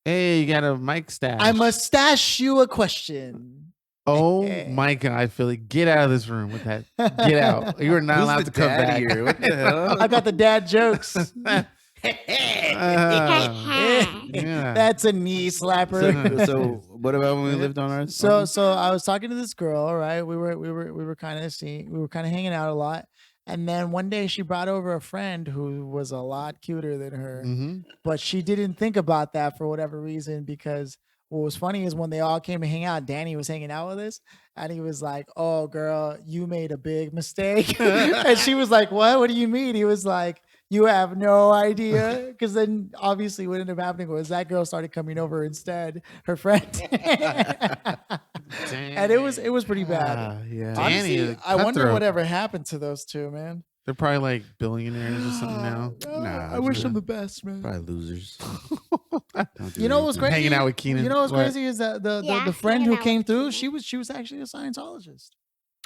Speaker 1: Hey, you got a mic stash.
Speaker 4: I must stash you a question.
Speaker 1: Oh my God, Philly, get out of this room with that. Get out. You are not
Speaker 2: Who's
Speaker 1: allowed
Speaker 2: the
Speaker 1: to come
Speaker 2: dad
Speaker 1: back.
Speaker 2: here? What the hell?
Speaker 4: I got the dad jokes.
Speaker 1: Yeah.
Speaker 4: That's a knee slapper.
Speaker 2: So what about when we lived on our?
Speaker 4: So I was talking to this girl, right? We were kind of hanging out a lot. And then one day she brought over a friend who was a lot cuter than her, but she didn't think about that for whatever reason, because what was funny is when they all came to hang out, Danny was hanging out with us and he was like, "Oh girl, you made a big mistake." And she was like, What do you mean? He was like, "You have no idea." Because then obviously what ended up happening was that girl started coming over instead, her friend. And it was pretty bad.
Speaker 2: Yeah.
Speaker 1: Danny is
Speaker 4: Honestly,
Speaker 1: a
Speaker 4: I wonder
Speaker 1: cutthroat.
Speaker 4: whatever happened to those two, man.
Speaker 1: They're probably like billionaires or something now.
Speaker 2: Nah,
Speaker 4: I wish
Speaker 2: it's
Speaker 4: them the best, man.
Speaker 2: Probably losers. Don't do
Speaker 4: You know what's
Speaker 2: anything.
Speaker 4: crazy?
Speaker 1: Hanging out with Keenan.
Speaker 4: You know what's
Speaker 1: What?
Speaker 4: crazy is that the
Speaker 3: Yeah,
Speaker 4: friend
Speaker 3: hanging
Speaker 4: who
Speaker 3: out
Speaker 4: came
Speaker 3: with
Speaker 4: through,
Speaker 3: Keenan.
Speaker 4: she was actually a Scientologist.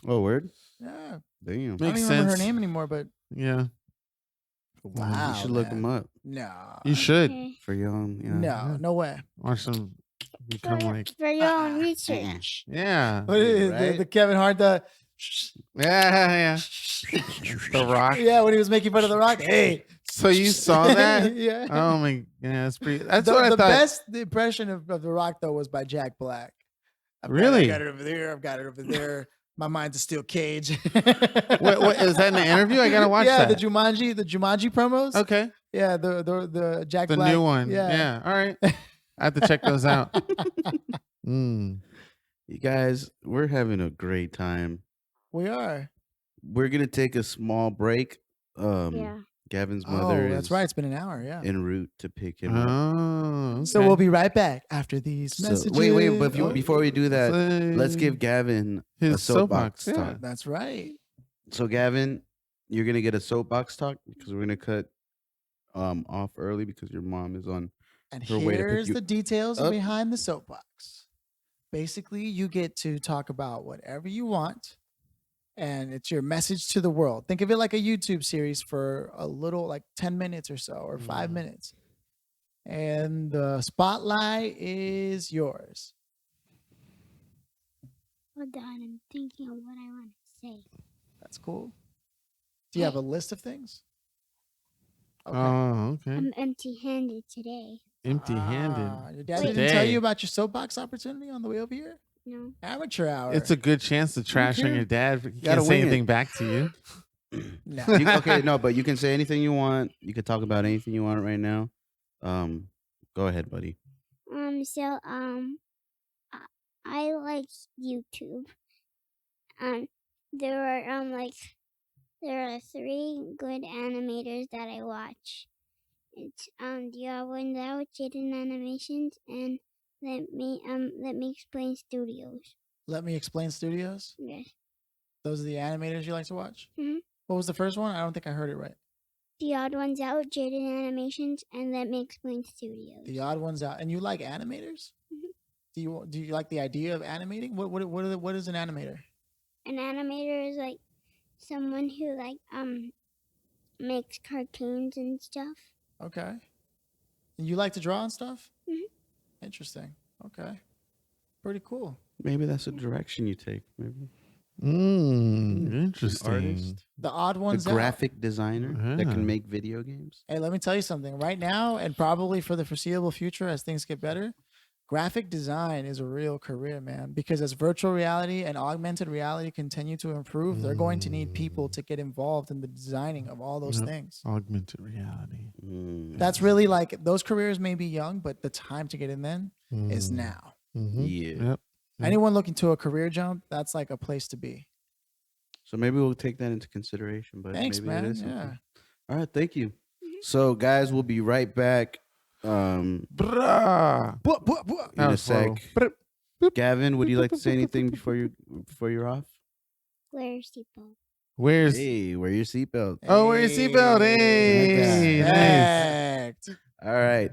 Speaker 2: Oh, word.
Speaker 4: Yeah,
Speaker 2: Damn.
Speaker 4: I don't
Speaker 1: Makes
Speaker 4: even remember her
Speaker 1: sense.
Speaker 4: name anymore, but
Speaker 1: Yeah,
Speaker 4: wow,
Speaker 2: You should look
Speaker 4: man.
Speaker 2: him up
Speaker 4: No,
Speaker 1: you should
Speaker 3: Okay.
Speaker 2: for your own. You know.
Speaker 4: no way.
Speaker 1: watch them become like.
Speaker 3: For your own research.
Speaker 1: Yeah,
Speaker 4: What is it?
Speaker 2: Right?
Speaker 4: The Kevin Hart,
Speaker 1: yeah. The Rock.
Speaker 4: yeah, when he was making fun of The Rock. Hey,
Speaker 1: So you saw that?
Speaker 4: yeah.
Speaker 1: Oh my, yeah, that's pretty. That's
Speaker 4: the
Speaker 1: what I
Speaker 4: the
Speaker 1: thought.
Speaker 4: best impression of The Rock though was by Jack Black.
Speaker 1: Really?
Speaker 4: I got it over there. I've got it over there. My mind's a steel cage.
Speaker 1: What is that in the interview? I gotta watch
Speaker 4: yeah,
Speaker 1: that.
Speaker 4: the Jumanji promos.
Speaker 1: Okay,
Speaker 4: Yeah, the Jack
Speaker 1: the
Speaker 4: Black.
Speaker 1: new one. Yeah. All right, I have to check those out. Mm.
Speaker 2: You guys, we're having a great time.
Speaker 4: We are.
Speaker 2: We're gonna take a small break.
Speaker 3: Yeah.
Speaker 2: Gavin's
Speaker 4: Oh,
Speaker 2: mother
Speaker 4: that's
Speaker 2: is
Speaker 4: right. It's been an hour. Yeah.
Speaker 2: en route to pick him up.
Speaker 1: Oh,
Speaker 4: So we'll be right back after these
Speaker 2: So,
Speaker 4: messages.
Speaker 2: wait, but
Speaker 4: Oh,
Speaker 2: before we do that, let's
Speaker 1: Say
Speaker 2: give Gavin a
Speaker 1: his
Speaker 2: soapbox
Speaker 1: soapbox, yeah.
Speaker 2: talk.
Speaker 4: That's right.
Speaker 2: So Gavin, you're gonna get a soapbox talk because we're gonna cut off early because your mom is on.
Speaker 4: And
Speaker 2: Her way to pick
Speaker 4: here's
Speaker 2: you
Speaker 4: the details
Speaker 2: up.
Speaker 4: behind the soapbox. Basically, you get to talk about whatever you want, and it's your message to the world. Think of it like a YouTube series for a little, like 10 minutes or so, or 5 minutes. And the spotlight is yours.
Speaker 3: Hold on, I'm thinking of what I want to say.
Speaker 4: That's cool. Do you have a list of things? Okay.
Speaker 1: Oh, okay.
Speaker 3: I'm empty-handed today.
Speaker 1: Empty-handed.
Speaker 4: Your dad
Speaker 3: Wait.
Speaker 4: didn't tell
Speaker 1: Today.
Speaker 4: you about your soapbox opportunity on the way over here?
Speaker 3: No.
Speaker 4: Amateur hour.
Speaker 1: It's a good chance to trash on
Speaker 4: care?
Speaker 1: your dad. He
Speaker 2: Gotta
Speaker 1: can't say
Speaker 2: wing it.
Speaker 1: anything back to you.
Speaker 4: No.
Speaker 2: Okay, no, but you can say anything you want. You can talk about anything you want right now. Go ahead, buddy.
Speaker 3: So I like YouTube. There are 3 good animators that I watch. It's the odd ones out, Cianan Animations, and Let Me Explain Studios.
Speaker 4: Let Me Explain Studios.
Speaker 3: Yes.
Speaker 4: Those are the animators you like to watch?
Speaker 3: Mhm.
Speaker 4: What was the first one? I don't think I heard it right.
Speaker 3: The Odd Ones Out, Cianan Animations, and Let Me Explain Studios.
Speaker 4: The odd ones out. And you like animators?
Speaker 3: Mhm.
Speaker 4: Do you like the idea of animating? What is an animator?
Speaker 3: An animator is like someone who makes cartoons and stuff.
Speaker 4: Okay. And you like to draw and stuff?
Speaker 3: Mhm.
Speaker 4: Interesting. Okay. Pretty cool.
Speaker 2: Maybe that's a direction you take. Maybe
Speaker 1: Interesting.
Speaker 2: artist,
Speaker 4: The odd
Speaker 2: a
Speaker 4: ones out.
Speaker 2: graphic designer that
Speaker 1: Yeah.
Speaker 2: can make video games.
Speaker 4: Hey, let me tell you something. Right now, and probably for the foreseeable future, as things get better, graphic design is a real career, man, because as virtual reality and augmented reality continue to improve, they're going to need people to get involved in the designing of all those things.
Speaker 1: Augmented reality.
Speaker 4: That's really like those careers may be young, but the time to get in then is now.
Speaker 2: Yeah.
Speaker 4: Anyone looking to a career jump, that's like a place to be.
Speaker 2: So maybe we'll take that into consideration. But
Speaker 4: Thanks,
Speaker 2: maybe
Speaker 4: man.
Speaker 2: It is
Speaker 4: Yeah.
Speaker 2: something. All right, thank you. So guys, we'll be right back.
Speaker 1: Brah.
Speaker 2: In a sec. Gavin, would you like to say anything before you're off?
Speaker 3: Wear your seatbelt.
Speaker 1: Where's
Speaker 2: Hey, wear your seatbelt.
Speaker 1: Oh, wear your seatbelt. Hey, nice.
Speaker 4: Respect.
Speaker 2: All right.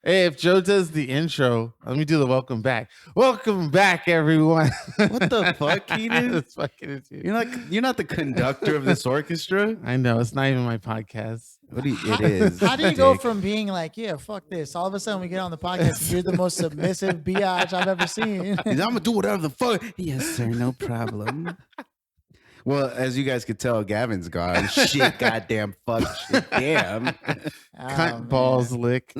Speaker 1: Hey, if Joe does the intro, let me do the welcome back. Welcome back, everyone.
Speaker 2: What the fuck, Keenan?
Speaker 1: That's fucking it, dude.
Speaker 2: You're not the conductor of this orchestra.
Speaker 1: I know it's not even my podcast.
Speaker 2: It is.
Speaker 4: How do you go from being like, yeah, fuck this, all of a sudden we get on the podcast and you're the most submissive biatch I've ever seen?
Speaker 2: I'm gonna do whatever the fuck. Yes, sir, no problem. Well, as you guys could tell, Gavin's gone. Shit, goddamn, fuck, shit, damn.
Speaker 1: Cunt balls lick.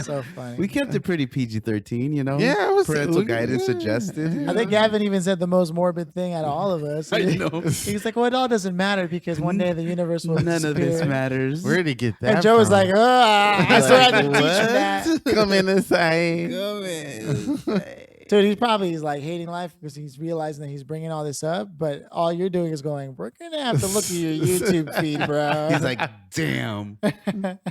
Speaker 4: So funny.
Speaker 2: We kept it pretty PG-13, you know.
Speaker 1: Yeah, it was
Speaker 2: parental guidance suggested.
Speaker 4: I think Gavin even said the most morbid thing out of all of us.
Speaker 2: I know.
Speaker 4: He's like, well, it all doesn't matter because one day the universe will
Speaker 2: None of this
Speaker 4: disappear.
Speaker 2: matters.
Speaker 1: Where did he get that?
Speaker 4: And Joe was
Speaker 1: from?
Speaker 4: like, I swear I didn't teach him
Speaker 2: What?
Speaker 4: that.
Speaker 1: Come in inside.
Speaker 2: Come in.
Speaker 4: Dude, he's probably like hating life because he's realizing that he's bringing all this up, but all you're doing is going, we're going to have to look at your YouTube feed, bro.
Speaker 2: He's like, damn.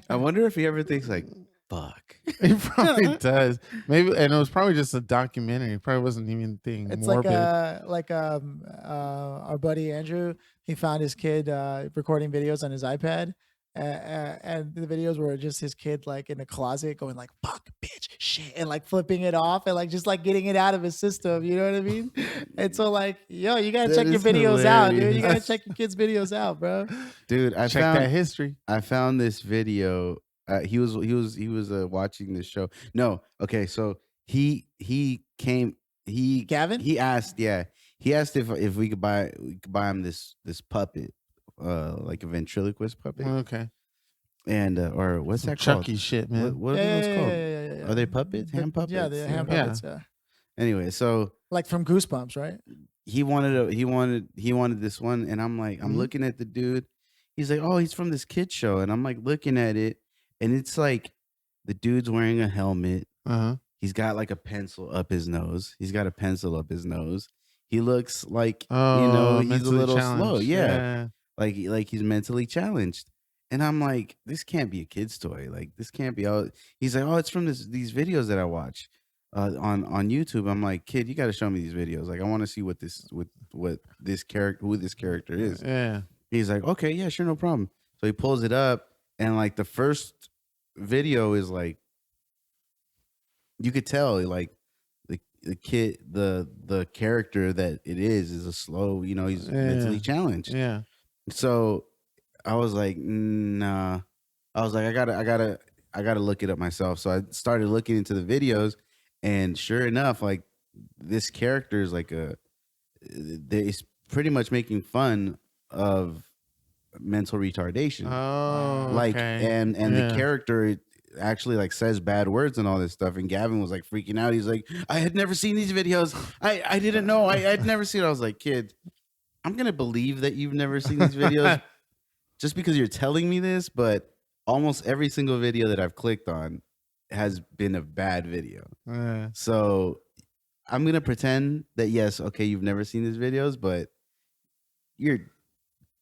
Speaker 2: I wonder if he ever thinks like, fuck.
Speaker 1: He probably does. Maybe, and it was probably just a documentary. It probably wasn't even anything
Speaker 4: It's
Speaker 1: morbid.
Speaker 4: like our buddy Andrew, he found his kid recording videos on his iPad. And the videos were just his kid like in a closet going like fuck bitch shit and like flipping it off and like just like getting it out of his system, you know what I mean? And so like, yo, you gotta
Speaker 1: That
Speaker 4: check your
Speaker 1: is
Speaker 4: videos out, dude. You gotta
Speaker 1: hilarious.
Speaker 4: check your kids' videos out, bro.
Speaker 2: Dude,
Speaker 1: Check that history.
Speaker 2: I found this video. He was watching this show. No, okay, so he came.
Speaker 4: Gavin?
Speaker 2: He asked if we could buy him this puppet, like a ventriloquist puppet,
Speaker 1: Okay.
Speaker 2: and or what's
Speaker 1: Some
Speaker 2: that called?
Speaker 1: Chucky shit, man.
Speaker 2: What are those called?
Speaker 4: Yeah.
Speaker 2: Are they puppets? Hand puppets?
Speaker 4: Yeah, they're hand
Speaker 1: Yeah.
Speaker 4: puppets. Yeah.
Speaker 2: Anyway, so
Speaker 4: Like from Goosebumps, right?
Speaker 2: he wanted this one, and I'm like, I'm looking at the dude. He's like, oh, he's from this kid show, and I'm like looking at it, and it's like the dude's wearing a helmet.
Speaker 1: Uh-huh.
Speaker 2: He's got like a pencil up his nose. He looks like
Speaker 1: Oh,
Speaker 2: he's a
Speaker 1: mentally
Speaker 2: little
Speaker 1: challenged.
Speaker 2: slow. Yeah. Like he's mentally challenged. And I'm like, this can't be a kid's toy. Like this can't be all. He's like, oh, it's from these videos that I watch on YouTube. I'm like, kid, you got to show me these videos. Like I want to see who this character is.
Speaker 1: Yeah.
Speaker 2: He's like, okay, yeah, sure, no problem. So he pulls it up, and like the first video is like, you could tell like the kid, the character that it is a slow, he's mentally challenged.
Speaker 1: Yeah.
Speaker 2: So I was like, nah. I was like, I gotta look it up myself. So I started looking into the videos, and sure enough, like this character is like they're pretty much making fun of mental retardation.
Speaker 1: Oh,
Speaker 2: Like
Speaker 1: okay.
Speaker 2: and
Speaker 1: Yeah.
Speaker 2: the character actually like says bad words and all this stuff, and Gavin was like freaking out. He's like, I had never seen these videos. I didn't know. I'd never seen it. I was like, kid, I'm gonna believe that you've never seen these videos just because you're telling me this, but almost every single video that I've clicked on has been a bad video.
Speaker 1: Yeah.
Speaker 2: So I'm gonna pretend that yes, okay, you've never seen these videos, but you're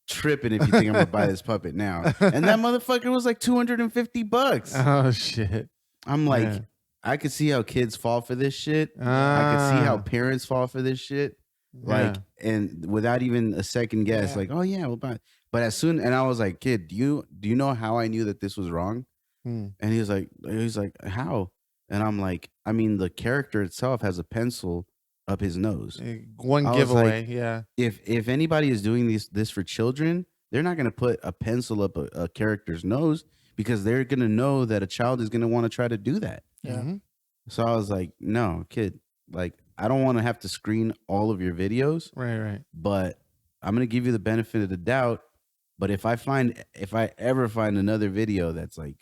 Speaker 2: tripping if you think I'm gonna buy this puppet now. And that motherfucker was like $250.
Speaker 1: Oh shit.
Speaker 2: I'm like,
Speaker 1: Yeah.
Speaker 2: I could see how kids fall for this shit. I could see how parents fall for this shit. Like, and without even a second guess, like, oh yeah, we'll buy it. But as soon, and I was like, kid, do you know how I knew that this was wrong? And he's like, how? And I'm like, I mean, the character itself has a pencil up his nose.
Speaker 1: One
Speaker 2: I was
Speaker 1: giveaway.
Speaker 2: like,
Speaker 1: Yeah.
Speaker 2: If anybody is doing this for children, they're not gonna put a pencil up a character's nose because they're gonna know that a child is gonna want to try to do that.
Speaker 4: Yeah.
Speaker 1: Mhm.
Speaker 2: So I was like, no, kid, like I don't want to have to screen all of your videos,
Speaker 1: Right.
Speaker 2: but I'm gonna give you the benefit of the doubt. But if I ever find another video that's like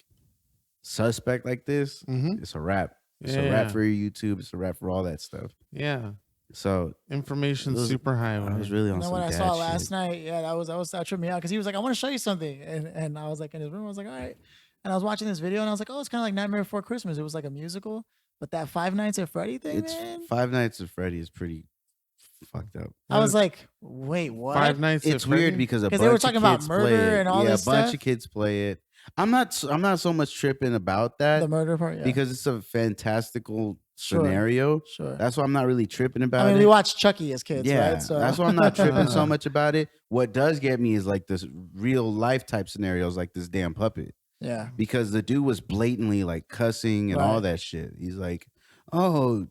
Speaker 2: suspect like this,
Speaker 1: Mhm.
Speaker 2: it's a wrap. It's a wrap for your YouTube. It's a wrap for all that stuff.
Speaker 1: Yeah.
Speaker 2: So
Speaker 1: information super high.
Speaker 2: I was really on some
Speaker 4: when I
Speaker 2: dad
Speaker 4: saw
Speaker 2: shit.
Speaker 4: last night, yeah, that tripped me out because he was like, I want to show you something. And I was like in his room, I was like, all right. And I was watching this video and I was like, oh, it's kind of like Nightmare Before Christmas. It was like a musical. But that Five Nights at Freddy thing, man.
Speaker 2: Five Nights at Freddy is pretty fucked up.
Speaker 4: I was like, wait, what?
Speaker 1: Five Nights at Freddy?
Speaker 2: It's weird because a bunch
Speaker 4: they were talking
Speaker 2: of
Speaker 4: about
Speaker 2: kids
Speaker 4: murder
Speaker 2: play it.
Speaker 4: and all this
Speaker 2: a bunch
Speaker 4: stuff.
Speaker 2: of kids play it. I'm not so much tripping about that.
Speaker 4: The murder part, yeah.
Speaker 2: Because it's a fantastical scenario.
Speaker 4: Sure.
Speaker 2: That's why I'm not really tripping about it.
Speaker 4: I mean, we watched Chucky as kids,
Speaker 2: yeah,
Speaker 4: right? So
Speaker 2: that's why I'm not tripping so much about it. What does get me is like this real life type scenarios like this damn puppet.
Speaker 4: Yeah.
Speaker 2: Because the dude was blatantly like cussing and all that shit. He's like, oh,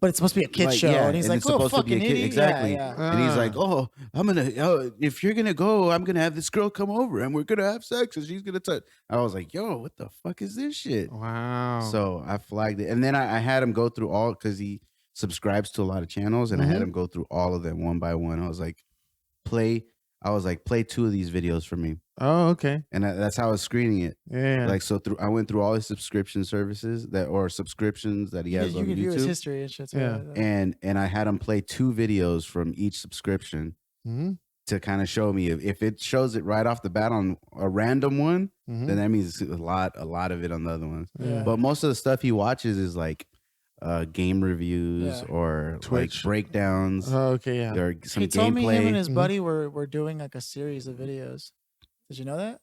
Speaker 4: but it's supposed to be a kid show, and he's like,
Speaker 2: it's supposed to be a kid, exactly. And he's like, oh, if you're gonna go, I'm gonna have this girl come over, and we're gonna have sex, and she's gonna touch. I was like, yo, what the fuck is this shit?
Speaker 1: Wow.
Speaker 2: So I flagged it, and then I had him go through all because he subscribes to a lot of channels, and I had him go through all of them one by one. I was like, play 2 of these videos for me.
Speaker 1: Oh, okay.
Speaker 2: And that's how I was screening it.
Speaker 1: Yeah.
Speaker 2: Like I went through all his subscription services subscriptions that he has on
Speaker 4: you
Speaker 2: YouTube.
Speaker 4: view his history and shit.
Speaker 1: Yeah.
Speaker 2: And I had him play 2 videos from each subscription to kind of show me if it shows it right off the bat on a random one, then that means it's a lot of it on the other ones.
Speaker 4: Yeah.
Speaker 2: But most of the stuff he watches is like game reviews or
Speaker 1: Twitch
Speaker 2: like breakdowns.
Speaker 1: Oh, okay, yeah.
Speaker 2: Or some
Speaker 4: He told me
Speaker 2: gameplay.
Speaker 4: him and his buddy were doing like a series of videos. Did you know that?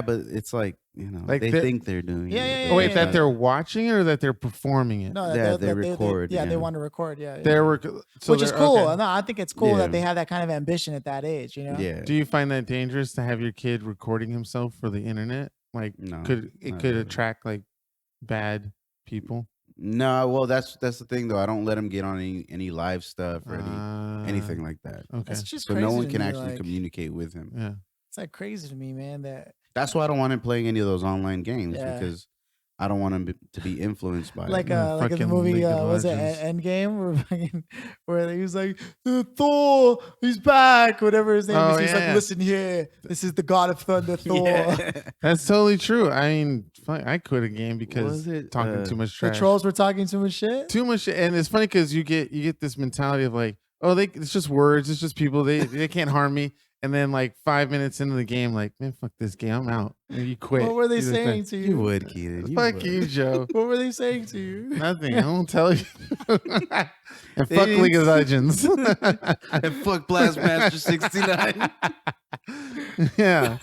Speaker 2: But it's like,
Speaker 1: Like
Speaker 2: they think they're doing it.
Speaker 1: Oh, wait, that they're watching it or that they're performing it?
Speaker 4: No,
Speaker 2: they record.
Speaker 4: They want to record. Yeah,
Speaker 1: which
Speaker 4: is cool.
Speaker 1: Okay.
Speaker 4: No, I think it's cool
Speaker 2: Yeah.
Speaker 4: that they have that kind of ambition at that age.
Speaker 2: Yeah.
Speaker 1: Do you find that dangerous to have your kid recording himself for the internet? Like,
Speaker 2: No,
Speaker 1: could
Speaker 2: not really.
Speaker 1: attract like bad people?
Speaker 2: No, well, that's the thing though. I don't let him get on any live stuff or anything like that.
Speaker 1: Okay.
Speaker 4: It's just
Speaker 2: So
Speaker 4: crazy
Speaker 2: no one
Speaker 4: to
Speaker 2: can
Speaker 4: me,
Speaker 2: actually
Speaker 4: like,
Speaker 2: communicate with him.
Speaker 1: Yeah.
Speaker 4: It's like crazy to me, man.
Speaker 2: That's why I don't want him playing any of those online games because I don't want him to be influenced by
Speaker 4: like
Speaker 2: it.
Speaker 4: like in the
Speaker 1: fucking
Speaker 4: movie
Speaker 1: League of
Speaker 4: was it
Speaker 1: Legends.
Speaker 4: Endgame where he was like Thor, he's back, whatever his name is. He's like, listen here, this is the God of Thunder, Thor.
Speaker 1: That's totally true. I mean, I quit a game because talking too much
Speaker 4: The
Speaker 1: trash.
Speaker 4: trolls were talking too much shit.
Speaker 1: Too much, and it's funny because you get this mentality of like, oh, it's just words, it's just people, they can't harm me. And then like 5 minutes into the game, like, man, fuck this game, I'm out. And you quit.
Speaker 4: What were they saying to you?
Speaker 2: You would, Keaton.
Speaker 1: Fuck you, Joe.
Speaker 4: What were they saying to you?
Speaker 1: Nothing. I won't tell you. And fuck League of Legends.
Speaker 2: And fuck Blastmaster 69.
Speaker 1: Yeah.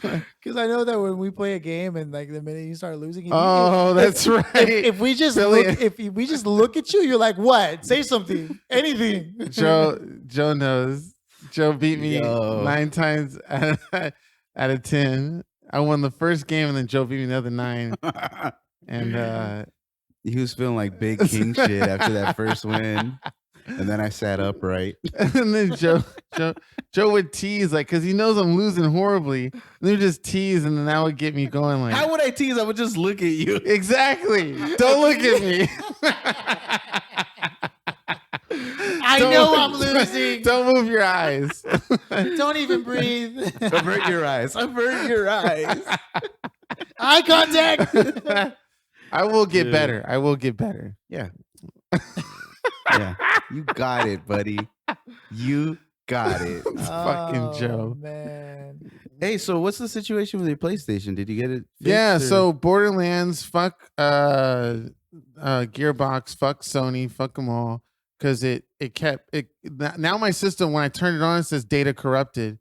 Speaker 4: Because I know that when we play a game and like the minute you start losing,
Speaker 1: That's right.
Speaker 4: If we just look at you, you're like, what? Say something, anything.
Speaker 1: Joe knows. Joe beat me 9 times out of 10. I won the first game, and then Joe beat me the other 9. And
Speaker 2: he was feeling like big king shit after that first win. And then I sat upright.
Speaker 1: And then Joe would tease, like, because he knows I'm losing horribly. And he would just tease, and then that would get me going. Like,
Speaker 2: how would I tease? I would just look at you.
Speaker 1: Exactly. Don't look at me.
Speaker 4: I know I'm losing.
Speaker 1: Don't move your eyes.
Speaker 4: Don't even breathe.
Speaker 2: Avert your eyes. Avert your eyes.
Speaker 4: Eye contact.
Speaker 1: I will get better. I will get better.
Speaker 2: Yeah. Yeah. You got it, buddy. You got it.
Speaker 1: Fucking Joe.
Speaker 4: Man.
Speaker 2: Hey, so what's the situation with your PlayStation? Did you get it fixed,
Speaker 1: Yeah,
Speaker 2: or?
Speaker 1: so Borderlands, fuck Gearbox, fuck Sony, fuck them all. Because it kept it. Now my system, when I turn it on, it says data corrupted.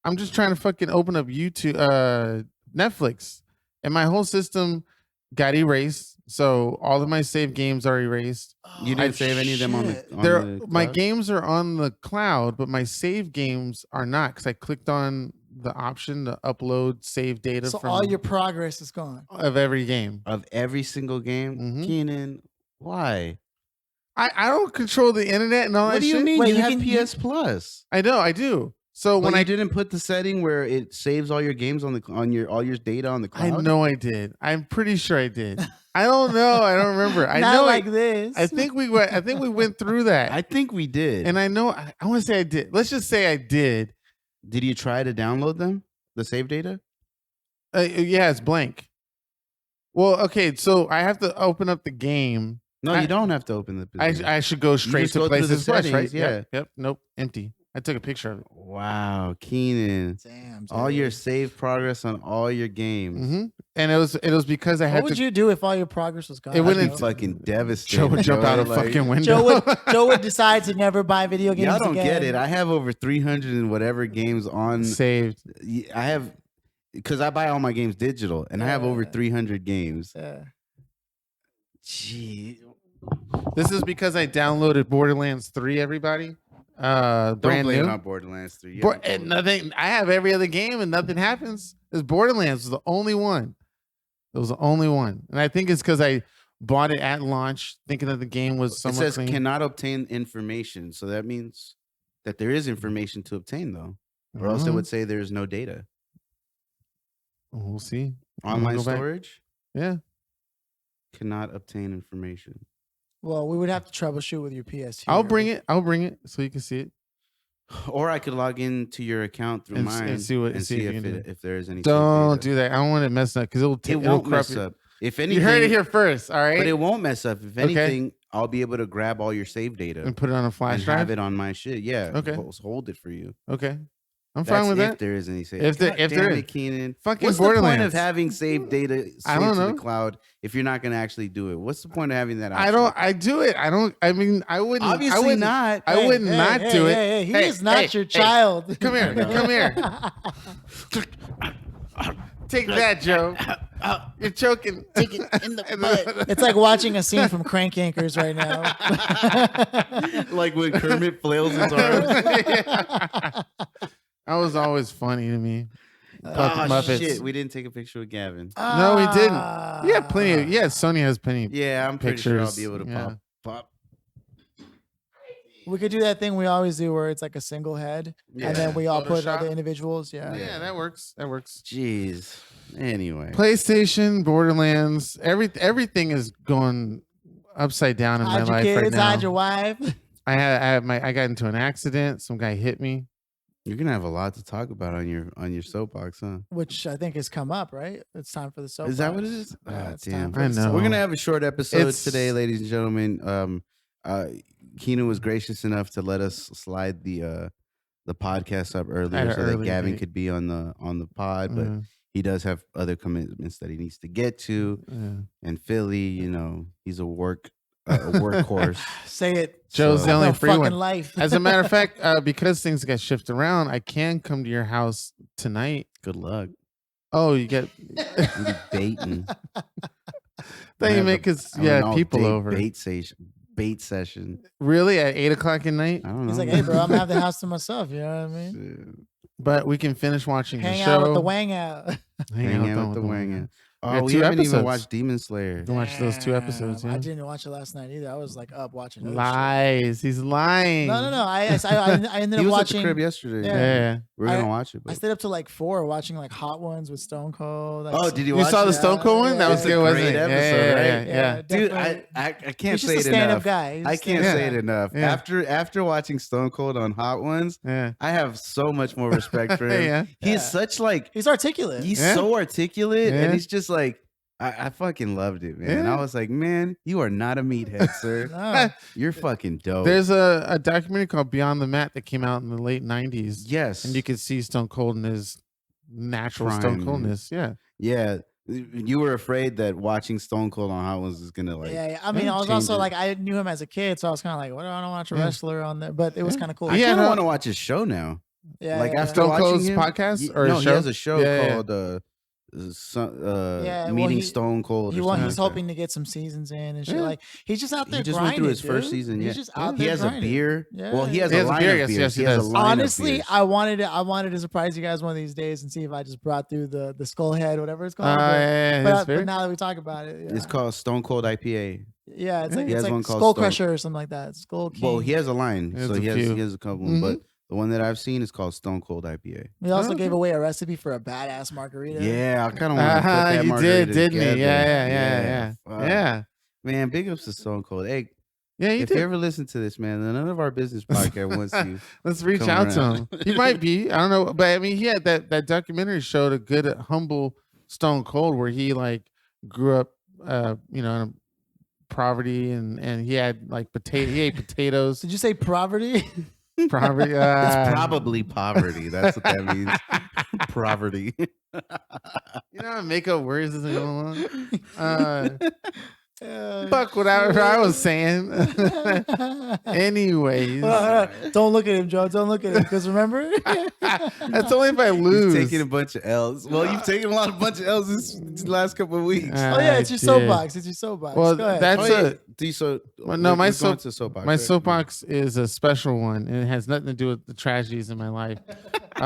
Speaker 1: I'm just trying to fucking open up YouTube, Netflix, and my whole system got erased. So all of my saved games are erased.
Speaker 2: You didn't save any of them on the
Speaker 1: My
Speaker 2: cloud?
Speaker 1: games are on the cloud, but my save games are not because I clicked on the option to upload save data.
Speaker 4: So
Speaker 1: from
Speaker 4: all your progress is gone.
Speaker 1: of every game.
Speaker 2: Of every single game?
Speaker 1: Mhm.
Speaker 2: Keanan, why?
Speaker 1: I don't control the internet and all that
Speaker 2: What do you
Speaker 1: shit.
Speaker 2: mean?
Speaker 4: Wait,
Speaker 2: you
Speaker 4: you
Speaker 2: have
Speaker 4: can-
Speaker 2: PS Plus.
Speaker 1: I know, I do. So
Speaker 2: When
Speaker 1: when
Speaker 2: I didn't put the setting where it saves all your games on all your data on the
Speaker 1: I
Speaker 2: cloud.
Speaker 1: know I did. I'm pretty sure I did. I don't know. I don't remember. I
Speaker 4: Not
Speaker 1: know
Speaker 4: like this.
Speaker 1: I think we went. I think we went through that.
Speaker 2: I think we did.
Speaker 1: And I know. I want to say I did. Let's just say I did.
Speaker 2: Did you try to download them? The save data?
Speaker 1: Yeah, it's blank. Well, okay, so I have to open up the game.
Speaker 2: No, you don't have to open the.
Speaker 1: I should go straight
Speaker 2: just
Speaker 1: to
Speaker 2: go through the
Speaker 1: places flesh, right?
Speaker 2: settings, yeah.
Speaker 1: Yep. Nope. Empty. I took a picture of it.
Speaker 2: Wow, Keenan.
Speaker 4: Damn.
Speaker 2: All your
Speaker 4: dude.
Speaker 2: save progress on all your games.
Speaker 1: Mm-hmm. And it was because I had
Speaker 4: What would
Speaker 1: to.
Speaker 4: you do if all your progress was gone?
Speaker 1: It
Speaker 2: I'd
Speaker 1: wouldn't-
Speaker 2: be fucking devastated.
Speaker 1: Joe would jump out a
Speaker 2: like,
Speaker 1: fucking window.
Speaker 4: Joe would decide to never buy video games
Speaker 2: Y'all don't
Speaker 4: again.
Speaker 2: get it. I have over 300 and whatever games on.
Speaker 1: Saved.
Speaker 2: I have, because I buy all my games digital, and I have over
Speaker 4: Yeah.
Speaker 2: 300 games.
Speaker 4: Yeah.
Speaker 2: Gee.
Speaker 1: This is because I downloaded Borderlands 3. Everybody.
Speaker 2: Don't
Speaker 1: Brand
Speaker 2: blame
Speaker 1: new.
Speaker 2: it on Borderlands 3.
Speaker 1: And nothing. I have every other game and nothing happens. This Borderlands was the only one. It was the only one, and I think it's because I bought it at launch, thinking that the game was
Speaker 2: It
Speaker 1: somewhat
Speaker 2: says
Speaker 1: clean.
Speaker 2: cannot obtain information, so that means that there is information to obtain, though, or else it would say there is no data.
Speaker 1: We'll see.
Speaker 2: Online
Speaker 1: go back.
Speaker 2: storage
Speaker 1: Yeah.
Speaker 2: cannot obtain information.
Speaker 4: Well, we would have to troubleshoot with your PS.
Speaker 1: I'll bring it so you can see it.
Speaker 2: Or I could log into your account through
Speaker 1: And
Speaker 2: mine
Speaker 1: see what-
Speaker 2: and
Speaker 1: see
Speaker 2: see
Speaker 1: if you can do
Speaker 2: if there is any. saved
Speaker 1: Don't
Speaker 2: data.
Speaker 1: do that. I don't want it messing up because it'll
Speaker 2: It
Speaker 1: it'll
Speaker 2: won't
Speaker 1: corrupt
Speaker 2: mess
Speaker 1: you.
Speaker 2: up. If anything,
Speaker 1: You heard it here first. All right.
Speaker 2: but it won't mess up. If
Speaker 1: Okay.
Speaker 2: anything, I'll be able to grab all your save data
Speaker 1: and put it on a flash
Speaker 2: and
Speaker 1: drive.
Speaker 2: have it on my shit. Yeah.
Speaker 1: Okay.
Speaker 2: Hold it for you.
Speaker 1: Okay. I'm
Speaker 2: That's
Speaker 1: fine with
Speaker 2: if
Speaker 1: that.
Speaker 2: there is any save.
Speaker 1: If there-
Speaker 2: God
Speaker 1: if there
Speaker 2: damn
Speaker 1: is.
Speaker 2: it, Keenan.
Speaker 1: Fucking
Speaker 2: What's the point of
Speaker 1: Borderlands.
Speaker 2: having saved data saved
Speaker 1: I don't
Speaker 2: to the
Speaker 1: know.
Speaker 2: cloud if you're not going to actually do it? What's the point of having that option?
Speaker 1: I don't. I do it. I don't. I mean, I wouldn't.
Speaker 2: Obviously
Speaker 1: I wouldn't,
Speaker 2: not.
Speaker 1: I would not do it.
Speaker 4: Hey, he
Speaker 1: Hey,
Speaker 4: is not
Speaker 1: hey,
Speaker 4: your
Speaker 1: hey,
Speaker 4: child.
Speaker 1: Come here. Come here. Take that, Joe. You're choking.
Speaker 4: Take it in the butt. It's like watching a scene from Crank Yankers right now.
Speaker 2: Like when Kermit flails his arms.
Speaker 1: That was always funny to me. Muppets.
Speaker 2: Shit, we didn't take a picture with Gavin.
Speaker 1: No, we didn't. Yeah, plenty of. Yeah, Sony has plenty.
Speaker 2: Yeah, I'm pretty sure I'll
Speaker 1: Pictures,
Speaker 2: be able to
Speaker 1: yeah.
Speaker 2: pop.
Speaker 4: We could do that thing we always do where it's like a single head
Speaker 2: Yeah.
Speaker 4: and then we all put
Speaker 1: Photoshop?
Speaker 4: other individuals. Yeah.
Speaker 1: Yeah, that works. That works.
Speaker 2: Jeez. Anyway.
Speaker 1: PlayStation, Borderlands, everything is going upside down in my
Speaker 4: Hide your
Speaker 1: life right
Speaker 4: kids,
Speaker 1: now.
Speaker 4: hide your wife.
Speaker 1: I got into an accident. Some guy hit me.
Speaker 2: You're gonna have a lot to talk about on your soapbox, huh?
Speaker 4: Which I think has come up, right? It's time for the soap.
Speaker 2: Is that what it is?
Speaker 4: Yeah,
Speaker 2: Ah,
Speaker 4: it's
Speaker 2: damn.
Speaker 4: time for
Speaker 1: I
Speaker 4: the
Speaker 1: know.
Speaker 4: soap.
Speaker 2: We're gonna have a short episode
Speaker 1: It's-
Speaker 2: today, ladies and gentlemen. Keenan was gracious enough to let us slide the podcast up earlier
Speaker 1: At an
Speaker 2: so that
Speaker 1: early
Speaker 2: Gavin
Speaker 1: date.
Speaker 2: could be on the pod, but
Speaker 1: Yeah,
Speaker 2: he does have other commitments that he needs to get to.
Speaker 1: yeah.
Speaker 2: And Philly, he's a workhorse.
Speaker 4: Say it.
Speaker 1: Joe's
Speaker 2: So-
Speaker 1: the only
Speaker 4: No
Speaker 1: free
Speaker 4: fucking
Speaker 1: one.
Speaker 4: life.
Speaker 1: As a matter of fact, because things got shifted around, I can come to your house tonight.
Speaker 2: Good luck.
Speaker 1: Oh, you get.
Speaker 2: We'll be baiting.
Speaker 1: Then you make because people over.
Speaker 2: Bait session.
Speaker 1: Really at 8:00 at night.
Speaker 2: I don't know.
Speaker 4: He's like, hey, bro, I'm gonna have the house to myself. You know what I mean?
Speaker 2: Shit.
Speaker 1: But we can finish watching
Speaker 4: Hang
Speaker 1: the show.
Speaker 4: out with the wang out.
Speaker 2: Hang out with the wang out.
Speaker 1: got
Speaker 2: Oh, we
Speaker 1: 2
Speaker 2: haven't even
Speaker 1: episodes.
Speaker 2: watched Demon Slayer.
Speaker 1: You watch those 2 episodes.
Speaker 4: Damn,
Speaker 1: Yeah?
Speaker 4: I didn't watch it last night either. I was like up watching other shit.
Speaker 1: Lies. He's lying.
Speaker 4: No. I ended
Speaker 2: He
Speaker 4: up
Speaker 2: was
Speaker 4: watching.
Speaker 2: at the crib yesterday.
Speaker 1: Yeah.
Speaker 2: We were gonna watch it.
Speaker 4: I
Speaker 2: But...
Speaker 4: stayed up to like 4 watching like Hot Ones with Stone Cold.
Speaker 2: Oh, did you
Speaker 1: You
Speaker 2: watch
Speaker 1: saw the
Speaker 2: it?
Speaker 1: Stone Cold one?
Speaker 4: Yeah,
Speaker 1: That was
Speaker 2: It's a
Speaker 1: good, wasn't
Speaker 2: great
Speaker 1: it?
Speaker 2: episode, right?
Speaker 1: Yeah.
Speaker 2: Dude,
Speaker 4: definitely.
Speaker 2: I can't
Speaker 4: He's just
Speaker 2: say
Speaker 4: a
Speaker 2: it
Speaker 4: stand-up
Speaker 2: enough.
Speaker 4: guy. He's
Speaker 2: I
Speaker 4: a
Speaker 2: can't
Speaker 4: stand-up
Speaker 2: say it
Speaker 4: guy.
Speaker 2: enough.
Speaker 1: Yeah.
Speaker 2: After watching Stone Cold on Hot Ones,
Speaker 1: Yeah.
Speaker 2: I have so much more respect for him.
Speaker 1: Yeah.
Speaker 2: He's
Speaker 4: Yeah.
Speaker 2: such like
Speaker 4: He's articulate.
Speaker 2: he's
Speaker 1: Yeah.
Speaker 2: so articulate,
Speaker 1: Yeah.
Speaker 2: and he's just like I fucking loved it, man.
Speaker 1: Yeah.
Speaker 2: I was like, man, you are not a meathead, sir.
Speaker 4: No.
Speaker 2: You're fucking dope.
Speaker 1: There's a documentary called Beyond the Mat that came out in the late 90s.
Speaker 2: yes,
Speaker 1: And you could see Stone Cold in his natural
Speaker 2: Prime,
Speaker 1: Stone
Speaker 2: man.
Speaker 1: Coldness. Yeah.
Speaker 2: yeah. You were afraid that watching Stone Cold on Hot Ones is gonna like.
Speaker 4: Yeah. I mean, I was
Speaker 2: change
Speaker 4: also
Speaker 2: it.
Speaker 4: like, I knew him as a kid, so I was kind of like, what? I don't watch a
Speaker 1: Yeah.
Speaker 4: wrestler on there, but it was
Speaker 1: Yeah.
Speaker 4: kind of cool.
Speaker 2: I
Speaker 1: Yeah,
Speaker 2: kind of
Speaker 1: no.
Speaker 2: want to watch his show now.
Speaker 4: Yeah,
Speaker 2: Like
Speaker 4: yeah,
Speaker 2: after
Speaker 1: Stone
Speaker 2: watching
Speaker 1: Cold's
Speaker 2: him,
Speaker 1: podcast or
Speaker 2: no,
Speaker 1: a
Speaker 2: he
Speaker 1: show?
Speaker 2: has a show
Speaker 1: Yeah, yeah.
Speaker 2: called
Speaker 4: Yeah, well,
Speaker 2: Meeting
Speaker 4: he-
Speaker 2: Stone Cold.
Speaker 4: He
Speaker 2: or
Speaker 4: want,
Speaker 2: something
Speaker 4: he's
Speaker 2: like that.
Speaker 4: hoping to get some seasons in and shit.
Speaker 1: Yeah.
Speaker 4: Like he's just out there.
Speaker 2: He just
Speaker 4: grinding,
Speaker 2: went through his first
Speaker 4: dude.
Speaker 2: season.
Speaker 4: He's
Speaker 2: Yeah,
Speaker 4: just out
Speaker 2: he
Speaker 4: there
Speaker 2: has
Speaker 4: grinding.
Speaker 2: a beer.
Speaker 4: Yeah.
Speaker 2: Well, he has
Speaker 1: He
Speaker 2: a
Speaker 1: has a
Speaker 2: line
Speaker 1: beer,
Speaker 2: of
Speaker 1: yes,
Speaker 2: beers.
Speaker 1: yes, he
Speaker 2: he has
Speaker 1: does.
Speaker 2: a line of
Speaker 4: Honestly,
Speaker 2: beers.
Speaker 4: I wanted to surprise you guys one of these days and see if I just brought through the skull head, whatever it's called.
Speaker 1: Yeah,
Speaker 4: but,
Speaker 1: his beer?
Speaker 4: but now that we talk about it, yeah,
Speaker 2: It's called Stone Cold IPA.
Speaker 4: yeah, it's like,
Speaker 2: He
Speaker 4: it's
Speaker 2: has one
Speaker 4: like
Speaker 2: called
Speaker 4: Skull
Speaker 2: Stone-
Speaker 4: Crusher or something like that. Skull King.
Speaker 2: Well, he has a line,
Speaker 1: He has
Speaker 2: so
Speaker 1: a
Speaker 2: he
Speaker 1: few.
Speaker 2: has a couple.
Speaker 1: Mhm.
Speaker 2: But the one that I've seen is called Stone Cold IPA.
Speaker 4: We also
Speaker 1: Okay.
Speaker 4: gave away a recipe for a badass margarita.
Speaker 2: Yeah, I kind of want to put that
Speaker 1: You
Speaker 2: margarita
Speaker 1: did, didn't
Speaker 2: together.
Speaker 1: he? Yeah.
Speaker 2: Fuck.
Speaker 1: Yeah.
Speaker 2: Man, big ups to Stone Cold. Hey,
Speaker 1: Yeah, you
Speaker 2: if
Speaker 1: did.
Speaker 2: you ever listen to this, man, then none of our business podcast wants you.
Speaker 1: Let's reach
Speaker 2: come
Speaker 1: out to
Speaker 2: around.
Speaker 1: him. He might be. I don't know. But I mean, he had that documentary showed a good, humble Stone Cold where he like grew up, in a poverty, and he had like he ate potatoes.
Speaker 4: Did you say poverty?
Speaker 1: Poverty.
Speaker 2: It's probably poverty. That's what that means. Poverty.
Speaker 1: You know how to make up words as I go along? Fuck what I was saying. Anyways.
Speaker 4: Don't look at him, Joe. Don't look at him. Because remember?
Speaker 1: That's only if I lose.
Speaker 2: He's taking a bunch of L's. Well, you've taken a bunch of L's this last couple of weeks.
Speaker 4: It's your soapbox. It's your soapbox.
Speaker 1: Well,
Speaker 4: go ahead.
Speaker 1: that's my soapbox is a special one, and it has nothing to do with the tragedies in my life.
Speaker 2: We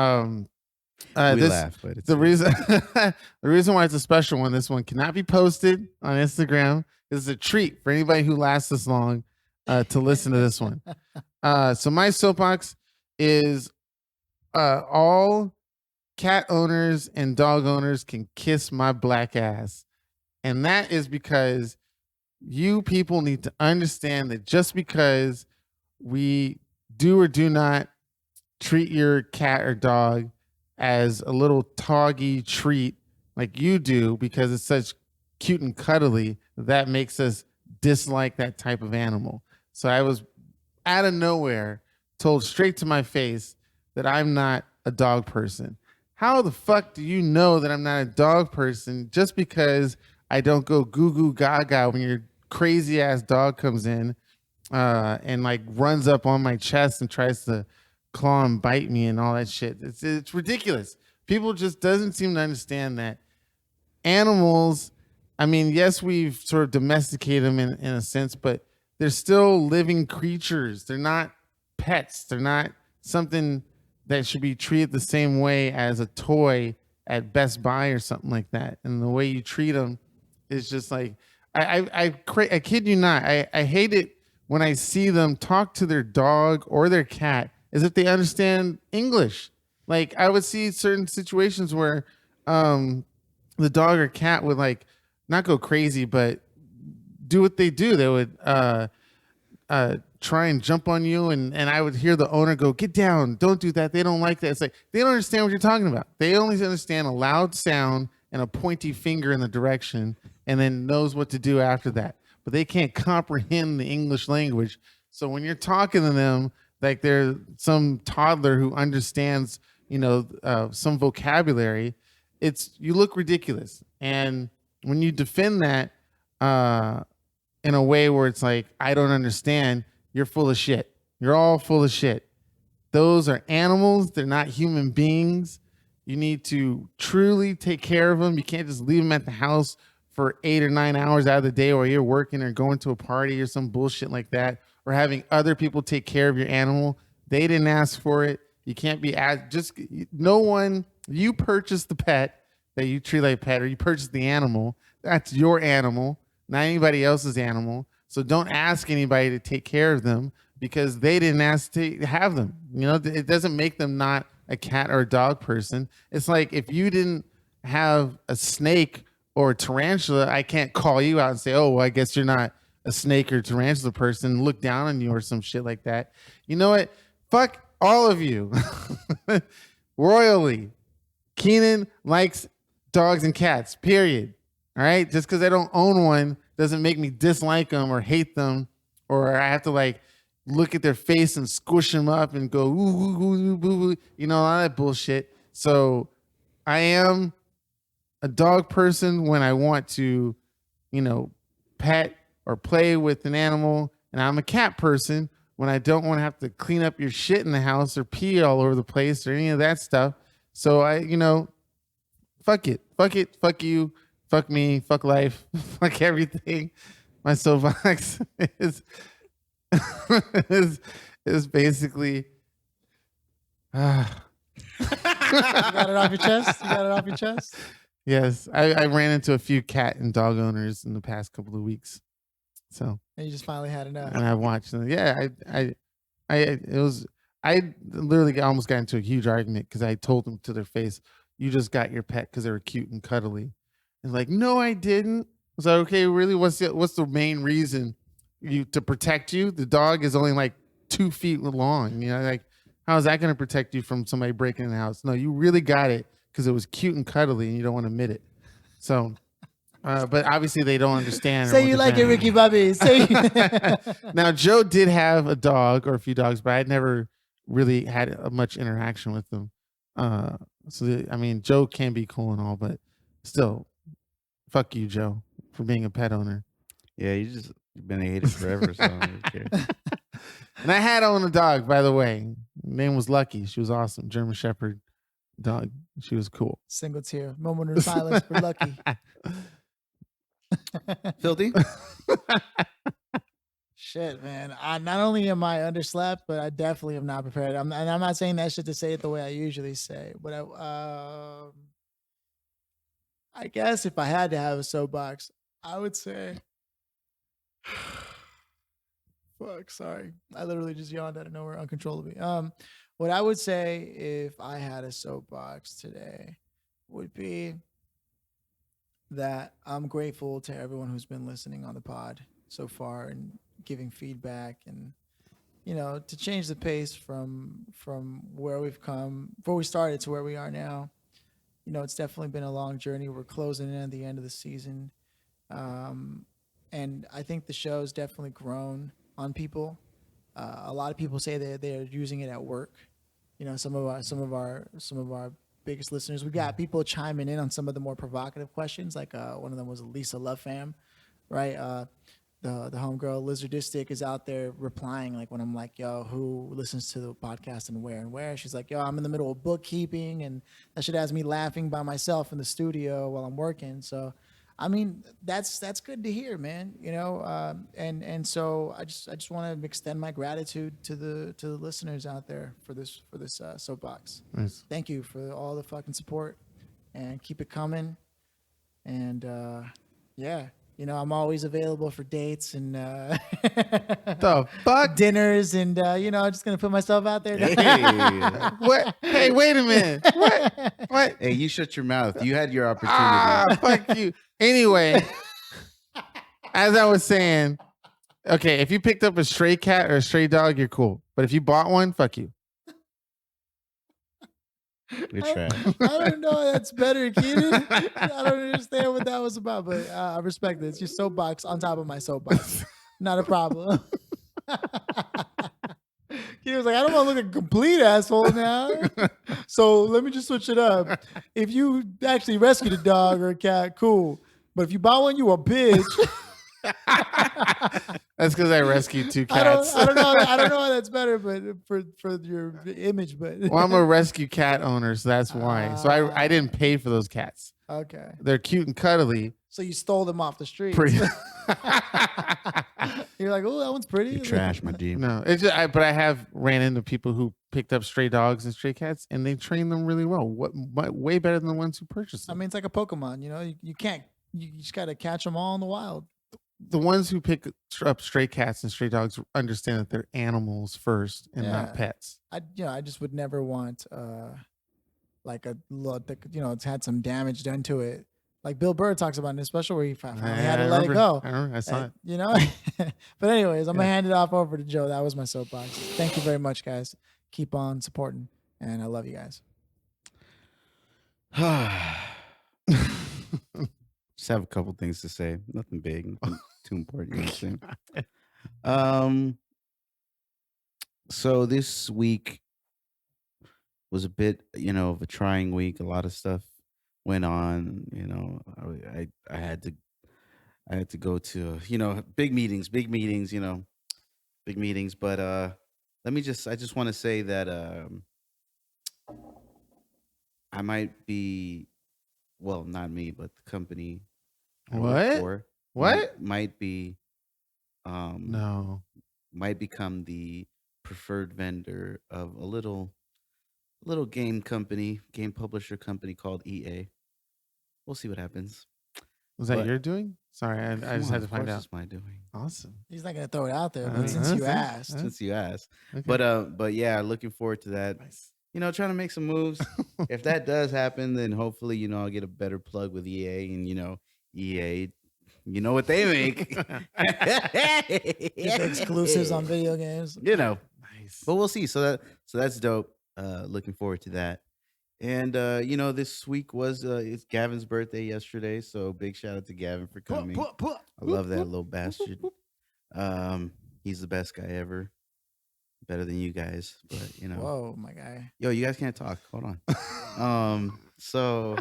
Speaker 2: laugh, but it's
Speaker 1: the reason why it's a special one. This one cannot be posted on Instagram. This is a treat for anybody who lasts this long to listen to this one. So my soapbox is all cat owners and dog owners can kiss my black ass. And that is because you people need to understand that just because we do or do not treat your cat or dog as a little toggy treat like you do because it's such cute and cuddly, that makes us dislike that type of animal. So I was out of nowhere told straight to my face that I'm not a dog person. How the fuck do you know that I'm not a dog person just because I don't go goo goo gaga when your crazy ass dog comes in and like runs up on my chest and tries to claw and bite me and all that shit? It's ridiculous. People just doesn't seem to understand that animals, I mean, yes, we've sort of domesticated them in a sense, but they're still living creatures. They're not pets. They're not something that should be treated the same way as a toy at Best Buy or something like that. And the way you treat them is just like, I kid you not, I hate it when I see them talk to their dog or their cat as if they understand English. Like I would see certain situations where the dog or cat would like not go crazy, but do what they do. They would try and jump on you, and I would hear the owner go, "Get down, don't do that. They don't like that." It's like they don't understand what you're talking about. They only understand a loud sound and a pointy finger in the direction, and then knows what to do after that. But they can't comprehend the English language. So when you're talking to them like they're some toddler who understands, some vocabulary, you look ridiculous. And when you defend that in a way where it's like, I don't understand, you're full of shit. You're all full of shit. Those are animals. They're not human beings. You need to truly take care of them. You can't just leave them at the house for 8 or 9 hours out of the day while you're working or going to a party or some bullshit like that, or having other people take care of your animal. They didn't ask for it. You can't be you purchased the pet that you treat like a pet, or you purchased the animal. That's your animal, not anybody else's animal. So don't ask anybody to take care of them because they didn't ask to have them. It doesn't make them not a cat or a dog person. It's like if you didn't have a snake or a tarantula, I can't call you out and say, oh, well, I guess you're not a snake or tarantula person, look down on you or some shit like that. You know what? Fuck all of you. Royally. Cianan likes dogs and cats, period. All right? Just because I don't own one doesn't make me dislike them or hate them, or I have to like look at their face and squish them up and go, ooh, ooh, ooh, ooh, ooh, all that bullshit. So I am a dog person when I want to, pet or play with an animal, and I'm a cat person when I don't want to have to clean up your shit in the house or pee all over the place or any of that stuff. So fuck it, fuck you, fuck me, fuck life, fuck everything. My soapbox is basically.
Speaker 4: You got it off your chest?
Speaker 1: Yes, I ran into a few cat and dog owners in the past couple of weeks. So
Speaker 4: and you just finally had enough.
Speaker 1: And I watched them. Yeah, I literally almost got into a huge argument because I told them to their face, "You just got your pet because they were cute and cuddly." And like, no, I didn't. I was like, okay, really? What's the main reason to protect you? The dog is only like 2 feet long. Like, how is that going to protect you from somebody breaking in the house? No, you really got it because it was cute and cuddly, and you don't want to admit it. So But obviously they don't understand.
Speaker 4: Say you like it, Ricky Bobby. Say
Speaker 1: Now, Joe did have a dog or a few dogs, but I'd never really had much interaction with them. I mean, Joe can be cool and all, but still, fuck you, Joe, for being a pet owner.
Speaker 2: Yeah, you've been a hater forever, so I don't care.
Speaker 1: And I had owned a dog, by the way. Her name was Lucky. She was awesome. German Shepherd dog. She was cool.
Speaker 4: Single tear. Moment of silence for Lucky.
Speaker 2: Filthy?
Speaker 4: Shit, man. Not only am I underslept, but I definitely am not prepared. And I'm not saying that shit to say it the way I usually say. But I guess if I had to have a soapbox, I would say... Fuck, sorry. I literally just yawned out of nowhere uncontrollably. What I would say if I had a soapbox today would be that I'm grateful to everyone who's been listening on the pod so far and giving feedback and, you know, to change the pace from where we've come, where we started to where we are now. You know, it's definitely been a long journey. We're closing in at the end of the season. And I think the show's definitely grown on people. A lot of people say that they're using it at work. You know, some of our biggest listeners. We got people chiming in on some of the more provocative questions. Like one of them was Lisa Lovefam, right? The homegirl Lizardistic is out there replying, like when I'm like, yo, who listens to the podcast and where? She's like, yo, I'm in the middle of bookkeeping, and that shit has me laughing by myself in the studio while I'm working. So I mean, that's good to hear, man. You know, and so I just want to extend my gratitude to the listeners out there for this soapbox.
Speaker 1: Nice.
Speaker 4: Thank you for all the fucking support, and keep it coming. And yeah, you know, I'm always available for dates and
Speaker 1: the fuck
Speaker 4: dinners, and you know, I'm just gonna put myself out there.
Speaker 2: Hey.
Speaker 1: What? Hey, wait a minute. What?
Speaker 2: Hey, you shut your mouth. You had your opportunity.
Speaker 1: Fuck you. Anyway, as I was saying, okay, if you picked up a stray cat or a stray dog, you're cool. But if you bought one, fuck you.
Speaker 2: You're trash.
Speaker 4: I don't know. That's better, Keenan. I don't understand what that was about, but I respect it. It's your soapbox on top of my soapbox. Not a problem. He was like, I don't want to look a complete asshole now. So let me just switch it up. If you actually rescued a dog or a cat, cool. But if you bought one, you a bitch.
Speaker 1: That's because I rescued 2 cats.
Speaker 4: I don't know how that's better, but for your image, but
Speaker 1: Well, I'm a rescue cat owner, so that's why. So I didn't pay for those cats.
Speaker 4: Okay.
Speaker 1: They're cute and cuddly.
Speaker 4: So you stole them off the street. You're like, oh, that one's pretty.
Speaker 2: You're trash, my G.
Speaker 1: No, it's just, but I have ran into people who picked up stray dogs and stray cats, and they train them really well. Way better than the ones who purchased them.
Speaker 4: I mean, it's like a Pokemon. You know, you can't. You just got to catch them all in the wild.
Speaker 1: The ones who pick up stray cats and stray dogs understand that they're animals first and not pets.
Speaker 4: I just would never want like a it's had some damage done to it. Like Bill Burr talks about in his special where he finally had to let it go.
Speaker 1: I remember. I saw it.
Speaker 4: You know? But anyways, I'm going to hand it off over to Joe. That was my soapbox. Thank you very much, guys. Keep on supporting. And I love you guys.
Speaker 2: Just have a couple things to say. Nothing big. Nothing too important. You know what I'm saying? So this week was a bit, of a trying week. A lot of stuff went on. I had to go to big meetings. But I just want to say that I might be, well, not me, but the company I work for might be might become the preferred vendor of a little game publisher company called EA. We'll see what happens.
Speaker 1: Was that you're doing? Sorry, I just had to find out.
Speaker 2: It's my doing.
Speaker 1: Awesome.
Speaker 4: He's not gonna throw it out there, but since you asked.
Speaker 2: Okay. But yeah, looking forward to that.
Speaker 1: Nice.
Speaker 2: Trying to make some moves. If that does happen, then hopefully, I'll get a better plug with EA, and EA, you know what they make.
Speaker 4: Just exclusives on video games.
Speaker 1: Nice.
Speaker 2: But we'll see. So that's dope. Looking forward to that. And this week was it's Gavyn's birthday yesterday, so big shout out to Gavyn for coming. I love that little bastard. He's the best guy ever. Better than you guys, but
Speaker 4: Whoa, my guy.
Speaker 2: Yo, you guys can't talk. Hold on. So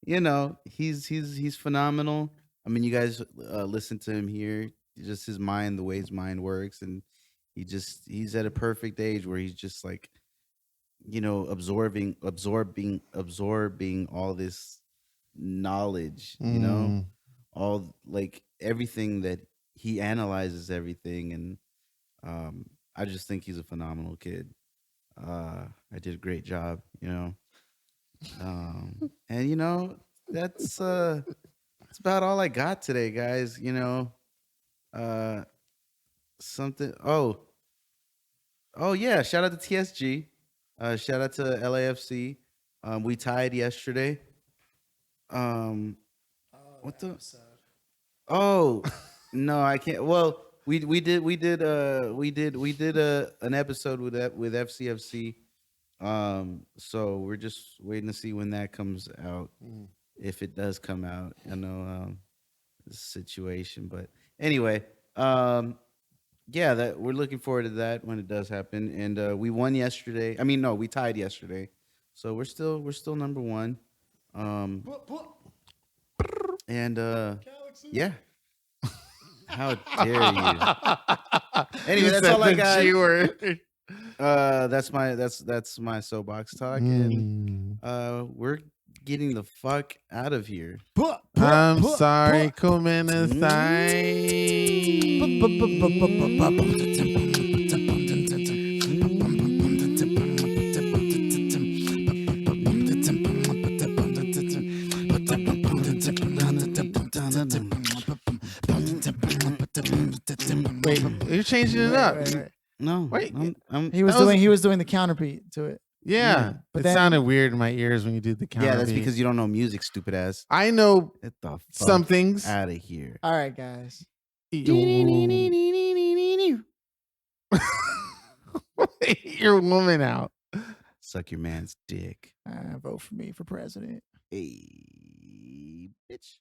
Speaker 2: he's phenomenal. I mean, you guys listen to him here. Just his mind, the way his mind works, and he's at a perfect age where he's just like, absorbing all this knowledge. All like everything that he analyzes everything, and I just think he's a phenomenal kid. I did a great job, and that's about all I got today, guys. Something. Oh yeah! Shout out to TSG. Shout out to LAFC. We tied yesterday. What the? Oh no, I can't. Well, we did an episode with FCFC. So we're just waiting to see when that comes out, if it does come out. The situation, but anyway, yeah, that we're looking forward to that when it does happen. And we won yesterday. I mean, no, we tied yesterday, so we're still number one. And yeah. How dare you? Anyway, that's all I got.
Speaker 1: G-word.
Speaker 2: That's my soapbox talk, and we're getting the fuck out of here.
Speaker 1: I'm sorry, Wait, you're changing it up.
Speaker 4: Right.
Speaker 2: No,
Speaker 1: Wait,
Speaker 4: He was doing the counterbeat to it.
Speaker 1: Yeah,
Speaker 4: but
Speaker 1: it
Speaker 4: then-
Speaker 1: sounded weird in my ears when you did the counter.
Speaker 2: yeah, that's because you don't know music, stupid ass.
Speaker 1: I know
Speaker 2: Get the fuck
Speaker 1: some things.
Speaker 2: out of here.
Speaker 4: All right, guys.
Speaker 1: Your woman out.
Speaker 2: Suck your man's dick.
Speaker 4: Vote for me for president.
Speaker 2: Hey, bitch.